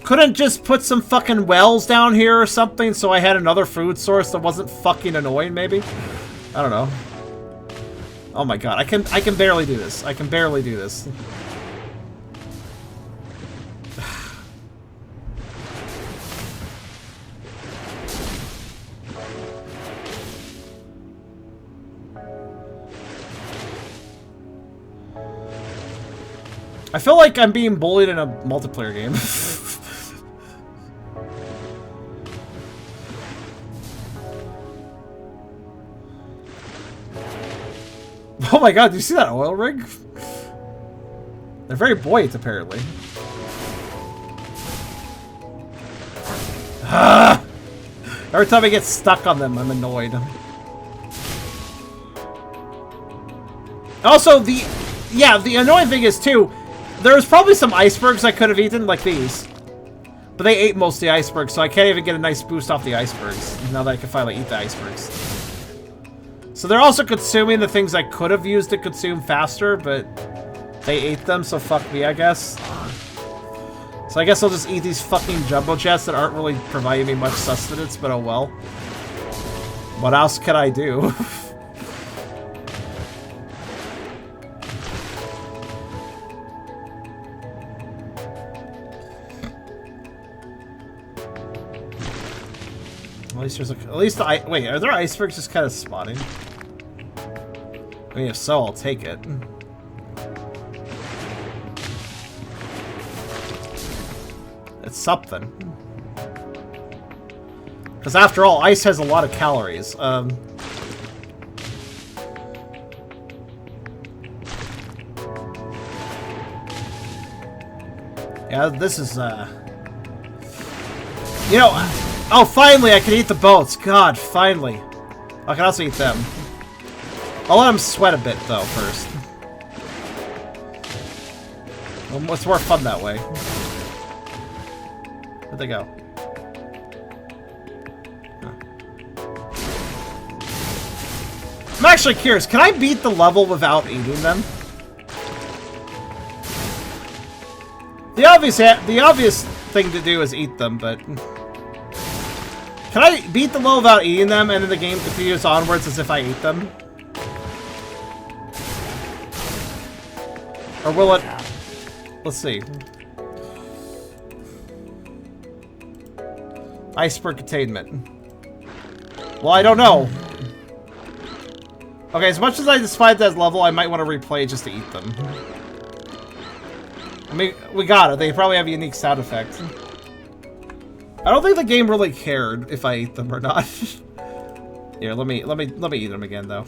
Couldn't just put some fucking wells down here or something so I had another food source that wasn't fucking annoying, maybe? I don't know. Oh my god, I can barely do this. I can barely do this. I feel like I'm being bullied in a multiplayer game. Oh my god, do you see that oil rig? They're very buoyant, apparently. Ah! Every time I get stuck on them, I'm annoyed. Also, the annoying thing is, too, there's probably some icebergs I could have eaten, like these. But they ate most of the icebergs, so I can't even get a nice boost off the icebergs, now that I can finally eat the icebergs. So they're also consuming the things I could have used to consume faster, but they ate them, so fuck me, I guess. So I guess I'll just eat these fucking jumbo jets that aren't really providing me much sustenance, but oh well. What else could I do? At least there's at least the wait, are there icebergs just kind of spawning? I mean, if so, I'll take it. It's something. Because after all, ice has a lot of calories. Yeah, this is, you know, oh, finally, I can eat the boats. God, finally. I can also eat them. I'll let them sweat a bit, though, first. Well, it's more fun that way. Where'd they go? Huh. I'm actually curious. Can I beat the level without eating them? The obvious thing to do is eat them, but... Can I beat the level without eating them, and then the game continues onwards as if I ate them? Or will it... Let's see. Iceberg containment. Well, I don't know. Okay, as much as I despise that level, I might want to replay just to eat them. I mean, we got it. They probably have unique sound effects. I don't think the game really cared if I ate them or not. Here, let me eat them again, though.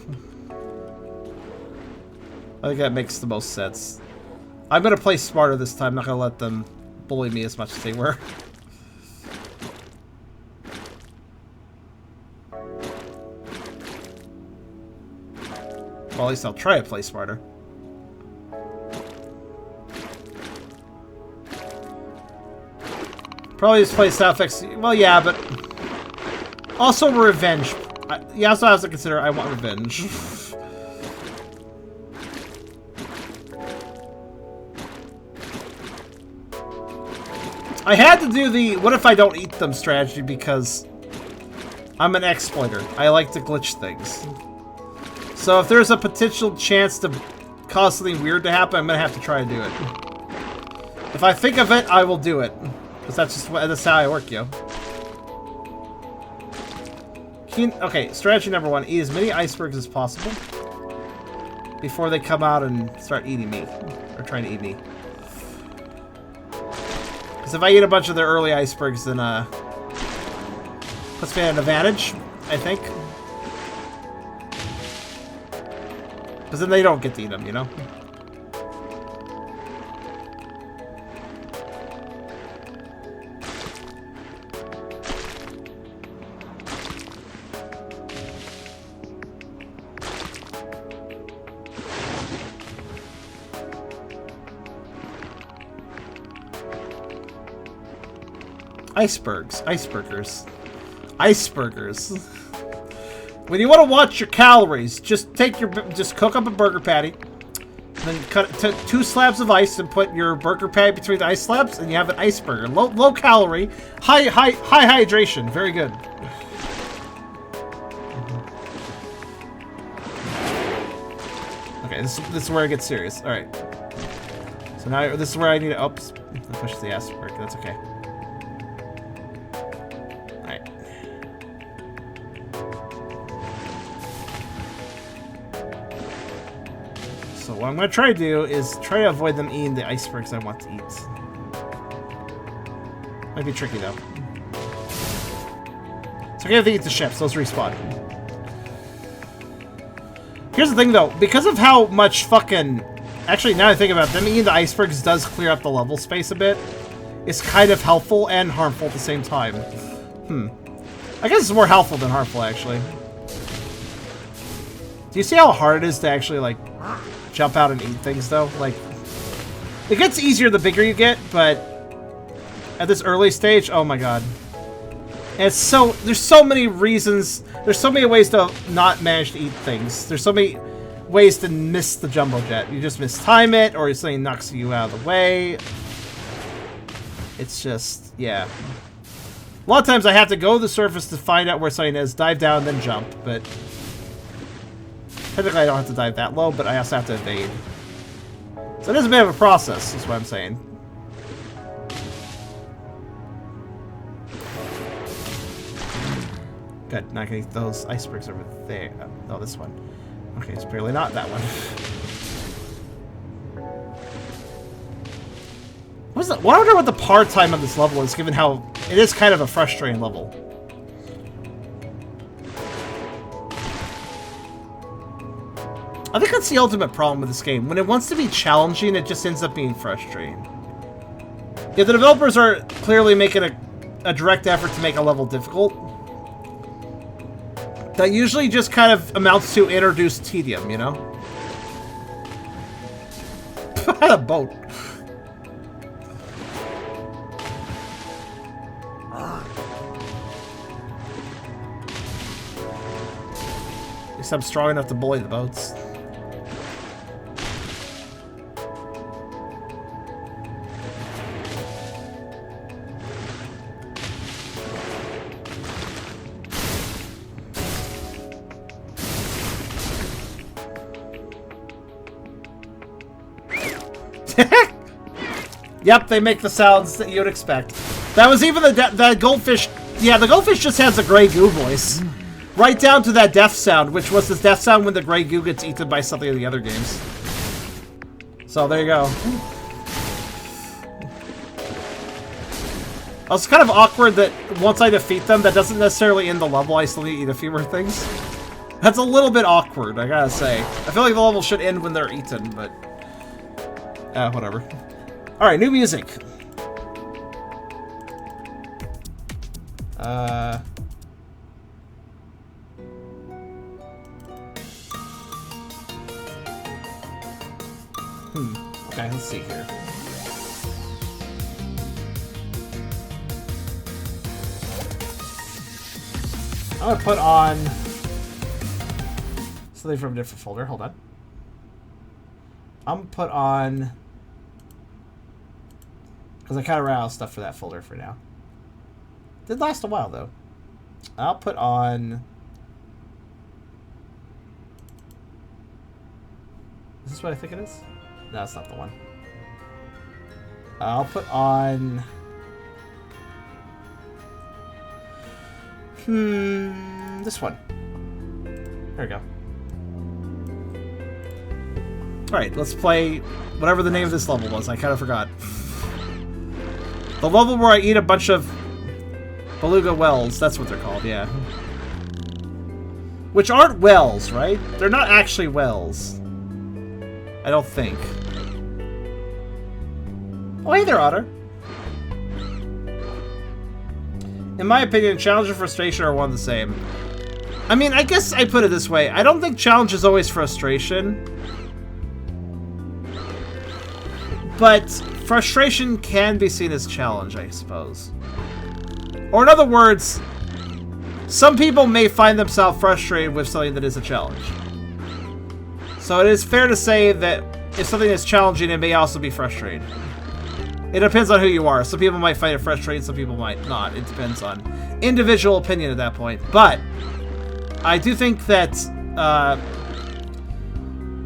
I think that makes the most sense. I'm gonna play smarter this time. I'm not gonna let them bully me as much as they were. Well, at least I'll try to play smarter. Probably just play sound effects. Well, yeah, but also revenge. You also have to consider I want revenge. I had to do the what if I don't eat them strategy because I'm an exploiter. I like to glitch things. So if there's a potential chance to cause something weird to happen, I'm gonna have to try to do it. If I think of it, I will do it. Because that's how I work, yo. Okay, strategy number 1. Eat as many icebergs as possible before they come out and start eating me. Or trying to eat me. Because if I eat a bunch of their early icebergs, then, puts me at an advantage, I think. Because then they don't get to eat them, you know? Icebergs. Iceburgers. Iceburgers. When you want to watch your calories, just cook up a burger patty, then cut it to 2 slabs of ice and put your burger patty between the ice slabs, and you have an iceberg. Low calorie, high hydration. Very good. Okay, this is where it gets serious. All right. So now this is where I need to push the iceberg. That's okay. So what I'm going to try to do is try to avoid them eating the icebergs I want to eat. Might be tricky though. So I have to eat the ships, those respawn. Here's the thing though, because of how much fucking... Actually, now I think about it, them eating the icebergs does clear up the level space a bit. It's kind of helpful and harmful at the same time. I guess it's more helpful than harmful, actually. Do you see how hard it is to actually, like, jump out and eat things, though? Like, it gets easier the bigger you get, but at this early stage, oh my god. And it's so... There's so many reasons... There's so many ways to not manage to eat things. There's so many ways to miss the jumbo jet. You just mistime it, or something knocks you out of the way. It's just... Yeah. A lot of times I have to go to the surface to find out where something is, dive down, then jump, but... Technically I don't have to dive that low, but I also have to evade. So it is a bit of a process, is what I'm saying. Good, not gonna eat those icebergs over there. Oh, this one. Okay, it's clearly not that one. What's the, I wonder what the par time on this level is, given how it is kind of a frustrating level. I think that's the ultimate problem with this game. When it wants to be challenging, it just ends up being frustrating. Yeah, the developers are clearly making a direct effort to make a level difficult. That usually just kind of amounts to introduced tedium, you know? A boat. At least I'm strong enough to bully the boats. Yep, they make the sounds that you'd expect. That was even the goldfish. Yeah, the goldfish just has a gray goo voice. Right down to that death sound, which was the death sound when the gray goo gets eaten by something in the other games. So there you go. It's kind of awkward that once I defeat them, that doesn't necessarily end the level. I still need to eat a few more things. That's a little bit awkward, I gotta say. I feel like the level should end when they're eaten, but... whatever. Alright, new music. Okay, let's see here. I'm gonna put on something from a different folder. Hold on. I'm gonna put on... Because I kind of ran out of stuff for that folder for now. Did last a while, though. I'll put on... Is this what I think it is? No, that's not the one. I'll put on... This one. There we go. Alright, let's play whatever the name of this level was. I kind of forgot. The level where I eat a bunch of beluga whales. That's what they're called, yeah. Which aren't whales, right? They're not actually whales. I don't think. Oh, hey there, Otter. In my opinion, challenge and frustration are one and the same. I mean, I guess I put it this way. I don't think challenge is always frustration. But frustration can be seen as challenge, I suppose. Or in other words, some people may find themselves frustrated with something that is a challenge. So it is fair to say that if something is challenging, it may also be frustrating. It depends on who you are. Some people might find it frustrating, some people might not. It depends on individual opinion at that point. But I do think that,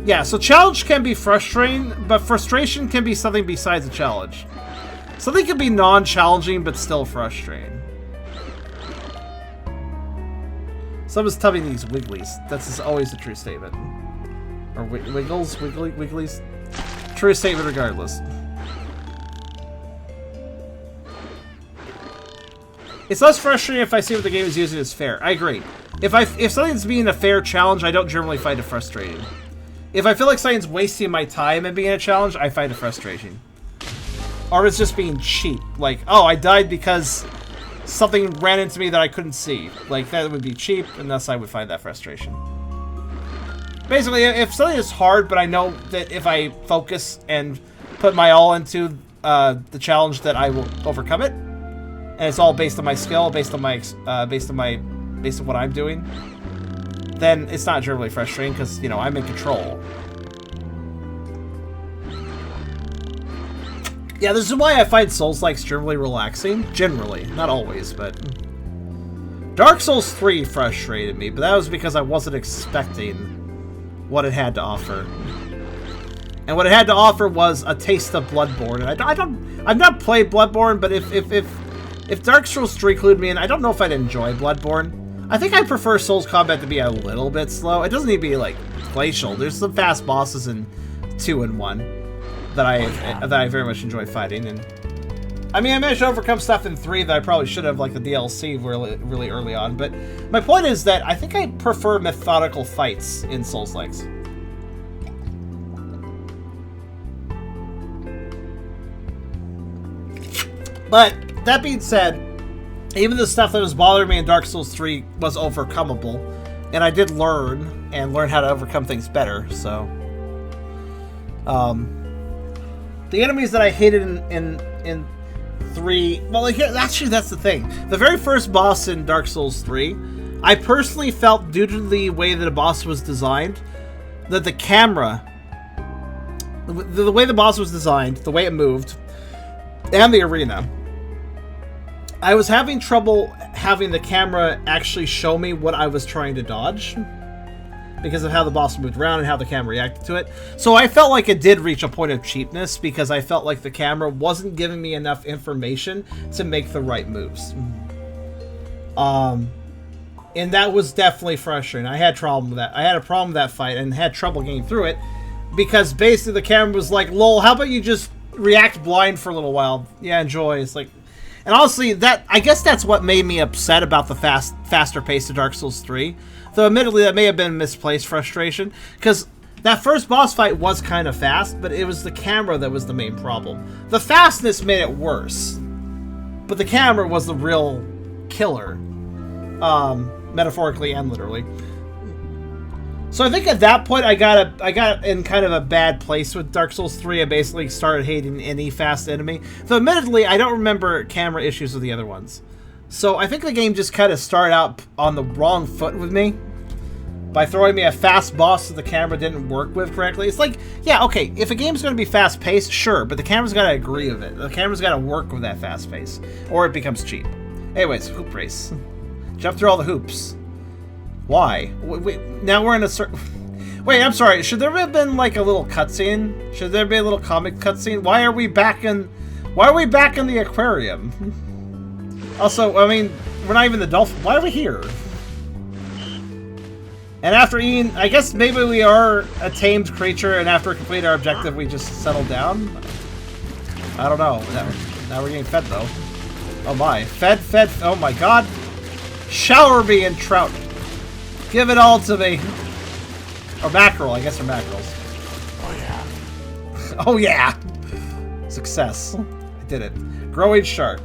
yeah, so challenge can be frustrating, but frustration can be something besides a challenge. Something can be non-challenging, but still frustrating. Someone's tubbing these wigglies. That's always a true statement. Or wiggles, wigglies. True statement regardless. It's less frustrating if I see what the game is using as fair. I agree. If something's being a fair challenge, I don't generally find it frustrating. If I feel like something's wasting my time and being a challenge, I find it frustrating. Or it's just being cheap. Like, oh, I died because something ran into me that I couldn't see. Like, that would be cheap, and thus I would find that frustration. Basically, if something is hard, but I know that if I focus and put my all into the challenge that I will overcome it, and it's all based on my skill, based on what I'm doing, then it's not generally frustrating because, you know, I'm in control. Yeah, this is why I find Souls-likes generally relaxing. Generally. Not always, but... Dark Souls 3 frustrated me, but that was because I wasn't expecting what it had to offer. And what it had to offer was a taste of Bloodborne. And I've not played Bloodborne, but if Dark Souls 3 included me in, I don't know if I'd enjoy Bloodborne. I think I prefer Souls combat to be a little bit slow. It doesn't need to be, like, glacial. There's some fast bosses in 2 and 1 that I very much enjoy fighting. And I mean, I managed to overcome stuff in 3 that I probably should have, like the DLC really early on. But my point is that I think I prefer methodical fights in Souls-likes. But that being said, even the stuff that was bothering me in Dark Souls 3 was overcomeable, and I did learn how to overcome things better. So, the enemies that I hated in 3, well, like, actually that's the thing. The very first boss in Dark Souls 3, I personally felt, due to the way that the boss was designed, that the camera, the way the boss was designed, the way it moved, and the arena, I was having trouble having the camera actually show me what I was trying to dodge because of how the boss moved around and how the camera reacted to it. So I felt like it did reach a point of cheapness because I felt like the camera wasn't giving me enough information to make the right moves. And that was definitely frustrating. I had a problem with that. I had a problem with that fight and had trouble getting through it because basically the camera was like, lol, how about you just react blind for a little while? Yeah, enjoy. It's like... And honestly, I guess that's what made me upset about the faster pace of Dark Souls 3. Though admittedly, that may have been misplaced frustration, because that first boss fight was kind of fast, but it was the camera that was the main problem. The fastness made it worse, but the camera was the real killer, metaphorically and literally. So I think at that point I got in kind of a bad place with Dark Souls 3. I basically started hating any fast enemy. Though admittedly, I don't remember camera issues with the other ones. So I think the game just kind of started out on the wrong foot with me by throwing me a fast boss that the camera didn't work with correctly. It's like, yeah, okay, if a game's going to be fast-paced, sure, but the camera's got to agree with it. The camera's got to work with that fast pace, or it becomes cheap. Anyways, hoop race. Jump through all the hoops. Why? Wait, now we're in a certain... Wait, I'm sorry. Should there have been like a little cutscene? Should there be a little comic cutscene? Why are we back in the aquarium? Also, I mean, we're not even the dolphin. Why are we here? And after eating, I guess maybe we are a tamed creature, and after we complete our objective, we just settle down? I don't know. Now we're getting fed, though. Oh my. Fed. Oh my god. Shower me in trout. Give it all to me. Or mackerel. I guess they're mackerels. Oh yeah. Oh yeah. Success. I did it. Growing shark.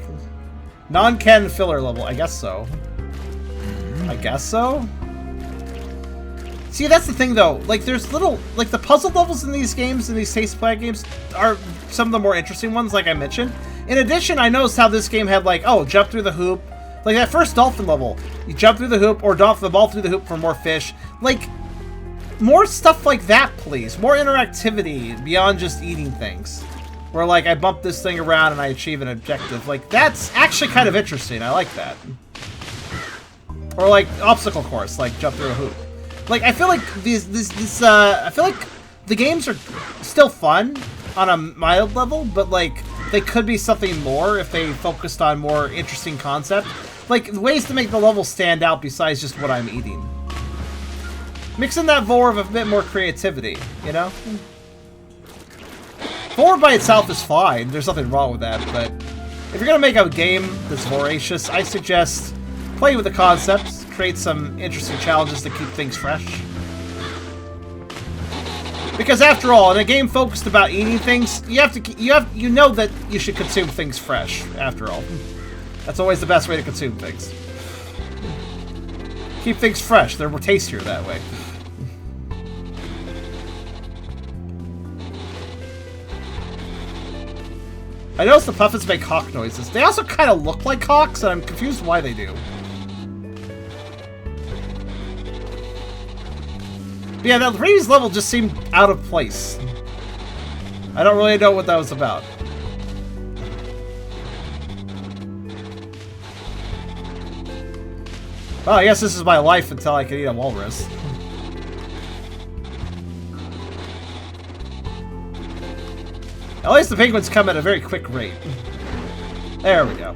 Non-canon filler level. I guess so. I guess so? See, that's the thing, though. Like, there's little... Like, the puzzle levels in these games, in these Taste Play games, are some of the more interesting ones, like I mentioned. In addition, I noticed how this game had, like, oh, jump through the hoop. Like, that first Dolphin level. You jump through the hoop, or drop the ball through the hoop for more fish. Like, more stuff like that, please. More interactivity beyond just eating things. Where, like, I bump this thing around and I achieve an objective. Like, that's actually kind of interesting. I like that. Or, like, obstacle course, like, jump through a hoop. Like, I feel like I feel like the games are still fun on a mild level, but, like, they could be something more if they focused on more interesting concept. Like, ways to make the level stand out besides just what I'm eating. Mix in that vore with a bit more creativity, you know? Vore by itself is fine, there's nothing wrong with that, but if you're gonna make a game that's voracious, I suggest play with the concepts, create some interesting challenges to keep things fresh. Because after all, in a game focused about eating things, you know that you should consume things fresh, after all. That's always the best way to consume things. Keep things fresh, they're more tastier that way. I noticed the puffins make hawk noises. They also kind of look like hawks, and I'm confused why they do. But yeah, that previous level just seemed out of place. I don't really know what that was about. Well, I guess this is my life until I can eat a walrus. At least the penguins come at a very quick rate. There we go.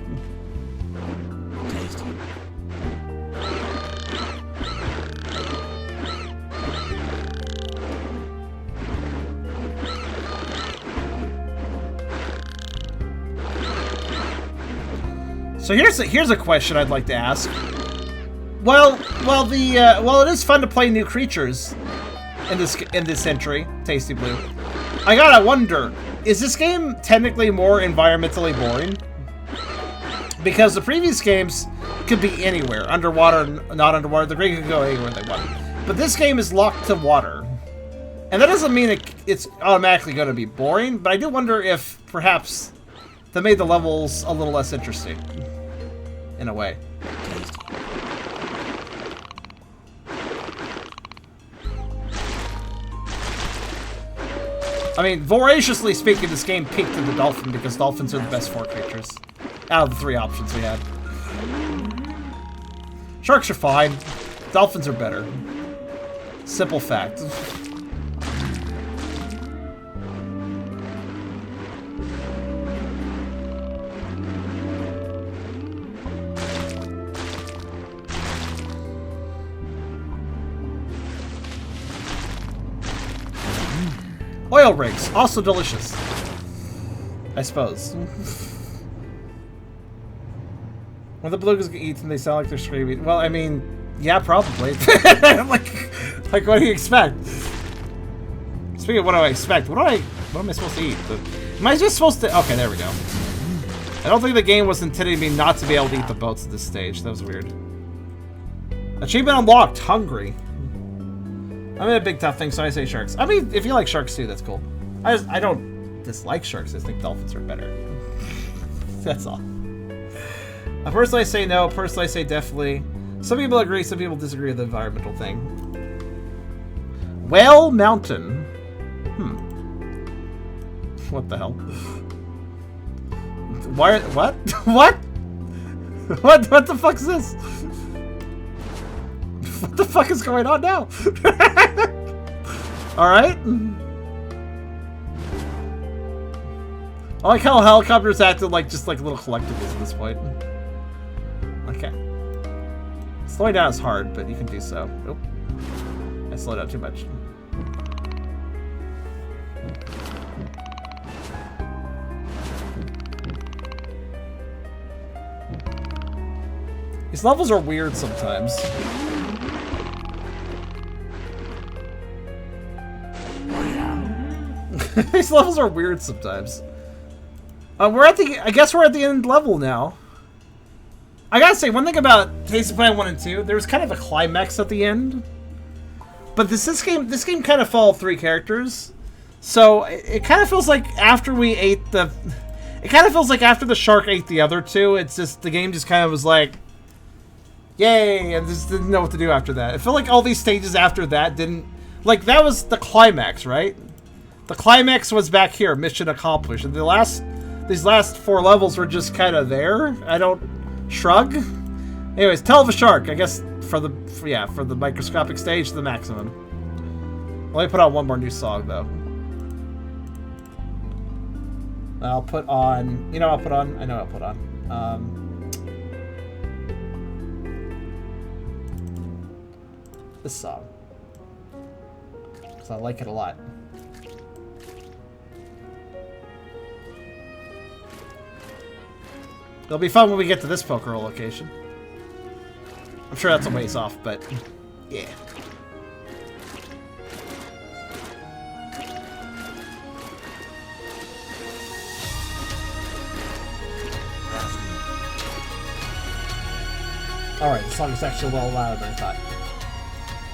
So here's a question I'd like to ask. Well, it is fun to play new creatures in this entry, Tasty Blue. I gotta wonder, is this game technically more environmentally boring? Because the previous games could be anywhere, underwater, not underwater. The Krakens could go anywhere they want. But this game is locked to water, and that doesn't mean it's automatically going to be boring. But I do wonder if perhaps that made the levels a little less interesting, in a way. I mean, voraciously speaking, this game peaked in the dolphin because dolphins are the best 4 creatures out of the 3 options we had. Sharks are fine. Dolphins are better. Simple fact. Oil rigs, also delicious. I suppose. When the belugas get eaten, they sound like they're screaming. Well, I mean, yeah, probably. like, what do you expect? Speaking of what do I expect, what am I supposed to eat? Am I just supposed to? Okay, there we go. I don't think the game was intending me not to be able to eat the boats at this stage. That was weird. Achievement unlocked. Hungry. I'm in a big tough thing, so I say sharks. I mean, if you like sharks too, that's cool. I don't dislike sharks. I just think dolphins are better. That's all. Personally, I say no. Personally, I say definitely. Some people agree, some people disagree with the environmental thing. Whale Mountain. What the hell? Why? What? What? What the fuck is this? What the fuck is going on now? Alright. I like how helicopters acted like just like little collectibles at this point. Okay. Slowing down is hard, but you can do so. Nope. I slowed down too much. These levels are weird sometimes. These levels are weird sometimes. I guess we're at the end level now. I gotta say, one thing about Tasty Planet 1 and 2, there was kind of a climax at the end. But this game kind of followed 3 characters. So it kind of feels like after we ate the... It kind of feels like after the shark ate the other 2, it's just, the game just kind of was like, yay, and just didn't know what to do after that. I feel like all these stages after that didn't... Like, that was the climax, right? The climax was back here, mission accomplished. And these last 4 levels were just kind of there. I don't shrug. Anyways, Tell of a Shark, I guess for the microscopic stage, the maximum. Let me put on one more new song though. I'll put on. You know, I'll put on. I know I'll put on. This song, because I like it a lot. It'll be fun when we get to this poker location. I'm sure that's a ways off, but yeah. Alright, the song is actually a little louder than I thought.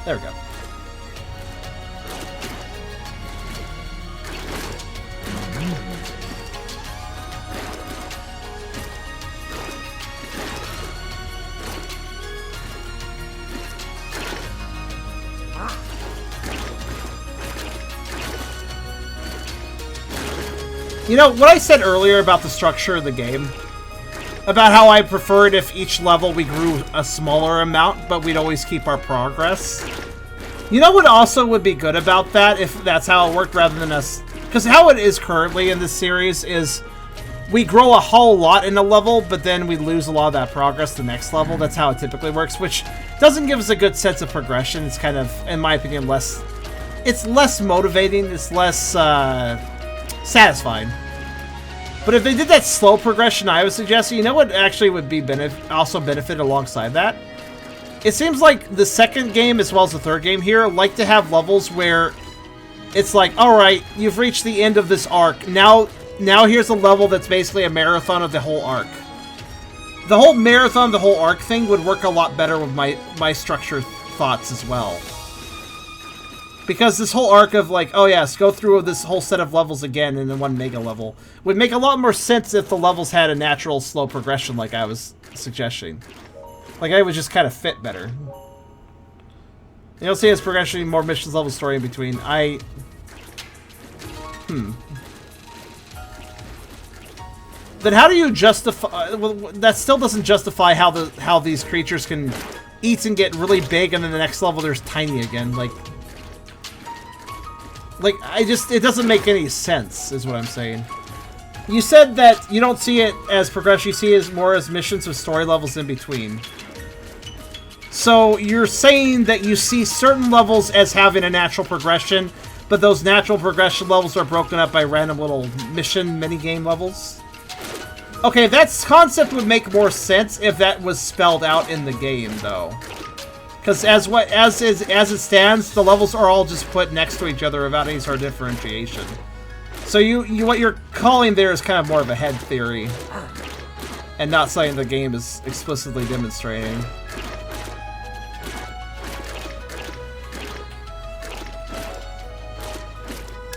There we go. You know, what I said earlier about the structure of the game, about how I preferred if each level we grew a smaller amount, but we'd always keep our progress. You know what also would be good about that, if that's how it worked, rather than us... Because how it is currently in this series is we grow a whole lot in a level, but then we lose a lot of that progress the next level. That's how it typically works, which doesn't give us a good sense of progression. It's kind of, in my opinion, less... It's less motivating, it's less satisfying. But if they did that slow progression I was suggesting, you know what actually would be also benefit alongside that? It seems like the second game, as well as the third game here, like to have levels where it's like, alright, you've reached the end of this arc. Now here's a level that's basically a marathon of the whole arc. The whole marathon, the whole arc thing would work a lot better with my structure thoughts as well. Because this whole arc of like, oh yes, go through this whole set of levels again in one mega level would make a lot more sense if the levels had a natural slow progression like I was suggesting. Like I would just kind of fit better. You'll see as progression, more missions, level story in between. Then how do you justify... well, that still doesn't justify how these creatures can eat and get really big and then the next level there's tiny again. Like, it doesn't make any sense, is what I'm saying. You said that you don't see it as progression, you see it more as missions with story levels in between. So you're saying that you see certain levels as having a natural progression, but those natural progression levels are broken up by random little mission minigame levels? Okay, that concept would make more sense if that was spelled out in the game, though. Because as it stands, the levels are all just put next to each other without any sort of differentiation. So what you're calling there is kind of more of a head theory, and not something the game is explicitly demonstrating.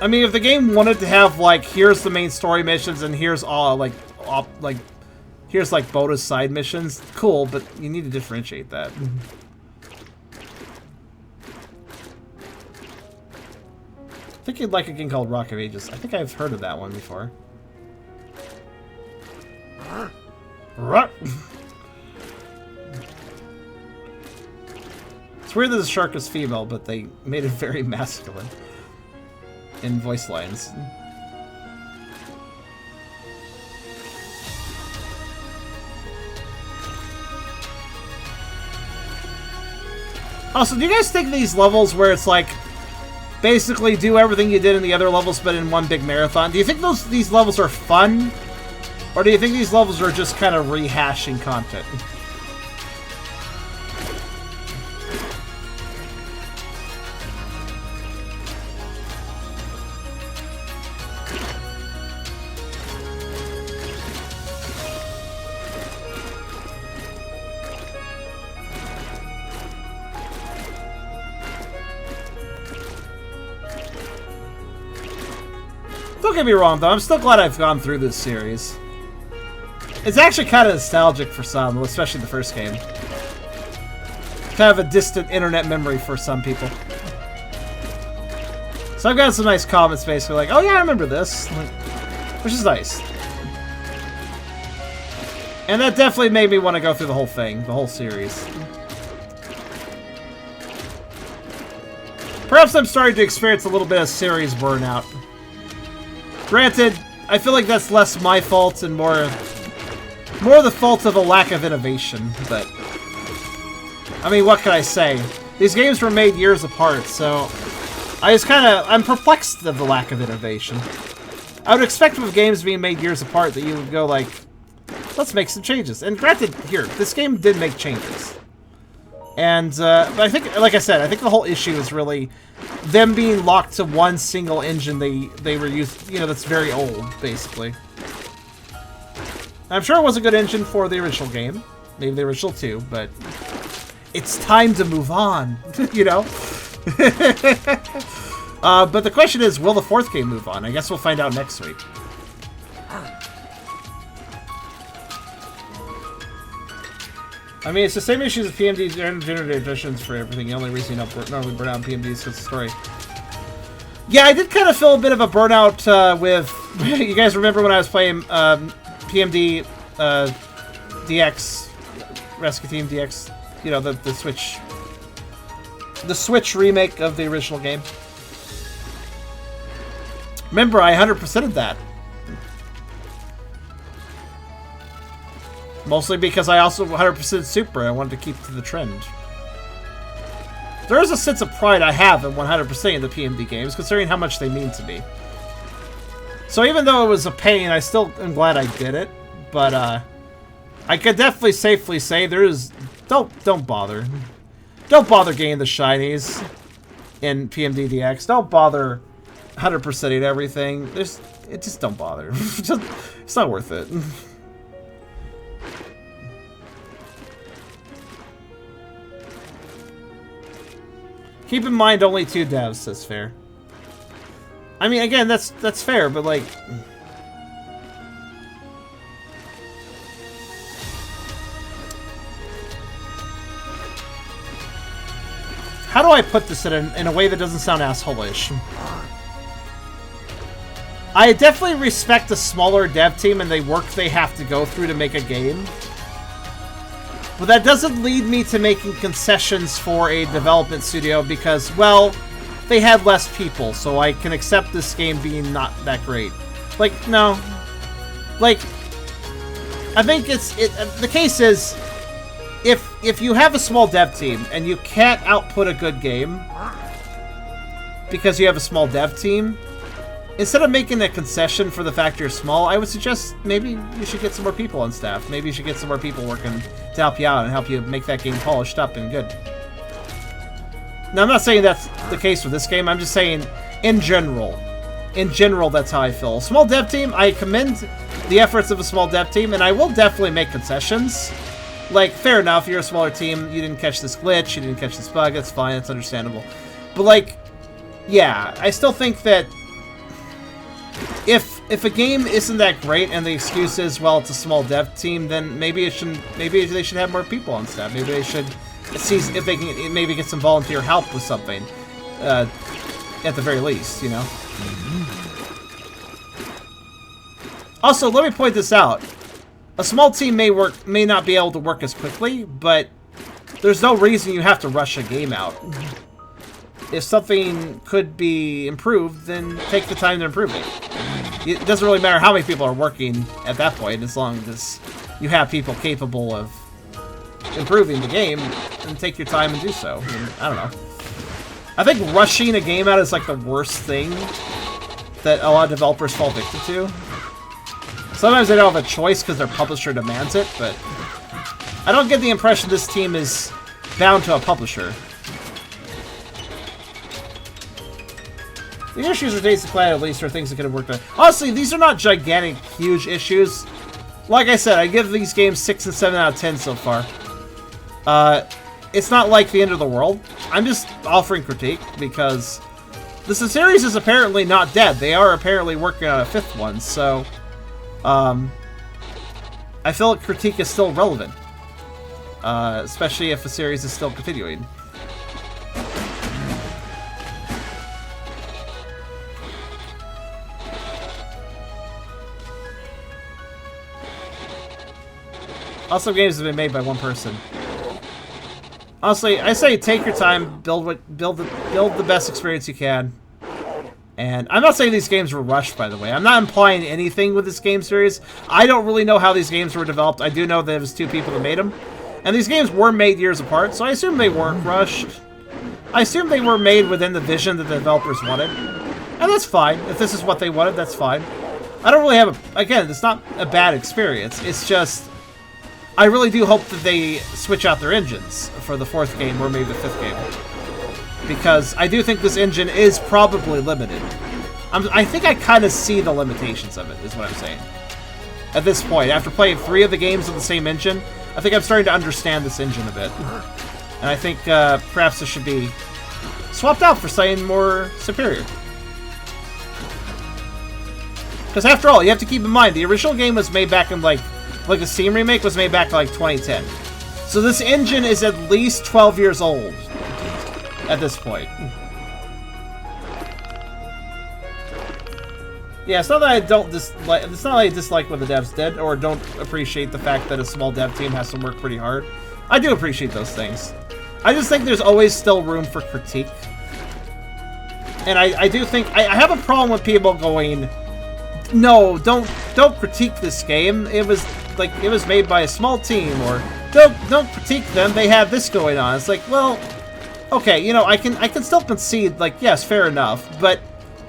I mean, if the game wanted to have like, here's the main story missions and here's all here's like bonus side missions, cool, but you need to differentiate that. I think you'd like a game called Rock of Ages. I think I've heard of that one before. It's weird that the shark is female, but they made it very masculine in voice lines. Also, do you guys think these levels where it's like, basically do everything you did in the other levels but in one big marathon, do you think these levels are fun? Or do you think these levels are just kind of rehashing content? Don't get me wrong, though. I'm still glad I've gone through this series. It's actually kind of nostalgic for some, especially the first game. Kind of a distant internet memory for some people. So I've got some nice comments, basically, like, oh yeah, I remember this. Like, which is nice. And that definitely made me want to go through the whole thing, the whole series. Perhaps I'm starting to experience a little bit of series burnout. Granted, I feel like that's less my fault and more the fault of a lack of innovation, but I mean, what can I say? These games were made years apart, so I'm perplexed of the lack of innovation. I would expect with games being made years apart that you would go like, let's make some changes. And granted, here, this game did make changes. And, but I think, like I said, I think the whole issue is really them being locked to one single engine they were used, you know, that's very old, basically. I'm sure it was a good engine for the original game. Maybe the original 2, but it's time to move on, you know? But the question is, will the 4th game move on? I guess we'll find out next week. I mean, it's the same issues as PMD generated editions for everything. The only reason you don't burn out PMD is because of the story. Yeah, I did kind of feel a bit of a burnout with You guys remember when I was playing PMD DX, Rescue Team DX? You know, the Switch remake of the original game. Remember, I 100%ed that. Mostly because I also 100%ed Super. I wanted to keep to the trend. There is a sense of pride I have in 100%ing the PMD games, considering how much they mean to me. So even though it was a pain, I still am glad I did it. But I could definitely safely say there is don't bother. Don't bother getting the shinies in PMD DX. Don't bother 100%ing everything. Just don't bother. It's not worth it. Keep in mind, only 2 devs, says Fair. I mean, again, that's fair, but like... How do I put this in a way that doesn't sound asshole-ish? I definitely respect a smaller dev team and the work they have to go through to make a game. But that doesn't lead me to making concessions for a development studio because, well, they had less people, so I can accept this game being not that great. Like, no. Like, I think the case is, if you have a small dev team and you can't output a good game because you have a small dev team, instead of making a concession for the fact you're small, I would suggest maybe you should get some more people on staff. Maybe you should get some more people working to help you out and help you make that game polished up and good. Now, I'm not saying that's the case with this game. I'm just saying, in general. In general, that's how I feel. Small dev team, I commend the efforts of a small dev team, and I will definitely make concessions. Like, fair enough, you're a smaller team, you didn't catch this glitch, you didn't catch this bug, that's fine, that's understandable. But, like, yeah, I still think that if a game isn't that great and the excuse is, well, it's a small dev team, then maybe they should have more people on staff. Maybe they should see if they can maybe get some volunteer help with something, at the very least, you know. Also, let me point this out. A small team may not be able to work as quickly, but there's no reason you have to rush a game out. If something could be improved, then take the time to improve it. It doesn't really matter how many people are working at that point, as long as you have people capable of improving the game, and take your time and do so. I mean, I don't know. I think rushing a game out is like the worst thing that a lot of developers fall victim to. Sometimes they don't have a choice because their publisher demands it, but I don't get the impression this team is bound to a publisher. The issues are days of play at least, or things that could have worked out. Honestly, these are not gigantic, huge issues. Like I said, I give these games 6 and 7 out of 10 so far. It's not like the end of the world. I'm just offering critique because the series is apparently not dead. They are apparently working on a 5th one, so I feel like critique is still relevant, especially if the series is still continuing. Also, games have been made by one person. Honestly, I say take your time, build the best experience you can. And I'm not saying these games were rushed, by the way. I'm not implying anything with this game series. I don't really know how these games were developed. I do know that it was 2 people that made them. And these games were made years apart, so I assume they weren't rushed. I assume they were made within the vision that the developers wanted. And that's fine. If this is what they wanted, that's fine. I don't really have a... Again, it's not a bad experience. It's just... I really do hope that they switch out their engines for the 4th game or maybe the 5th game. Because I do think this engine is probably limited. I think I kind of see the limitations of it, is what I'm saying. At this point, after playing 3 of the games on the same engine, I think I'm starting to understand this engine a bit. And I think perhaps this should be swapped out for something more superior. Because after all, you have to keep in mind, the original game was made back in like the Steam remake was made back in like 2010. So this engine is at least 12 years old at this point. Yeah, it's not that I don't dislike. It's not like I dislike what the devs did, or don't appreciate the fact that a small dev team has to work pretty hard. I do appreciate those things. I just think there's always still room for critique, and I do think I have a problem with people going, "No, don't critique this game. It was made by a small team," or "Don't critique them. They have this going on." It's like, well, okay, you know, I can still concede, like, yes, fair enough, but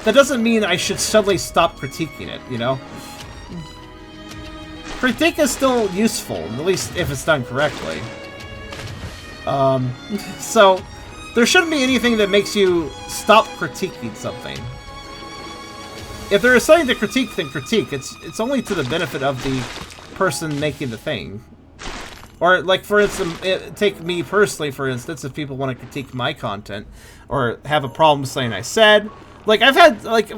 that doesn't mean I should suddenly stop critiquing it, you know? Critique is still useful, at least if it's done correctly. So, there shouldn't be anything that makes you stop critiquing something. If there is something to critique, then critique. It's only to the benefit of the person making the thing. Or, like, for instance, take me personally, for instance, if people want to critique my content, or have a problem with something I said. Like, I've had, like,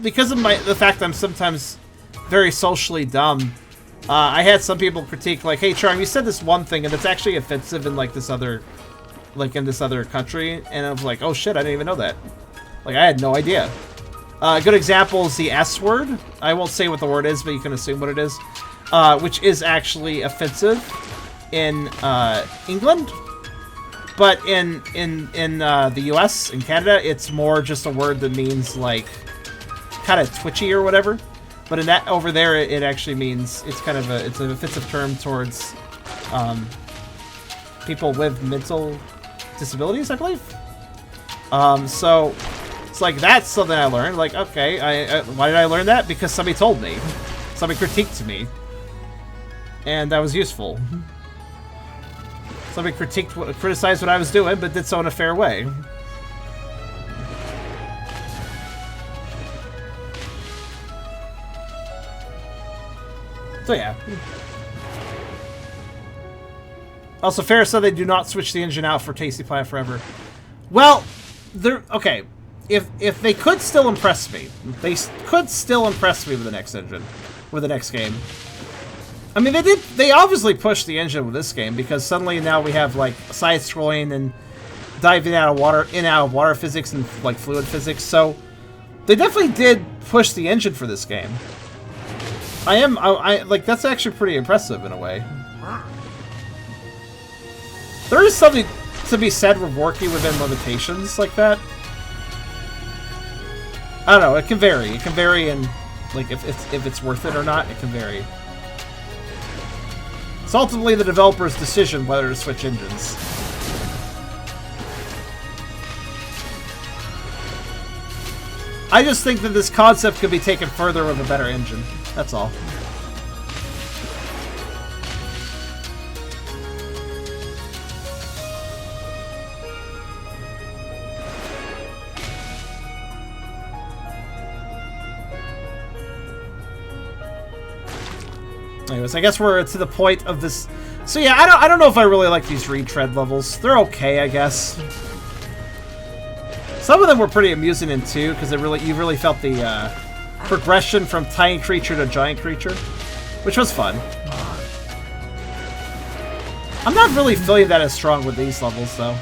because of the fact I'm sometimes very socially dumb, I had some people critique, like, "Hey, Charm, you said this one thing, and it's actually offensive in, like, this other country," and I was like, "Oh shit, I didn't even know that." Like, I had no idea. A good example is the S word. I won't say what the word is, but you can assume what it is. Which is actually offensive in England. But in the US, in Canada, it's more just a word that means, like, kind of twitchy or whatever. But in that over there, it actually means it's kind of it's an offensive term towards people with mental disabilities, I believe. So it's like that's something I learned. Like, okay, why did I learn that? Because somebody told me, somebody critiqued me, and that was useful. Somebody criticized what I was doing, but did so in a fair way. So yeah. Also, Ferris said they do not switch the engine out for Tasty Pie Forever. Well, they're okay. If they could still impress me, they could still impress me with the next engine, with the next game. I mean, they obviously pushed the engine with this game, because suddenly now we have, like, side-scrolling and diving out of water, in and out of water physics and, like, fluid physics, so they definitely did push the engine for this game. Like, that's actually pretty impressive in a way. There is something to be said with working within limitations like that. I don't know, it can vary. It can vary in, like, if it's worth it or not, it can vary. It's ultimately the developer's decision whether to switch engines. I just think that this concept could be taken further with a better engine. That's all. Anyways, I guess we're to the point of this. So yeah, I don't know if I really like these retread levels. They're okay, I guess. Some of them were pretty amusing in 2, because you really felt the progression from tiny creature to giant creature, which was fun. I'm not really feeling that as strong with these levels, though.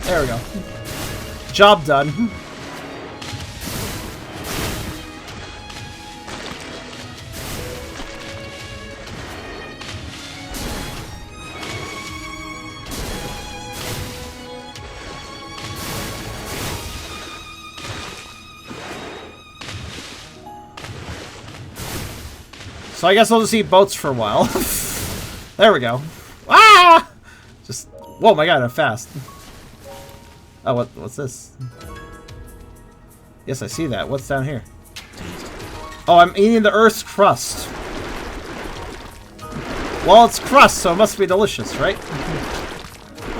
There we go. Job done. So I guess I'll just eat boats for a while. There we go. Ah! Just, whoa, my god, I'm fast. Oh, what's this? Yes, I see that. What's down here? Oh, I'm eating the Earth's crust. Well, it's crust, so it must be delicious, right?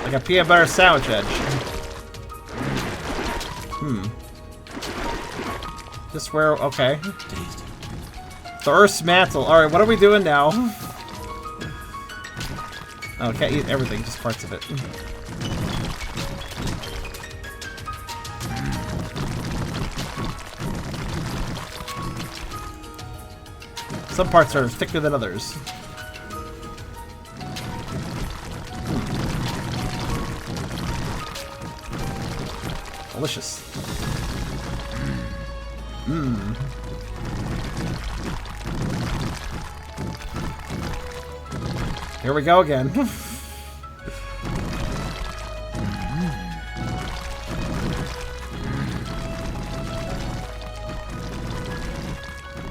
Like a peanut butter sandwich edge. Just where, okay. The Earth's mantle. Alright, what are we doing now? Oh, can't eat everything, just parts of it. Some parts are thicker than others. delicious. Mmm. Here we go again.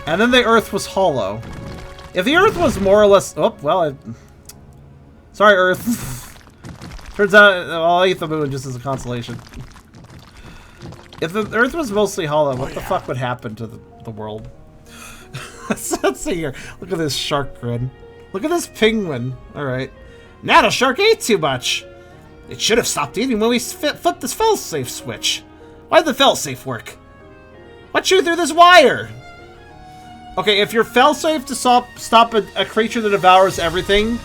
And then the Earth was hollow. If the Earth was more or less... Oh, well, sorry, Earth. Turns out I'll eat the moon just as a consolation. If the Earth was mostly hollow, what the fuck would happen to the world? Let's see here. Look at this shark grin. Look at this penguin. Alright. Now the shark ate too much. It should have stopped eating when we flipped this failsafe switch. Why did the failsafe work? What chewed through this wire? Okay, if your failsafe to stop a creature that devours everything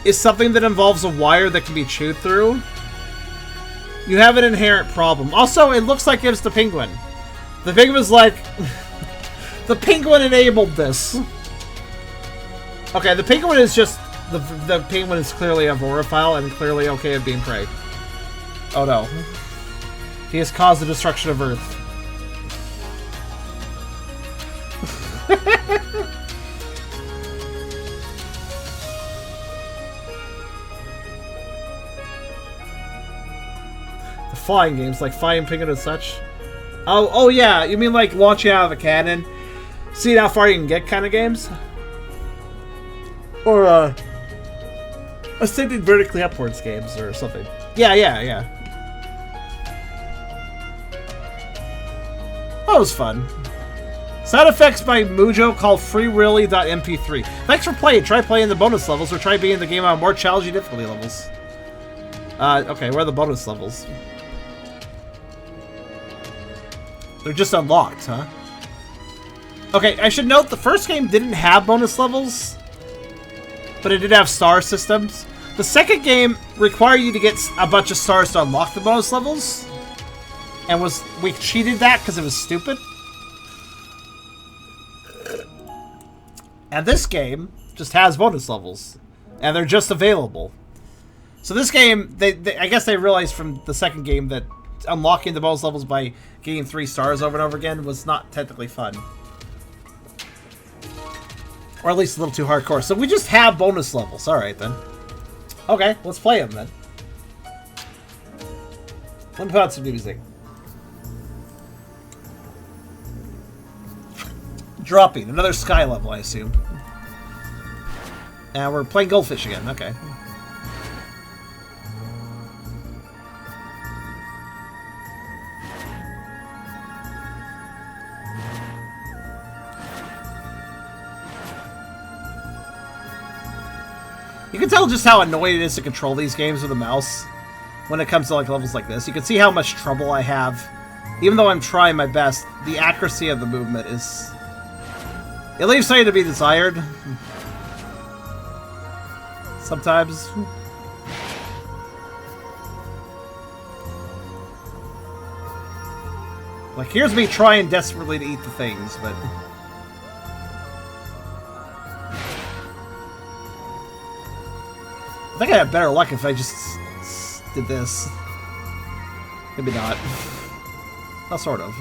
is something that involves a wire that can be chewed through, you have an inherent problem. Also, it looks like it's the penguin. The penguin's like... the penguin enabled this. Okay, the penguin is just... The penguin is clearly a vorophile and clearly okay at being prey. Oh no. He has caused the destruction of Earth. The flying games, like Flying Penguin and such. Oh yeah, you mean like launching out of a cannon, seeing how far you can get kind of games? Or ascending vertically upwards games or something. Yeah. That was fun. Sound effects by Mujo called freereally.mp3. Thanks for playing. Try playing the bonus levels or try beating the game on more challenging difficulty levels. Okay, where are the bonus levels? They're just unlocked, huh? Okay, I should note the first game didn't have bonus levels, but it did have star systems. The second game required you to get a bunch of stars to unlock the bonus levels, and we cheated that because it was stupid. And this game just has bonus levels, and they're just available. So this game, I guess they realized from the second game that unlocking the bonus levels by getting 3 stars over and over again was not technically fun. Or at least a little too hardcore. So we just have bonus levels. Alright then. Okay, let's play them then. Let me put out some music. Dropping. Another sky level, I assume. And we're playing Goldfish again. Okay. You can tell just how annoying it is to control these games with a mouse when it comes to like levels like this. You can see how much trouble I have. Even though I'm trying my best, the accuracy of the movement is... It leaves something to be desired. Sometimes. Like, here's me trying desperately to eat the things, but... I think I have better luck if I just did this. Maybe not. Well, sort of.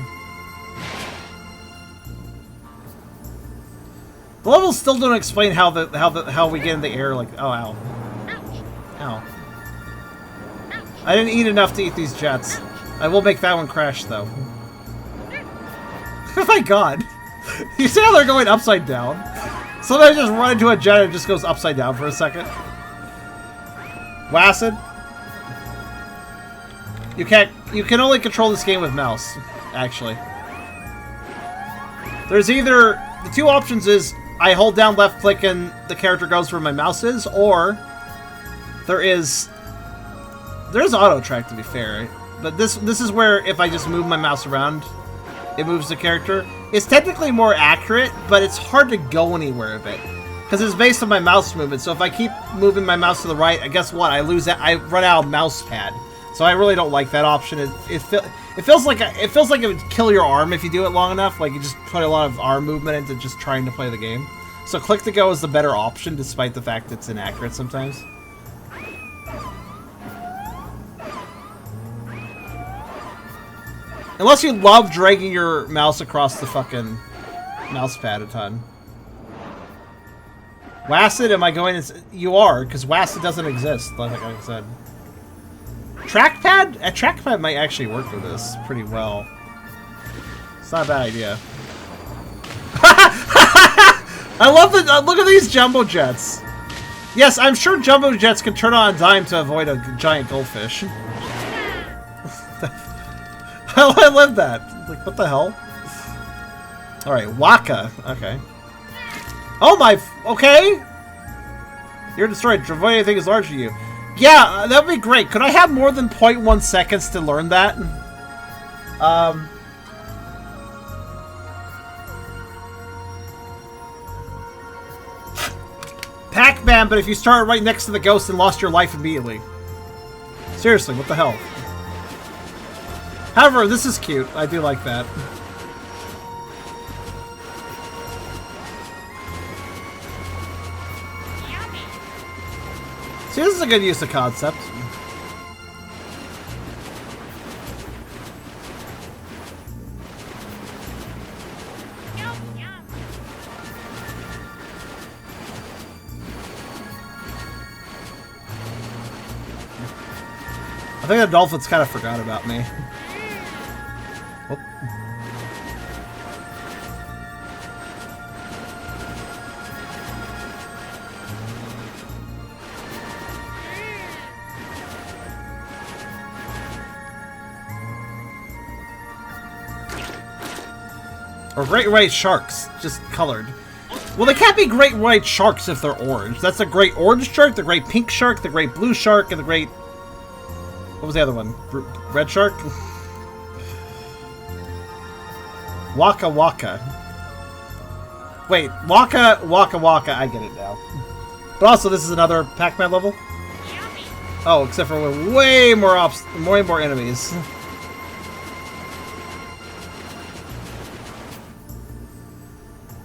The levels still don't explain how we get in the air. Like, oh, ow, ow. I didn't eat enough to eat these jets. I will make that one crash though. Oh my god! You see how they're going upside down? Sometimes just run into a jet and it just goes upside down for a second. Wacid? You can only control this game with mouse, actually. There's either... The two options is I hold down left click and the character goes where my mouse is, or there's auto track, to be fair. But this is where if I just move my mouse around, it moves the character. It's technically more accurate, but it's hard to go anywhere with it. Because it's based on my mouse movement, so if I keep moving my mouse to the right, guess what? I run out of mouse pad. So I really don't like that option. It feels like it would kill your arm if you do it long enough. Like you just put a lot of arm movement into just trying to play the game. So click to go is the better option, despite the fact it's inaccurate sometimes. Unless you love dragging your mouse across the fucking mouse pad a ton. Wasted, am I going to... You are, because Wasted doesn't exist, like I said. Trackpad? A trackpad might actually work for this pretty well. It's not a bad idea. I love the... look at these jumbo jets. Yes, I'm sure jumbo jets can turn on a dime to avoid a giant goldfish. I love that. Like, what the hell? Alright, Waka. Okay. Oh my... Okay! You're destroyed. Avoid anything as large as you. Yeah, that would be great. Could I have more than 0.1 seconds to learn that? Pac-Man, but if you started right next to the ghost and lost your life immediately. Seriously, what the hell? However, this is cute. I do like that. Yummy. See, this is a good use of concept. Yum, yum. I think the dolphins kind of forgot about me. Oh. Or great white sharks, just colored. Well, they can't be great white sharks if they're orange. That's a great orange shark, the great pink shark, the great blue shark, and the great... What was the other one? Red shark? Waka Waka. Wait, Waka Waka, I get it now. But also, this is another Pac-Man level? Yummy. Oh, except for way more enemies.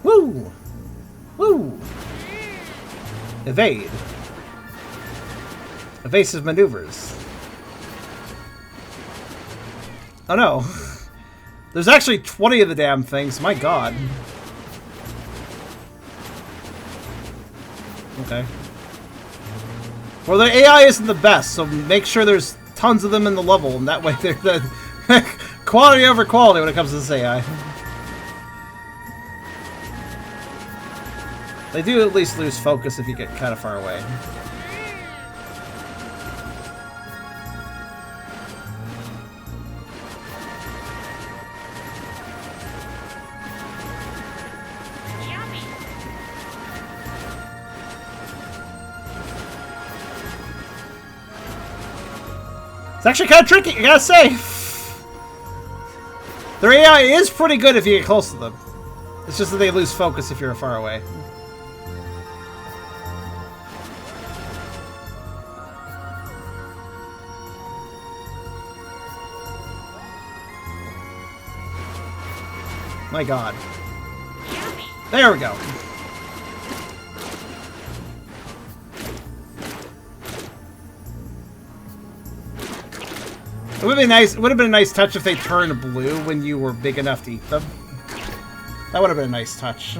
Woo! Woo! Evade. Evasive maneuvers. Oh no. There's actually 20 of the damn things. My god. Okay. Well, the AI isn't the best, so make sure there's tons of them in the level, and that way they're the quality over quality when it comes to this AI. They do at least lose focus if you get kind of far away. Yummy. It's actually kind of tricky, I gotta say. Their AI is pretty good if you get close to them. It's just that they lose focus if you're far away. My god. Yummy. There we go. It would be nice. It would have been a nice touch if they turned blue when you were big enough to eat them. That would have been a nice touch.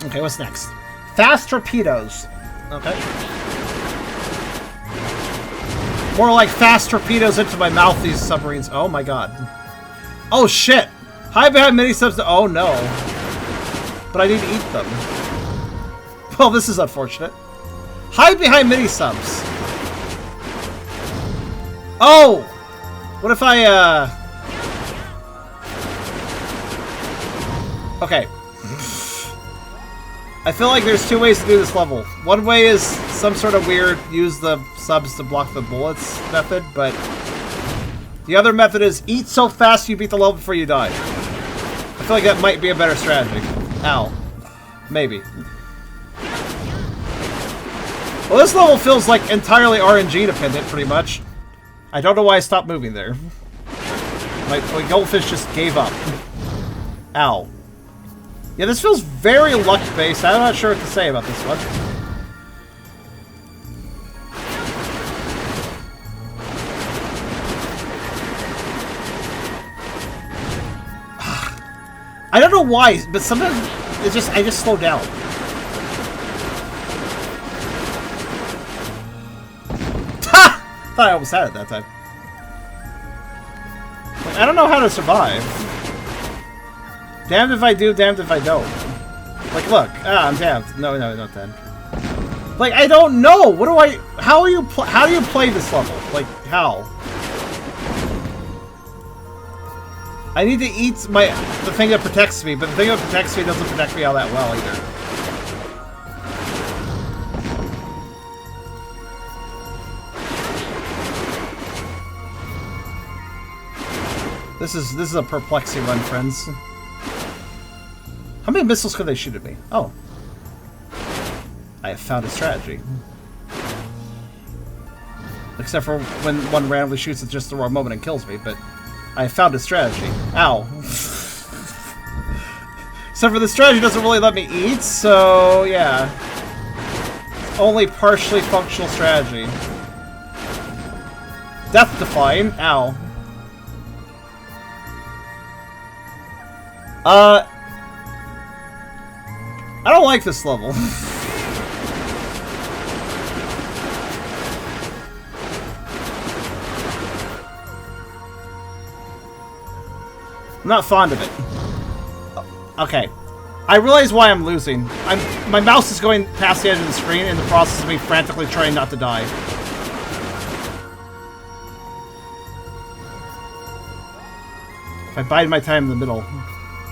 Okay, what's next? Fast torpedoes. Okay. More like fast torpedoes into my mouth, these submarines. Oh my god. Oh shit! Hide behind mini subs to... Oh no. But I need to eat them. Well, this is unfortunate. Hide behind mini subs. Oh! What if I, Okay. I feel like there's two ways to do this level. One way is some sort of weird use the subs to block the bullets method, but the other method is eat so fast you beat the level before you die. I feel like that might be a better strategy. Ow. Maybe. Well, this level feels like entirely RNG dependent, pretty much. I don't know why I stopped moving there. My goldfish just gave up. Ow. Yeah, this feels very luck-based. I'm not sure what to say about this one. I don't know why, but sometimes it's just I just slow down. Ha! Thought I almost had it that time. Like, I don't know how to survive. Damned if I do, damned if I don't. Like, look, I'm damned. No, not then. Like, I don't know. What do I? How do you play this level? Like, how? I need to eat the thing that protects me, but the thing that protects me doesn't protect me all that well either. This is a perplexing run, friends. How many missiles could they shoot at me? Oh. I have found a strategy. Except for when one randomly shoots at just the wrong moment and kills me, but I have found a strategy. Ow. Except for the strategy doesn't really let me eat, so yeah. Only partially functional strategy. Death-defying. Ow. I don't like this level. I'm not fond of it. Okay. I realize why I'm losing. My mouse is going past the edge of the screen in the process of me frantically trying not to die. If I bide my time in the middle,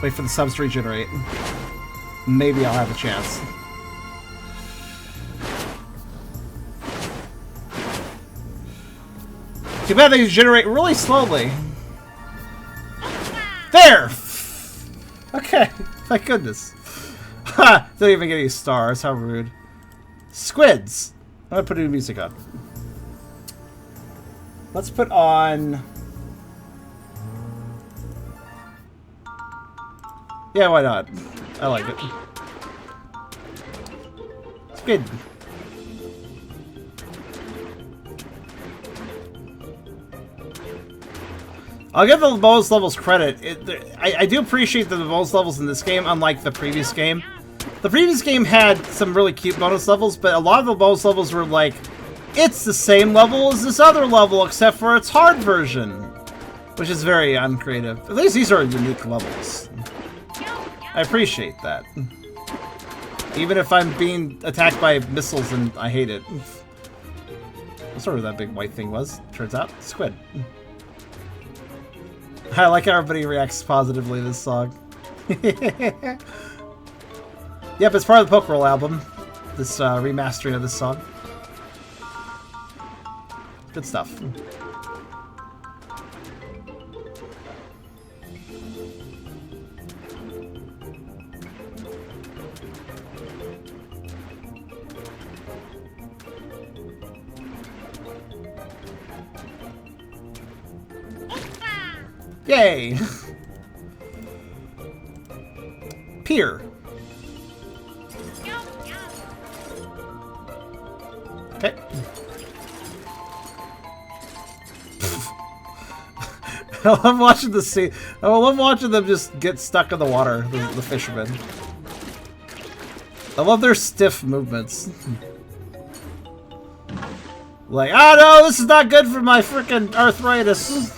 wait for the subs to regenerate, maybe I'll have a chance. Too bad they generate really slowly. There! Okay, thank goodness. Ha! Don't even get any stars, how rude. Squids! I'm gonna put new music up. Let's put on... Yeah, why not? I like it. Squid. I'll give the bonus levels credit. I do appreciate the bonus levels in this game, unlike the previous game. The previous game had some really cute bonus levels, but a lot of the bonus levels were like, it's the same level as this other level, except for its hard version. Which is very uncreative. At least these are unique levels. I appreciate that. Even if I'm being attacked by missiles and I hate it. What sort of that big white thing was? Turns out, squid. I like how everybody reacts positively to this song. Yep, it's part of the Poke Roll album. This remastering of this song. Good stuff. Yay! Pier. Okay. I love watching the scene. I love watching them just get stuck in the water, the fishermen. I love their stiff movements. Like, oh no, this is not good for my freaking arthritis.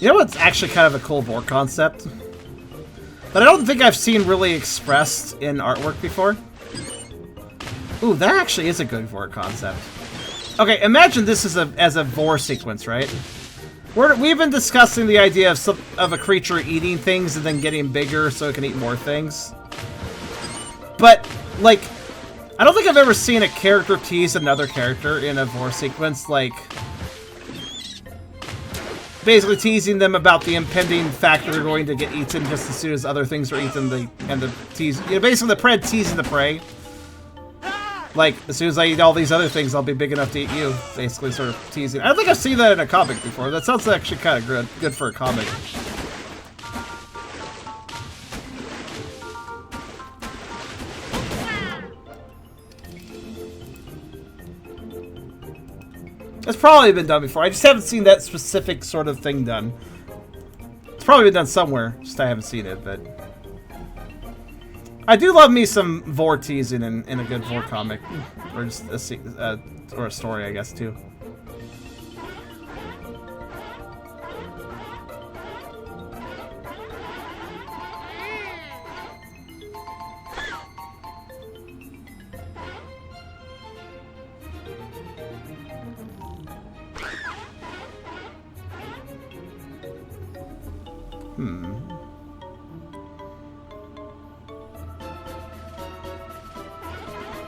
You know what's actually kind of a cool vore concept? That I don't think I've seen really expressed in artwork before? Ooh, that actually is a good vore concept. Okay, imagine this as a vore sequence, right? We've been discussing the idea of a creature eating things and then getting bigger so it can eat more things. But, like, I don't think I've ever seen a character tease another character in a vore sequence, like... basically teasing them about the impending fact that they're going to get eaten just as soon as other things are eaten, and the tease, you know, basically the prey teasing the prey. Like, as soon as I eat all these other things, I'll be big enough to eat you. Basically, sort of teasing. I think I've seen that in a comic before. That sounds actually kind of good for a comic. It's probably been done before. I just haven't seen that specific sort of thing done. It's probably been done somewhere, just I haven't seen it, but... I do love me some vore teasing in a good vore comic. Or just or a story, I guess, too.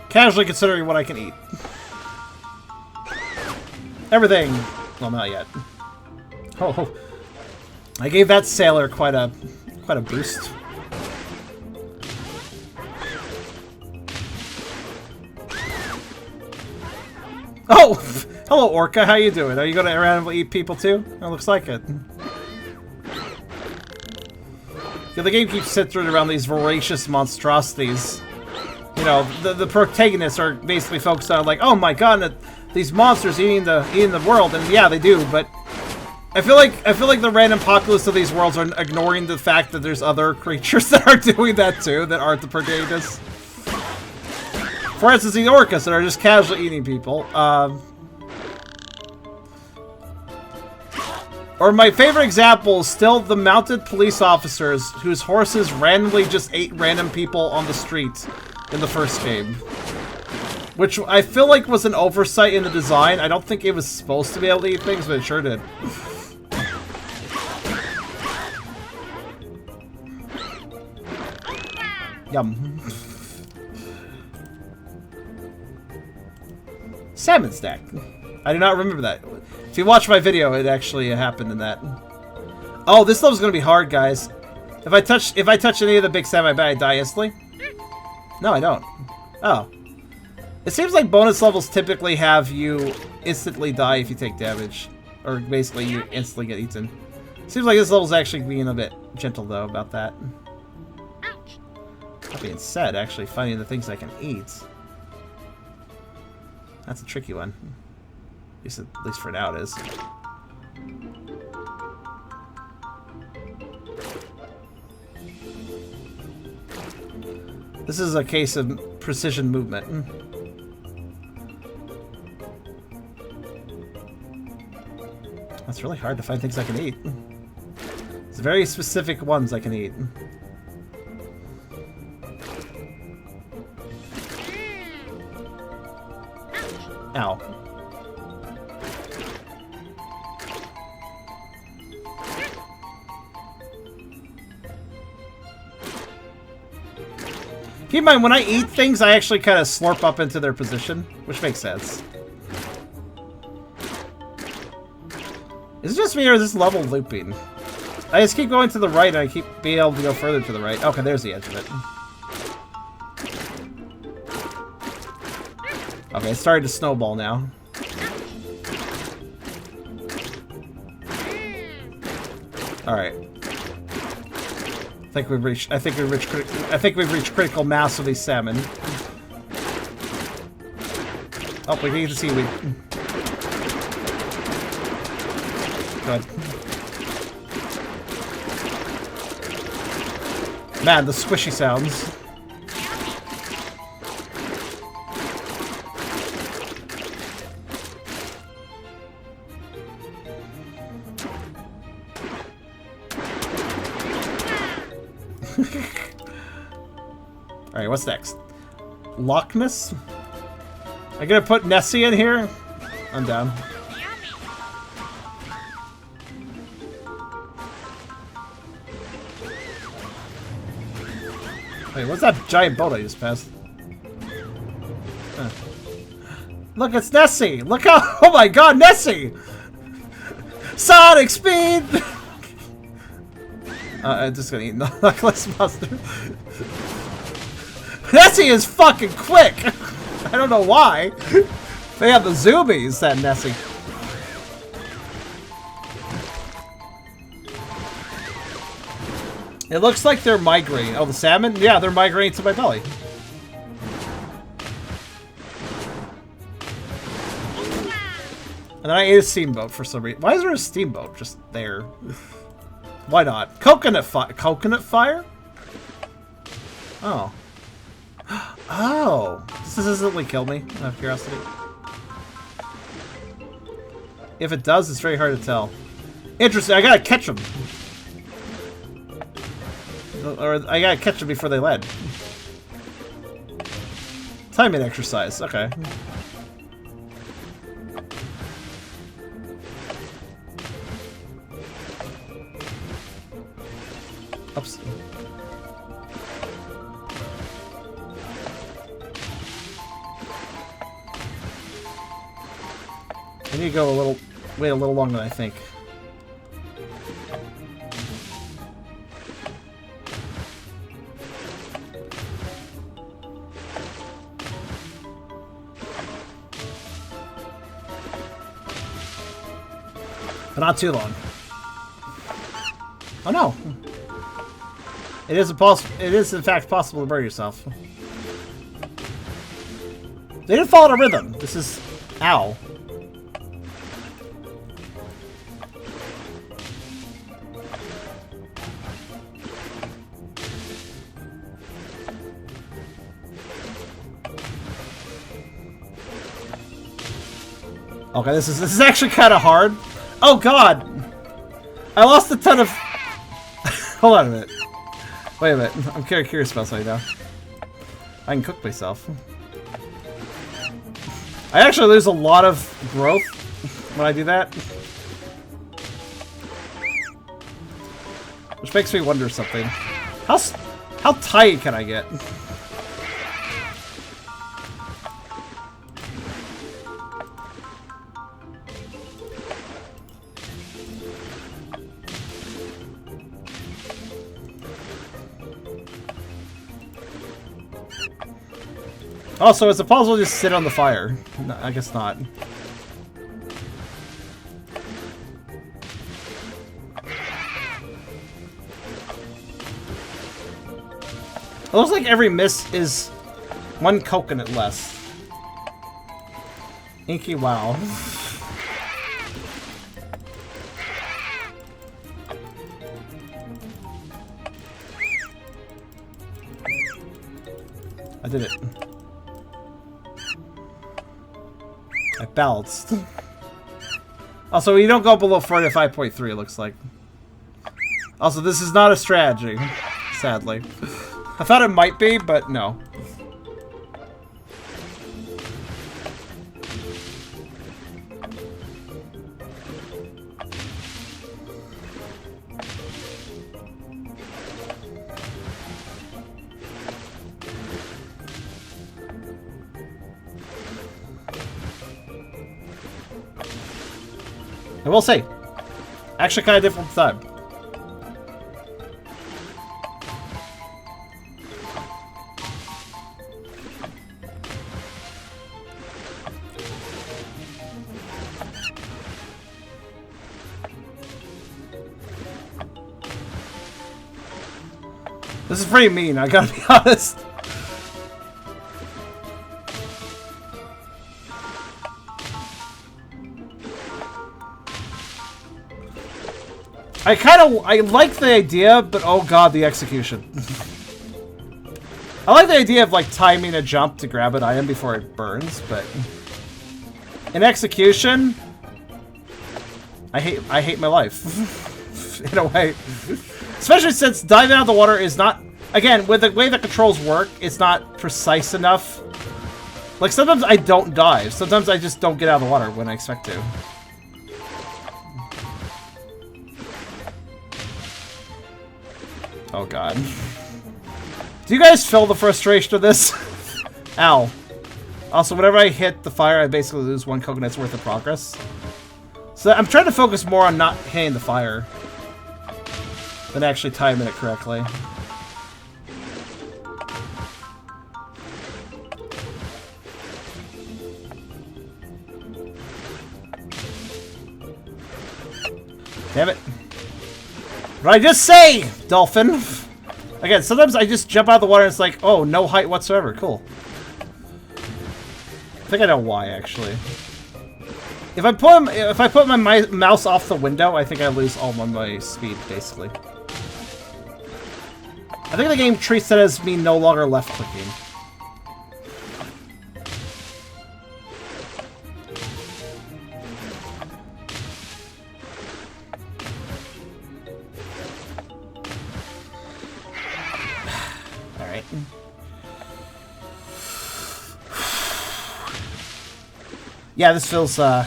Casually considering what I can eat. Everything. Well, not yet. Oh, I gave that sailor quite a boost. Oh, hello, Orca. How you doing? Are you going to randomly eat people too? It looks like it. Yeah, the game keeps centered around these voracious monstrosities. You know, the protagonists are basically focused on like, oh my god, these monsters eating the world, and yeah, they do. But I feel like the random populace of these worlds are ignoring the fact that there's other creatures that are doing that too, that aren't the protagonists. For instance, the orcas that are just casually eating people. Or my favorite example is still the mounted police officers whose horses randomly just ate random people on the street in the first game. Which I feel like was an oversight in the design. I don't think it was supposed to be able to eat things, but it sure did. Yum. Salmon stack. I do not remember that. If you watch my video, it actually happened in that. Oh, this level's gonna be hard, guys. If I touch any of the big salmon, I bet I die instantly. No, I don't. Oh. It seems like bonus levels typically have you instantly die if you take damage. Or basically you instantly get eaten. Seems like this level's actually being a bit gentle though about that. That being said, actually finding the things I can eat. That's a tricky one. At least for now it is. This is a case of precision movement. It's really hard to find things I can eat. It's very specific ones I can eat. Ow. Keep in mind, when I eat things, I actually kind of slurp up into their position, which makes sense. Is it just me, or is this level looping? I just keep going to the right, and I keep being able to go further to the right. Okay, there's the edge of it. Okay, it's starting to snowball now. Alright. I think we've reached critical mass of these salmon. Oh, we can eat the seaweed. Good. Man, the squishy sounds. Alright, what's next? Loch Ness? I'm gonna put Nessie in here? I'm down. Wait, what's that giant boat I just passed? Huh. Look, it's Nessie! Look how— oh my god, Nessie! Sonic speed! I'm just gonna eat Knuckles Monster. Nessie is fucking quick! I don't know why. They have the zoomies, that Nessie. It looks like they're migrating. Oh, the salmon? Yeah, they're migrating to my belly. And then I ate a steamboat for some reason. Why is there a steamboat just there? Why not? Coconut fire? Oh. Oh. Does this instantly kill me, out of curiosity? If it does, it's very hard to tell. Interesting, I gotta catch them. Or I gotta catch them before they land. Timing exercise, okay. Oops. I need to go wait a little longer than I think. But not too long. Oh no! It is in fact possible to burn yourself. They didn't follow the rhythm. This is ow. Okay, this is actually kind of hard. Oh god! I lost a ton of... Hold on a minute. Wait a minute. I'm kind of curious about something now. I can cook myself. I actually lose a lot of growth when I do that. Which makes me wonder something. How tight can I get? Also, is it possible to just sit on the fire? No, I guess not. It looks like every miss is one coconut less. Inky wow. I did it. I balanced. Also, you don't go below 45.3, it looks like. Also, this is not a strategy, sadly. I thought it might be, but no. I will say, actually kind of different time. This is pretty mean, I gotta be honest. I like the idea, but oh god, the execution. I like the idea of like timing a jump to grab an item before it burns, but in execution, I hate my life. In a way. Especially since diving out of the water is not, again, with the way the controls work, it's not precise enough. Like sometimes I don't dive, sometimes I just don't get out of the water when I expect to. Oh god. Do you guys feel the frustration of this? Ow. Also, whenever I hit the fire, I basically lose one coconut's worth of progress. So I'm trying to focus more on not hitting the fire than actually timing it correctly. Damn it. What did I just say, Dolphin? Again, sometimes I just jump out of the water and it's like, oh, no height whatsoever. Cool. I think I know why, actually. If I put my mouse off the window, I think I lose all my speed, basically. I think the game treats that as me no longer left-clicking. Alright. Yeah, this feels, I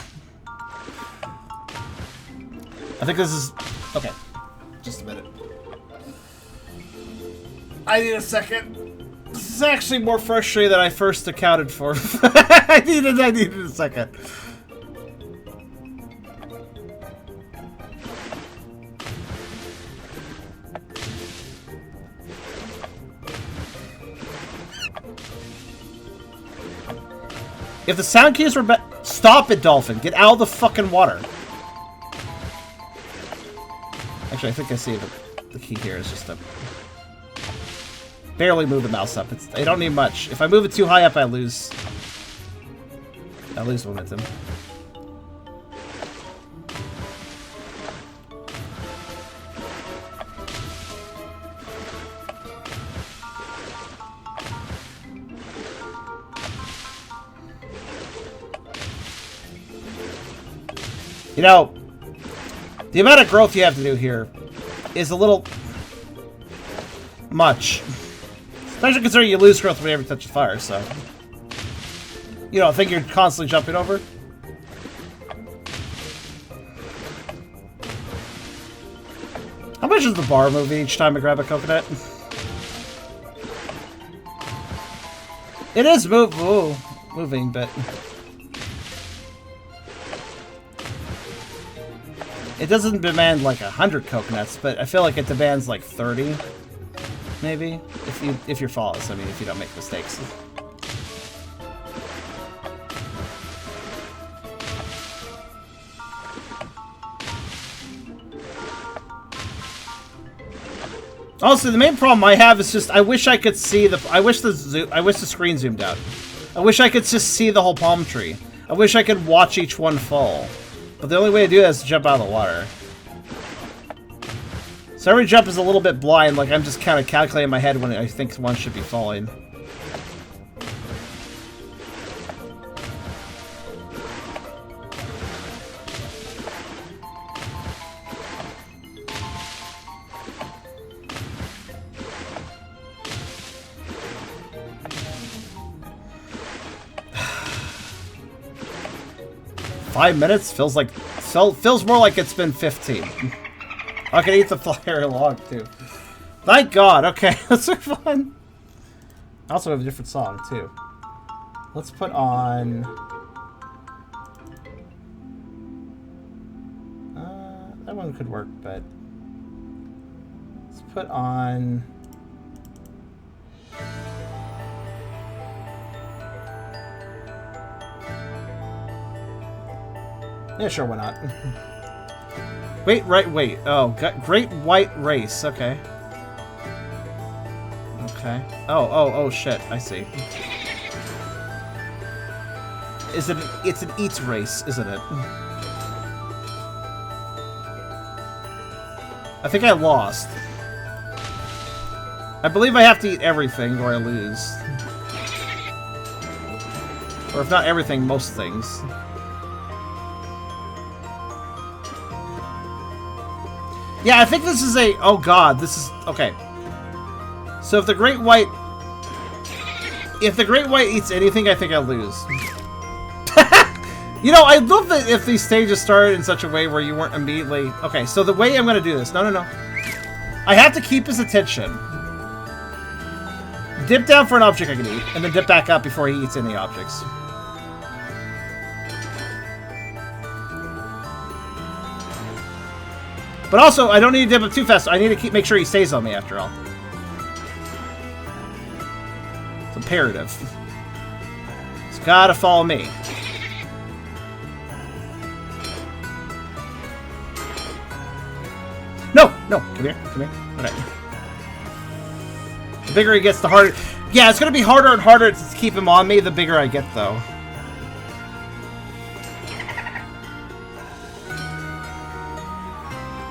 think this is... Okay. Just a minute. I need a second. This is actually more frustrating than I first accounted for. I needed a second. If the sound cues were stop it, Dolphin. Get out of the fucking water. Actually, I think I see the key here is just to barely move the mouse up. I don't need much. If I move it too high up, I lose momentum. You know, the amount of growth you have to do here is a little much. Especially considering you lose growth whenever you touch the fire, so... You don't think you're constantly jumping over? How much is the bar moving each time I grab a coconut? It is moving, but... It doesn't demand like 100 coconuts, but I feel like it demands like 30, maybe, if you're flawless. I mean, if you don't make mistakes. Also, the main problem I have is just I wish I could see the. I wish the screen zoomed out. I wish I could just see the whole palm tree. I wish I could watch each one fall. But the only way to do that is to jump out of the water. So every jump is a little bit blind, like I'm just kind of calculating in my head when I think one should be falling. Five minutes feels more like it's been 15. I can eat the flyer log too. Thank God. Okay, that's so fun. I also have a different song too. Let's put on. That one could work, but let's put on. Yeah, sure, why not? Wait. Oh, Great White Race. Okay. Okay. Oh, shit. I see. It's an eats race, isn't it? I think I lost. I believe I have to eat everything or I lose. Or if not everything, most things. Yeah, I think this is a... Oh god, this is... Okay. So if the Great White... If the Great White eats anything, I think I lose. You know, I love that if these stages started in such a way where you weren't immediately... Okay, so the way I'm going to do this... No. I have to keep his attention. Dip down for an object I can eat, and then dip back up before he eats any objects. But also, I don't need to dip him too fast. I need to make sure he stays on me after all. It's imperative. He's gotta follow me. No! No! Come here. Come here. Alright. The bigger he gets, the harder... Yeah, it's gonna be harder and harder to keep him on me the bigger I get, though.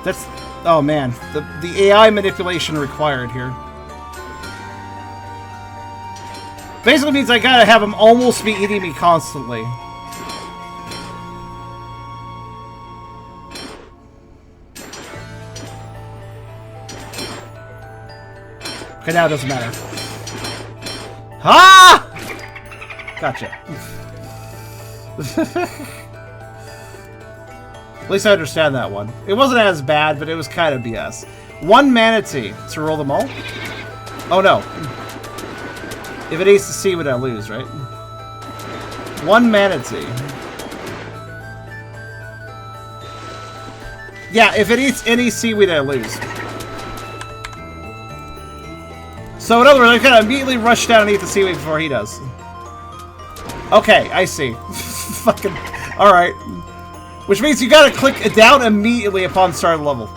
That's... Oh, man. The AI manipulation required here. Basically means I gotta have him almost be eating me constantly. Okay, now it doesn't matter. Ah! Gotcha. At least I understand that one. It wasn't as bad, but it was kind of BS. 1 manatee to roll them all? Oh no. If it eats the seaweed, I lose, right? 1 manatee. Yeah, if it eats any seaweed, I lose. So in other words, I gotta immediately rush down and eat the seaweed before he does. Okay, I see. Fucking... Alright. Which means you gotta click it down immediately upon start of the level.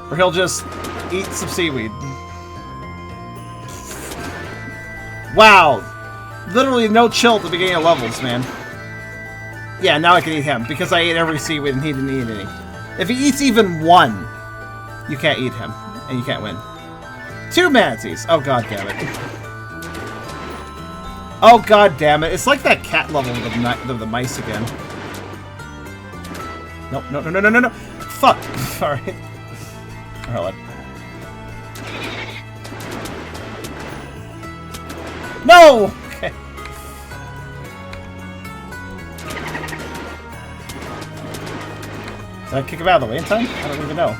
Or he'll just eat some seaweed. Wow. Literally no chill at the beginning of levels, man. Yeah, now I can eat him, because I ate every seaweed and he didn't eat any. If he eats even 1, you can't eat him, and you can't win. 2 manatees. Oh, god damn it. Oh, god damn it. It's like that cat level of the mice again. Nope, no, no, no, no, no, no. Fuck. Alright. Hold on. No! Okay. Did I kick him out of the way in time? I don't even know.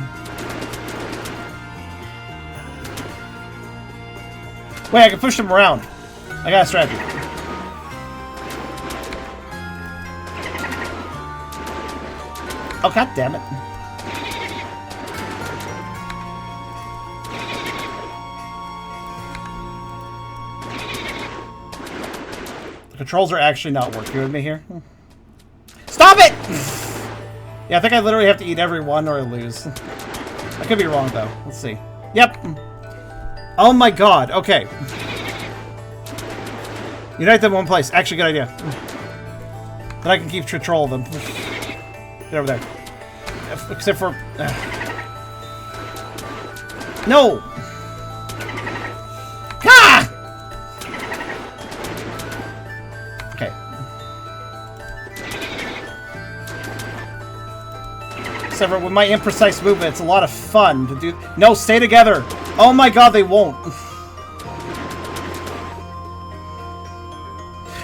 Wait, I can push him around. I got a strategy. Oh, god damn it. The controls are actually not working with me here. Stop it! Yeah, I think I literally have to eat every one or I lose. I could be wrong, though. Let's see. Yep. Oh my god. Okay. Unite them in one place. Actually, good idea. Then I can keep control of them. Get over there. Except for... No! Ah! Okay. Except for with my imprecise movement, it's a lot of fun to do... No, stay together! Oh my god, they won't.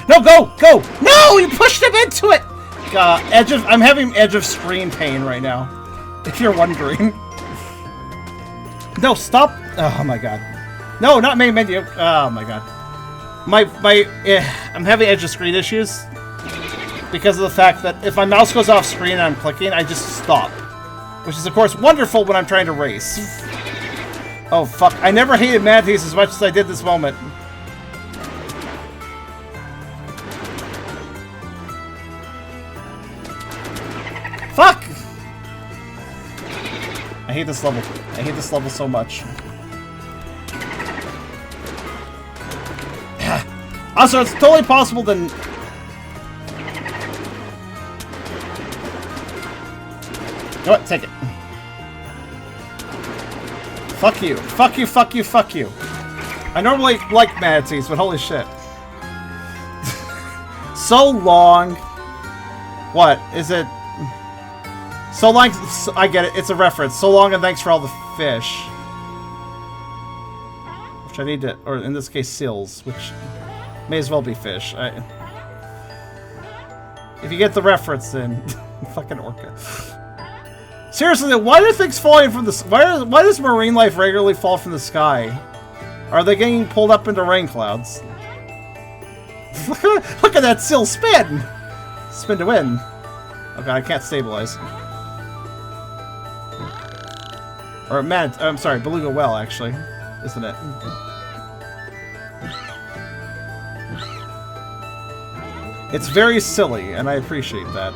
No, go! Go! No! You pushed him into it! God, I'm having edge of screen pain right now. If you're wondering. No, stop! Oh my god. No, not main menu. Oh my god. I'm having edge of screen issues because of the fact that if my mouse goes off screen and I'm clicking, I just stop. Which is, of course, wonderful when I'm trying to race. Oh, fuck. I never hated manatees as much as I did this moment. Fuck! I hate this level. I hate this level so much. Also, it's totally possible to... You know what? Take it. Fuck you. Fuck you, fuck you, fuck you. I normally like manatees, but holy shit. So long. What? Is it... So long... I get it. It's a reference. So long and thanks for all the fish. Which I need to... Or in this case, seals. Which may as well be fish. If you get the reference, then... Fucking orca. Seriously, why are things falling from the... Why does marine life regularly fall from the sky? Are they getting pulled up into rain clouds? Look at that seal spin! Spin to win. Okay, I can't stabilize. Or I'm sorry, beluga whale, actually. Isn't it? It's very silly, and I appreciate that.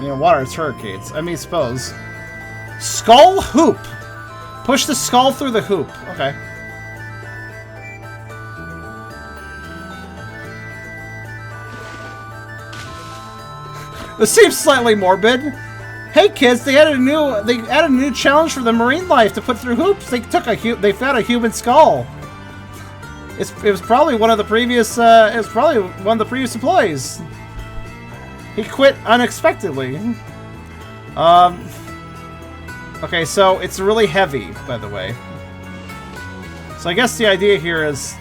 You know, water is hurricanes. I mean, suppose. Skull hoop. Push the skull through the hoop. Okay. This seems slightly morbid. Hey kids, they added a new challenge for the marine life to put through hoops. They found a human skull. It was probably one of the previous employees. He quit unexpectedly. Okay, so it's really heavy, by the way. So I guess the idea here is...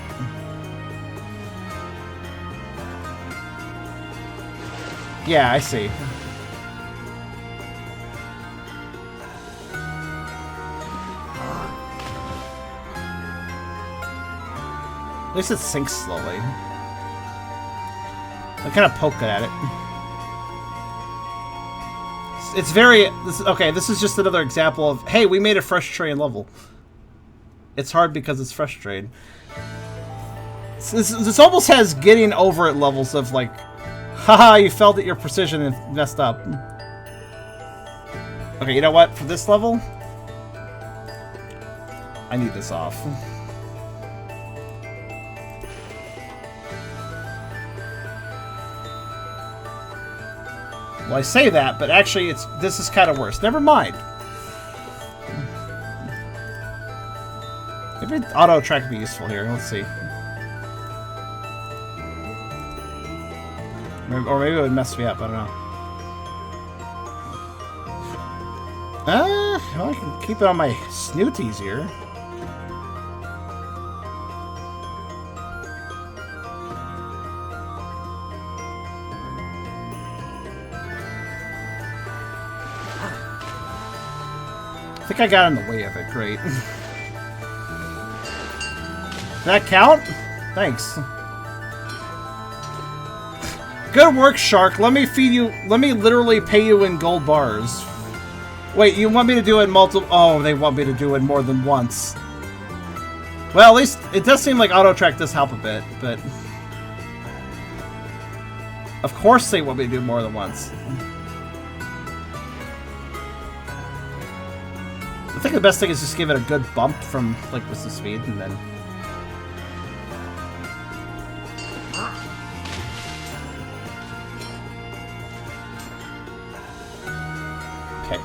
Yeah, I see. At least it sinks slowly. I kind of poke it at it. It's very... Okay, this is just another example of, hey, we made a frustrating level. It's hard because it's frustrating. This almost has getting over it levels of like, haha, you failed at your precision and messed up. Okay, you know what? For this level, I need this off. Well, I say that, but actually this is kind of worse. Never mind. Maybe auto track would be useful here. Let's see. Or maybe it would mess me up. I don't know. Well, I can keep it on my snooties here. I think I got in the way of it. Great. Does that count? Thanks. Good work, Shark. Let me feed you. Let me literally pay you in gold bars. Wait, you want me to do it multiple? Oh, they want me to do it more than once. Well, at least it does seem like auto track does help a bit, but of course they want me to do more than once. I think the best thing is just give it a good bump from like with the speed, and then. Okay.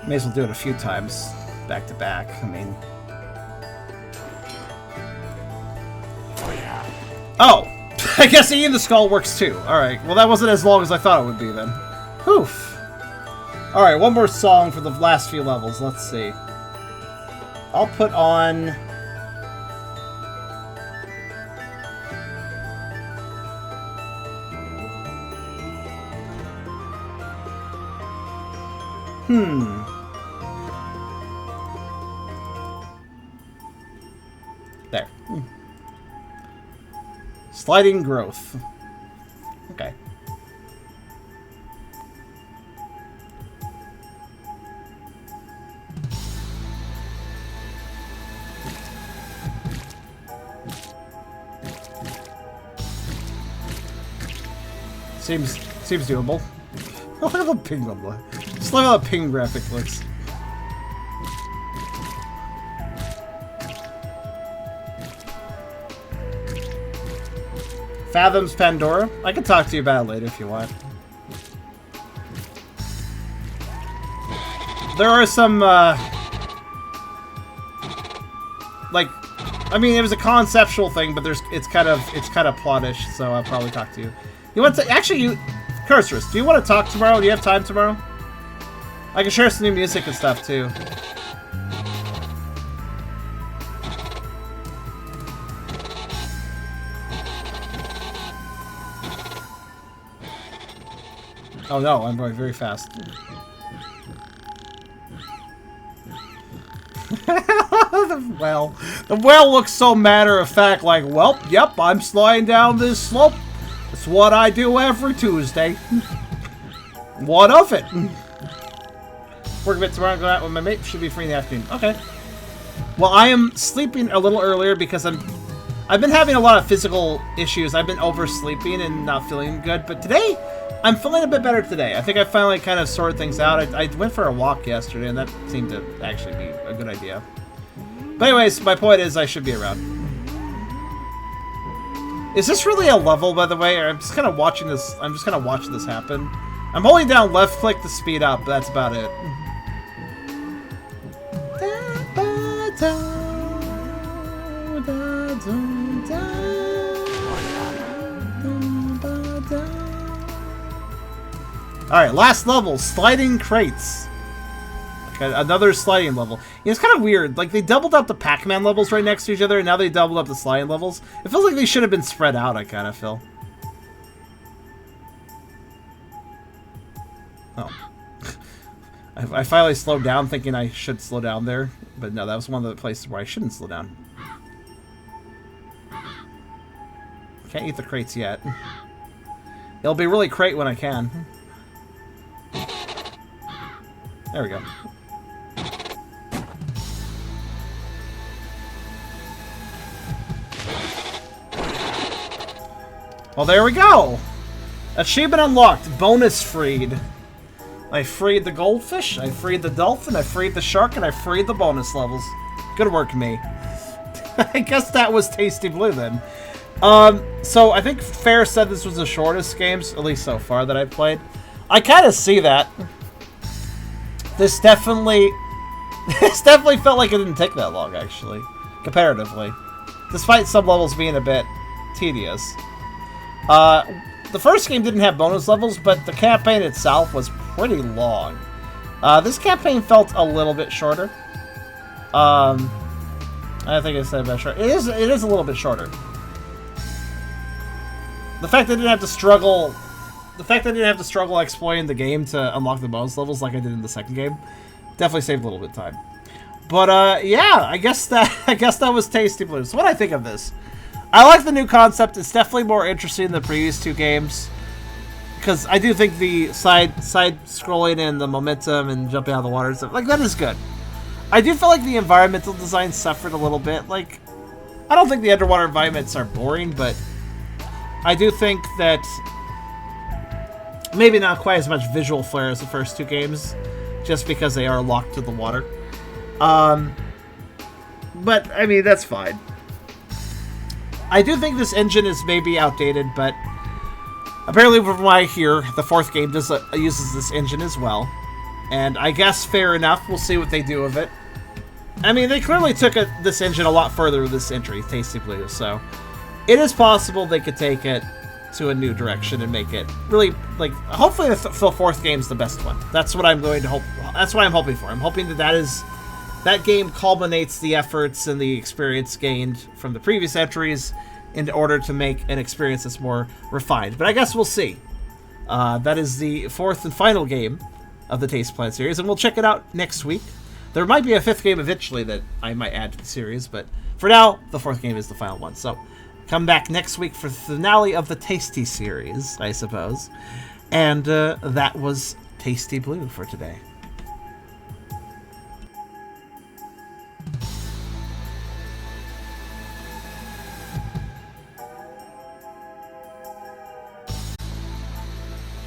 May as well do it a few times, back to back. I mean... Oh, yeah. Oh! I guess eating the skull works too. Alright, well that wasn't as long as I thought it would be then. Poof! Alright, one more song for the last few levels. Let's see. I'll put on... There. Sliding growth. Okay. Seems doable. Look at the ping level. Just look how the ping graphic looks. Fathoms Pandora. I can talk to you about it later if you want. There are some, like, I mean, it was a conceptual thing, but it's kind of plottish, so I'll probably talk to you. You want to actually Cursorus, do you want to talk tomorrow? Do you have time tomorrow? I can share some new music and stuff too. Oh no, I'm going very fast. The whale looks so matter of fact, like, well, yep, I'm sliding down this slope. It's what I do every Tuesday. What of it? Work a bit tomorrow, go out with my mate. Should be free in the afternoon. Okay. Well, I am sleeping a little earlier because I've been having a lot of physical issues. I've been oversleeping and not feeling good, but today I'm feeling a bit better today. I think I finally kind of sorted things out. I went for a walk yesterday, and that seemed to actually be a good idea. But anyways, my point is I should be around. Is this really a level, by the way? Or I'm just kind of watching this. I'm just kind of watching this happen. I'm holding down left click to speed up, but that's about it. Alright, last level, sliding crates. Okay, another sliding level. Yeah, it's kind of weird. Like, they doubled up the Pac-Man levels right next to each other, and now they doubled up the sliding levels. It feels like they should have been spread out, I kind of feel. Oh. I finally slowed down thinking I should slow down there. But no, that was one of the places where I shouldn't slow down. Can't eat the crates yet. It'll be really crate when I can. There we go. Well, there we go! Achievement unlocked. Bonus freed. I freed the goldfish, I freed the dolphin, I freed the shark, and I freed the bonus levels. Good work, me. I guess that was Tasty Blue, then. So I think Fair said this was the shortest games, at least so far, that I've played. I kind of see that. This definitely felt like it didn't take that long, actually, comparatively. Despite some levels being a bit tedious. The first game didn't have bonus levels, but the campaign itself was pretty long. This campaign felt a little bit shorter. I think I said about short. It is a little bit shorter. The fact that I didn't have to struggle. The fact that I didn't have to struggle exploiting the game to unlock the bonus levels like I did in the second game definitely saved a little bit of time. But yeah, I guess that was Tasty Blue. So what do I think of this? I like the new concept. It's definitely more interesting than the previous two games. Because I do think the side scrolling and the momentum and jumping out of the water and stuff, like, that is good. I do feel like the environmental design suffered a little bit. Like, I don't think the underwater environments are boring, but I do think that maybe not quite as much visual flair as the first two games, just because they are locked to the water. But, I mean, that's fine. I do think this engine is maybe outdated, but apparently from what I hear, the fourth game uses this engine as well. And I guess fair enough, we'll see what they do with it. I mean, they clearly took this engine a lot further with this entry, Tasty Blue, so it is possible they could take it to a new direction and make it really, like, hopefully the fourth game's the best one. That's what I'm going to hope. That's what I'm hoping for. I'm hoping that game culminates the efforts and the experience gained from the previous entries in order to make an experience that's more refined. But I guess we'll see. That is the fourth and final game of the Taste Plan series, and we'll check it out next week. There might be a fifth game eventually that I might add to the series, but for now, the fourth game is the final one. So come back next week for the finale of the Tasty series, I suppose. And that was Tasty Blue for today.